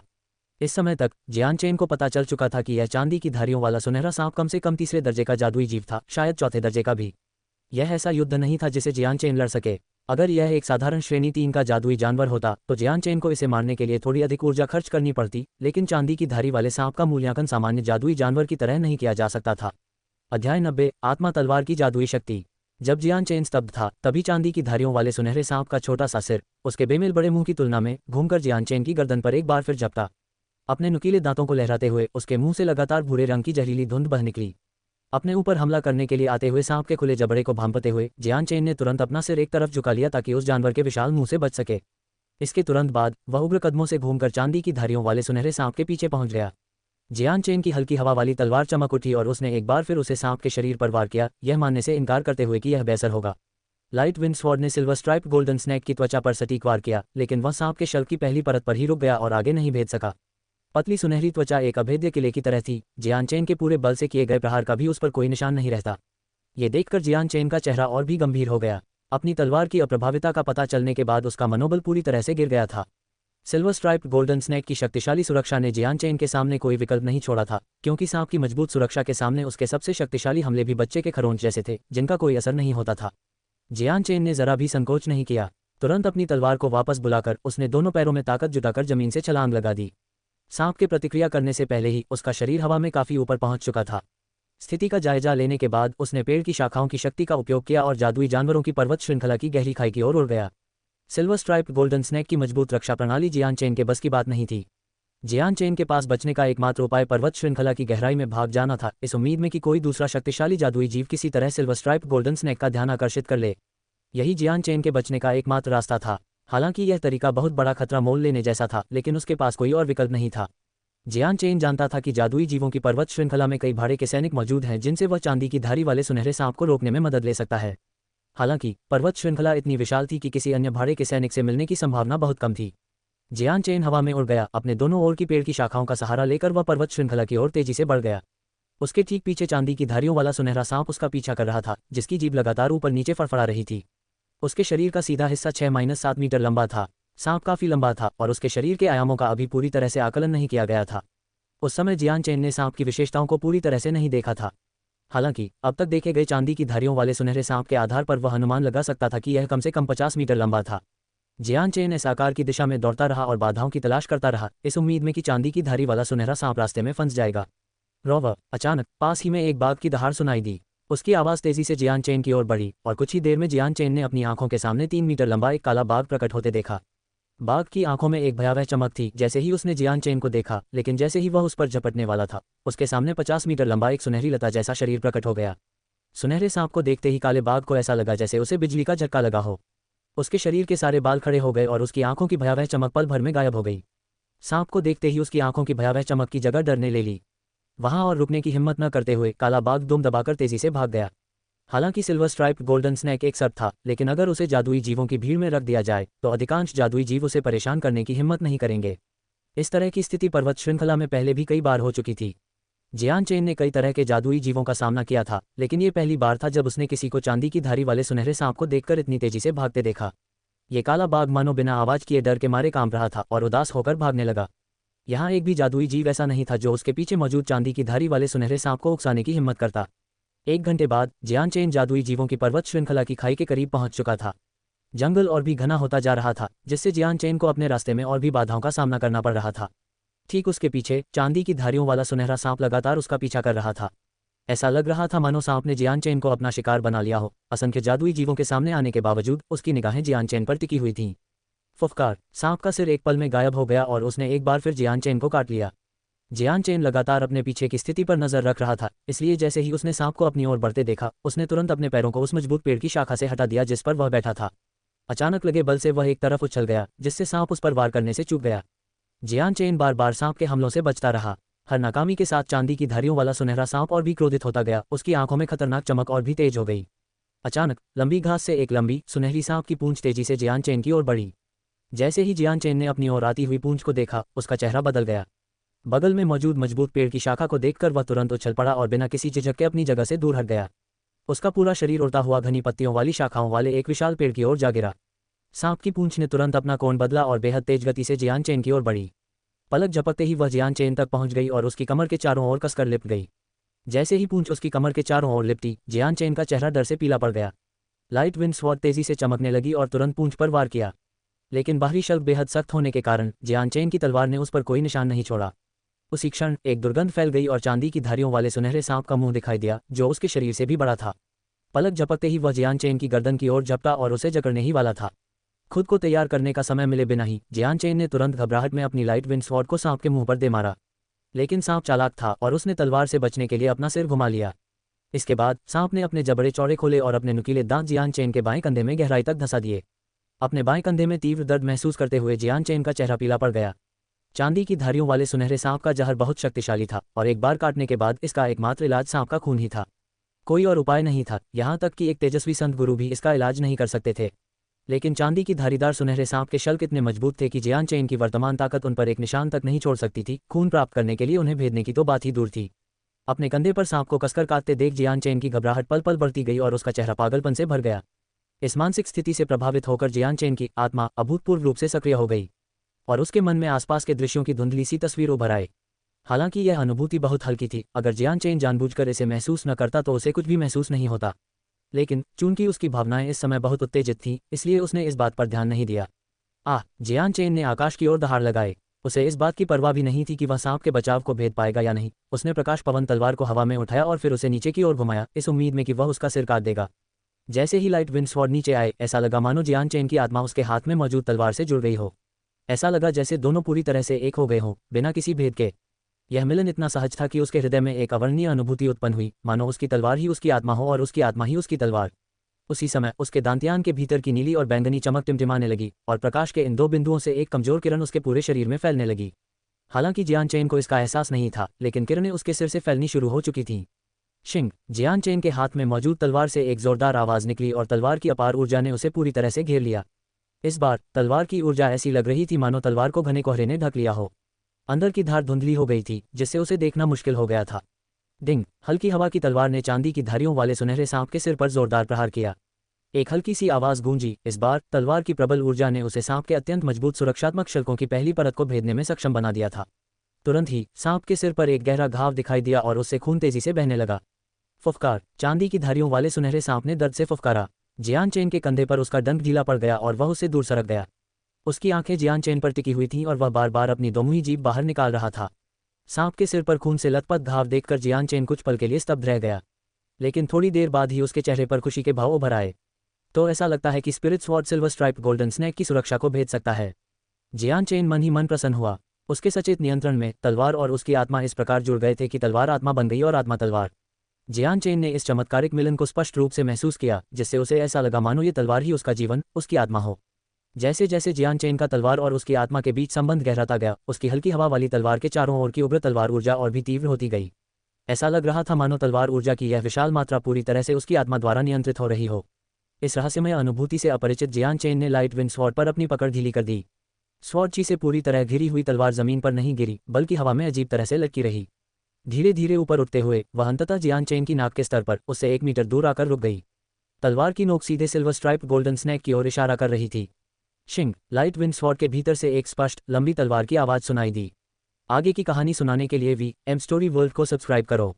इस समय तक जियान चेन को पता चल चुका था कि यह चांदी की धारियों वाला सुनहरा सांप कम से कम तीसरे दर्जे का जादुई जीव था, शायद चौथे दर्जे का भी। यह ऐसा युद्ध नहीं था जिसे जियान चेन लड़ सके। अगर यह एक साधारण श्रेणी 3 का जादुई जानवर होता तो जियान चेन को इसे मारने के लिए थोड़ी अधिक ऊर्जा खर्च करनी पड़ती, लेकिन चांदी की धारी वाले सांप का मूल्यांकन सामान्य जादुई जानवर की तरह नहीं किया जा सकता था। अध्याय 90 आत्मा तलवार की जादुई शक्ति। जब जियान चेन स्तब्ध था, तभी चांदी की धारियों वाले सुनहरे सांप का छोटा सा सिर उसके बेमेल बड़े मुंह की तुलना में घूमकर जियान चेन की गर्दन पर एक बार फिर झपटा। अपने नुकीले दांतों को लहराते हुए उसके मुंह से लगातार भूरे रंग की जहरीली धुंध बह निकली। अपने ऊपर हमला करने के लिए आते हुए सांप के खुले जबड़े को भांपते हुए जियान चेन ने तुरंत अपना सिर एक तरफ झुका लिया ताकि उस जानवर के विशाल मुंह से बच सके। इसके तुरंत बाद वह उग्र कदमों से घूमकर चांदी की धारियों वाले सुनहरे सांप के पीछे पहुंच गया। जियान चेन की हल्की हवा वाली तलवार चमक उठी और उसने एक बार फिर उसे सांप के शरीर पर वार किया, यह मानने से इनकार करते हुए कि यह बेहतर होगा। लाइट विंड स्वॉर्ड ने सिल्वर स्ट्राइप गोल्डन स्नेक की त्वचा पर सटीक वार किया, लेकिन वह सांप के शल्क की पहली परत पर ही रुक गया और आगे नहीं भेज सका। पतली सुनहरी त्वचा एक अभेद्य किले की तरह थी। जियान चेन के पूरे बल से किए गए प्रहार का भी उस पर कोई निशान नहीं रहता। ये देखकर जियान चेन का चेहरा और भी गंभीर हो गया। अपनी तलवार की अप्रभाविता का पता चलने के बाद उसका मनोबल पूरी तरह से गिर गया था। सिल्वर स्ट्राइप गोल्डन स्नेक की शक्तिशाली सुरक्षा ने जियान चेन के सामने कोई विकल्प नहीं छोड़ा था, क्योंकि सांप की मजबूत सुरक्षा के सामने उसके सबसे शक्तिशाली हमले भी बच्चे के खरोंच जैसे थे, जिनका कोई असर नहीं होता था। जियान चेन ने जरा भी संकोच नहीं किया। तुरंत अपनी तलवार को वापस बुलाकर उसने दोनों पैरों में ताकत जुटाकर जमीन से छलांग लगा दी। सांप के प्रतिक्रिया करने से पहले ही उसका शरीर हवा में काफी ऊपर पहुंच चुका था। स्थिति का जायजा लेने के बाद उसने पेड़ की शाखाओं की शक्ति का उपयोग किया और जादुई जानवरों की पर्वत श्रृंखला की गहरी खाई की ओर उड़ गया। सिल्वर स्ट्राइप गोल्डन स्नेक की मजबूत रक्षा प्रणाली जियान चेन के बस की बात नहीं थी। जियान चेन के पास बचने का एकमात्र उपाय पर्वत श्रृंखला की गहराई में भाग जाना था, इस उम्मीद में कि कोई दूसरा शक्तिशाली जादुई जीव किसी तरह सिल्वर स्ट्राइप गोल्डन स्नेक का ध्यान आकर्षित कर ले। यही जियान चेन के बचने का एकमात्र रास्ता था। हालांकि यह तरीका बहुत बड़ा खतरा मोल लेने जैसा था, लेकिन उसके पास कोई और विकल्प नहीं था। जियान चेन जानता था कि जादुई जीवों की पर्वत श्रृंखला में कई भाड़े के सैनिक मौजूद हैं, जिनसे वह चांदी की धारी वाले सुनहरे सांप को रोकने में मदद ले सकता है। हालांकि पर्वत श्रृंखला इतनी विशाल थी कि किसी अन्य भाड़े के सैनिक से मिलने की संभावना बहुत कम थी। जियान चेन हवा में उड़ गया। अपने दोनों ओर की पेड़ की शाखाओं का सहारा लेकर वह पर्वत श्रृंखला की ओर तेजी से बढ़ गया। उसके ठीक पीछे चांदी की धारियों वाला सुनहरा सांप उसका पीछा कर रहा था, जिसकी जीभ लगातार ऊपर नीचे फड़फड़ा रही थी। उसके शरीर का सीधा हिस्सा 6-7 मीटर लंबा था। सांप काफी लंबा था और उसके शरीर के आयामों का अभी पूरी तरह से आकलन नहीं किया गया था। उस समय जियान चेन ने सांप की विशेषताओं को पूरी तरह से नहीं देखा था। हालांकि अब तक देखे गए चांदी की धारियों वाले सुनहरे सांप के आधार पर वह अनुमान लगा सकता था कि यह कम से कम 50 मीटर लंबा था। जियान चेन इस आकार की दिशा में दौड़ता रहा और बाधाओं की तलाश करता रहा, इस उम्मीद में कि चांदी की धारी वाला सुनहरा सांप रास्ते में फंस जाएगा। रोवर अचानक पास ही में एक बाघ की दहाड़ सुनाई दी। उसकी आवाज तेजी से जियान चेन की ओर बढ़ी और कुछ ही देर में जियान चेन ने अपनी आंखों के सामने 3 मीटर लंबा एक काला बाघ प्रकट होते देखा। बाघ की आंखों में एक भयावह चमक थी जैसे ही उसने जियान चेन को देखा, लेकिन जैसे ही वह उस पर झपटने वाला था, उसके सामने 50 मीटर लंबा एक सुनहरी लता जैसा शरीर प्रकट हो गया। सुनहरे सांप को देखते ही काले बाघ को ऐसा लगा जैसे उसे बिजली का झटका लगा हो। उसके शरीर के सारे बाल खड़े हो गए और उसकी आंखों की भयावह चमक पल भर में गायब हो गई। सांप को देखते ही उसकी आंखों की भयावह चमक की जगह डरने ले ली। वहां और रुकने की हिम्मत न करते हुए काला बाघ दुम दबाकर तेजी से भाग गया। हालांकि सिल्वर स्ट्राइप्ड गोल्डन स्नेक एक सर्प था, लेकिन अगर उसे जादुई जीवों की भीड़ में रख दिया जाए तो अधिकांश जादुई जीव उसे परेशान करने की हिम्मत नहीं करेंगे। इस तरह की स्थिति पर्वत श्रृंखला में पहले भी कई बार हो चुकी थी। जियान चेन ने कई तरह के जादुई जीवों का सामना किया था, लेकिन ये पहली बार था जब उसने किसी को चांदी की धारी वाले सुनहरे सांप को देखकर इतनी तेजी से भागते देखा। ये काला बाघ मानो बिना आवाज किए डर के मारे कांप रहा था और उदास होकर भागने लगा। यहाँ एक भी जादुई जीव ऐसा नहीं था जो उसके पीछे मौजूद चांदी की धारी वाले सुनहरे सांप को उकसाने की हिम्मत करता। 1 घंटे बाद जियान चेन जादुई जीवों की पर्वत श्रृंखला की खाई के करीब पहुंच चुका था। जंगल और भी घना होता जा रहा था, जिससे जियान चेन को अपने रास्ते में और भी बाधाओं का सामना करना पड़ रहा था। ठीक उसके पीछे चांदी की धारियों वाला सुनहरा सांप लगातार उसका पीछा कर रहा था। ऐसा लग रहा था मानो सांप ने जियान चेन को अपना शिकार बना लिया हो। असंख्य जादुई जीवों के सामने आने के बावजूद उसकी निगाहें जियान चेन पर टिकी हुई थीं। फुफकार, सांप का सिर एक पल में गायब हो गया और उसने एक बार फिर जियान चेन को काट लिया। जियान चेन लगातार अपने पीछे की स्थिति पर नजर रख रहा था, इसलिए जैसे ही उसने सांप को अपनी ओर बढ़ते देखा, उसने तुरंत अपने पैरों को उस मजबूत पेड़ की शाखा से हटा दिया जिस पर वह बैठा था। अचानक लगे बल से वह एक तरफ उछल गया, जिससे सांप उस पर वार करने से चूक गया। जियान चेन बार बार सांप के हमलों से बचता रहा। हर नाकामी के साथ चांदी की धारियों वाला सुनहरा सांप और भी क्रोधित होता गया, उसकी आंखों में खतरनाक चमक और भी तेज हो गई। अचानक लंबी घास से एक लंबी सुनहरी सांप की पूंछ तेजी से जियान चेन की ओर बढ़ी। जैसे ही जियान चेन ने अपनी ओर आती हुई पूंछ को देखा, उसका चेहरा बदल गया। बगल में मौजूद मजबूत पेड़ की शाखा को देखकर वह तुरंत उछल पड़ा और बिना किसी झिझक के अपनी जगह से दूर हट गया। उसका पूरा शरीर उड़ता हुआ घनी पत्तियों वाली शाखाओं वाले एक विशाल पेड़ की ओर जा गिरा। सांप की पूंछ ने तुरंत अपना कोण बदला और बेहद तेज गति से जियान चेन की ओर बढ़ी। पलक झपकते ही वह जियान चेन तक पहुंच गई और उसकी कमर के चारों ओर कसकर लिपट गई। जैसे ही पूंछ उसकी कमर के चारों ओर लिपटी, जियान चेन का चेहरा डर से पीला पड़ गया। लाइट विंड स्वॉर्ड तेजी से चमकने लगी और तुरंत पूंछ पर वार किया, लेकिन बाहरी शल्क बेहद सख्त होने के कारण जियान चेन की तलवार ने उस पर कोई निशान नहीं छोड़ा। उसी क्षण एक दुर्गंध फैल गई और चांदी की धारियों वाले सुनहरे सांप का मुंह दिखाई दिया, जो उसके शरीर से भी बड़ा था। पलक झपकते ही वह जियान चेन की गर्दन की ओर झपटा और उसे जकड़ने ही वाला था। खुद को तैयार करने का समय मिले बिना ही जियान चेन ने तुरंत घबराहट में अपनी लाइट विंड स्वॉर्ड को सांप के मुंह पर दे मारा, लेकिन सांप चालाक था और उसने तलवार से बचने के लिए अपना सिर घुमा लिया। इसके बाद सांप ने अपने जबड़े चौड़े खोले और अपने नुकीले दांत जियान चेन के बाएं कंधे में गहराई तक धंसा दिए। अपने बाएं कंधे में तीव्र दर्द महसूस करते हुए जियान चेन का चेहरा पीला पड़ गया। चांदी की धारियों वाले सुनहरे सांप का जहर बहुत शक्तिशाली था और एक बार काटने के बाद इसका एकमात्र इलाज सांप का खून ही था। कोई और उपाय नहीं था, यहाँ तक कि एक तेजस्वी संत गुरु भी इसका इलाज नहीं कर सकते थे। लेकिन चांदी की धारीदार सुनहरे सांप के शल्क इतने मजबूत थे कि जियान चेन की वर्तमान ताकत उन पर एक निशान तक नहीं छोड़ सकती थी। खून प्राप्त करने के लिए उन्हें भेदने की तो बात ही दूर थी। अपने कंधे पर सांप को कसकर काटते देख जियान चेन की घबराहट पल पल बढ़ती गई और उसका चेहरा पागलपन से भर गया। इस मानसिक स्थिति से प्रभावित होकर जियान चेन की आत्मा अभूतपूर्व रूप से सक्रिय हो गई और उसके मन में आसपास के दृश्यों की धुंधली सी तस्वीर उभर आई। हालांकि यह अनुभूति बहुत हल्की थी, अगर जियान चेन जानबूझकर इसे महसूस न करता तो उसे कुछ भी महसूस नहीं होता। लेकिन चूंकि उसकी भावनाएं इस समय बहुत उत्तेजित थीं, इसलिए उसने इस बात पर ध्यान नहीं दिया। जियान चेन ने आकाश की ओर दहाड़ लगाए। उसे इस बात की परवाह भी नहीं थी कि वह सांप के बचाव को भेद पाएगा या नहीं। उसने प्रकाश पवन तलवार को हवा में उठाया और फिर उसे नीचे की ओर घुमाया, इस उम्मीद में कि वह उसका सिर काट देगा। जैसे ही लाइट विंड स्वॉर्ड नीचे आए, ऐसा लगा मानो जियान चेन की आत्मा उसके हाथ में मौजूद तलवार से जुड़ गई हो। ऐसा लगा जैसे दोनों पूरी तरह से एक हो गए हों, बिना किसी भेद के। यह मिलन इतना सहज था कि उसके हृदय में एक अवर्णनीय अनुभूति उत्पन्न हुई, मानो उसकी तलवार ही उसकी आत्मा हो और उसकी आत्मा ही उसकी तलवार। उसी समय उसके दांतियान के भीतर की नीली और बैंगनी चमक टिमटिमाने लगी और प्रकाश के इन दो बिंदुओं से एक कमजोर किरण उसके पूरे शरीर में फैलने लगी। हालांकि जियान चेन को इसका एहसास नहीं था, लेकिन किरणें उसके सिर से फैलनी शुरू हो चुकी थीं। शिंग! जियान चेन के हाथ में मौजूद तलवार से एक जोरदार आवाज निकली और तलवार की अपार ऊर्जा ने उसे पूरी तरह से घेर लिया। इस बार तलवार की ऊर्जा ऐसी लग रही थी मानो तलवार को घने कोहरे ने ढक लिया हो। अंदर की धार धुंधली हो गई थी, जिससे उसे देखना मुश्किल हो गया था। डिंग! हल्की हवा की तलवार ने चांदी की धारियों वाले सुनहरे सांप के सिर पर जोरदार प्रहार किया। एक हल्की सी आवाज गूंजी। इस बार तलवार की प्रबल ऊर्जा ने उसे सांप के अत्यंत मजबूत सुरक्षात्मक शल्कों की पहली परत को भेदने में सक्षम बना दिया था। तुरंत ही सांप के सिर पर एक गहरा घाव दिखाई दिया और उससे खून तेजी से बहने लगा। फुफकार! चांदी की धारियों वाले सुनहरे सांप ने दर्द से फुफकारा। जियान चेन के कंधे पर उसका डंक ढीला पड़ गया और वह उससे दूर सरक गया। उसकी आंखें जियान चेन पर टिकी हुई थीं और वह बार बार अपनी दोमुही जीभ बाहर निकाल रहा था। सांप के सिर पर खून से लथपथ घाव देखकर जियान चेन कुछ पल के लिए स्तब्ध रह गया, लेकिन थोड़ी देर बाद ही उसके चेहरे पर खुशी के भाव उभर आए। तो ऐसा लगता है कि spirit sword silver striped golden snake की सुरक्षा को भेद सकता है। जियान चेन मन ही मन प्रसन्न हुआ। उसके सचेत नियंत्रण में तलवार और उसकी आत्मा इस प्रकार जुड़ गए थे कि तलवार आत्मा बन गई और आत्मा तलवार। जियान चेन ने इस चमत्कारिक मिलन को स्पष्ट रूप से महसूस किया, जिससे उसे ऐसा लगा मानो ये तलवार ही उसका जीवन, उसकी आत्मा हो। जैसे जैसे जियान चेन का तलवार और उसकी आत्मा के बीच संबंध गहराता गया, उसकी हल्की हवा वाली तलवार के चारों ओर की उग्र तलवार ऊर्जा और भी तीव्र होती गई। ऐसा लग रहा था मानो तलवार ऊर्जा की यह विशाल मात्रा पूरी तरह से उसकी आत्मा द्वारा नियंत्रित हो रही हो। इस रहस्यमय अनुभूति से अपरिचित जियान चेन ने लाइट विंड स्वॉर्ड पर अपनी पकड़ ढीली कर दी। स्वॉर्ड ची से पूरी तरह घिरी हुई तलवार जमीन पर नहीं गिरी, बल्कि हवा में अजीब तरह से लटकी रही। धीरे धीरे ऊपर उठते हुए वह अंततः जियान चेन की नाक के स्तर पर उससे 1 मीटर दूर आकर रुक गई। तलवार की नोक सीधे सिल्वर स्ट्राइप्ड गोल्डन स्नैक की ओर इशारा कर रही थी। शिंग, लाइट विंड स्वॉर्ड के भीतर से एक स्पष्ट लंबी तलवार की आवाज़ सुनाई दी। आगे की कहानी सुनाने के लिए वी एम स्टोरी वर्ल्ड को सब्सक्राइब करो।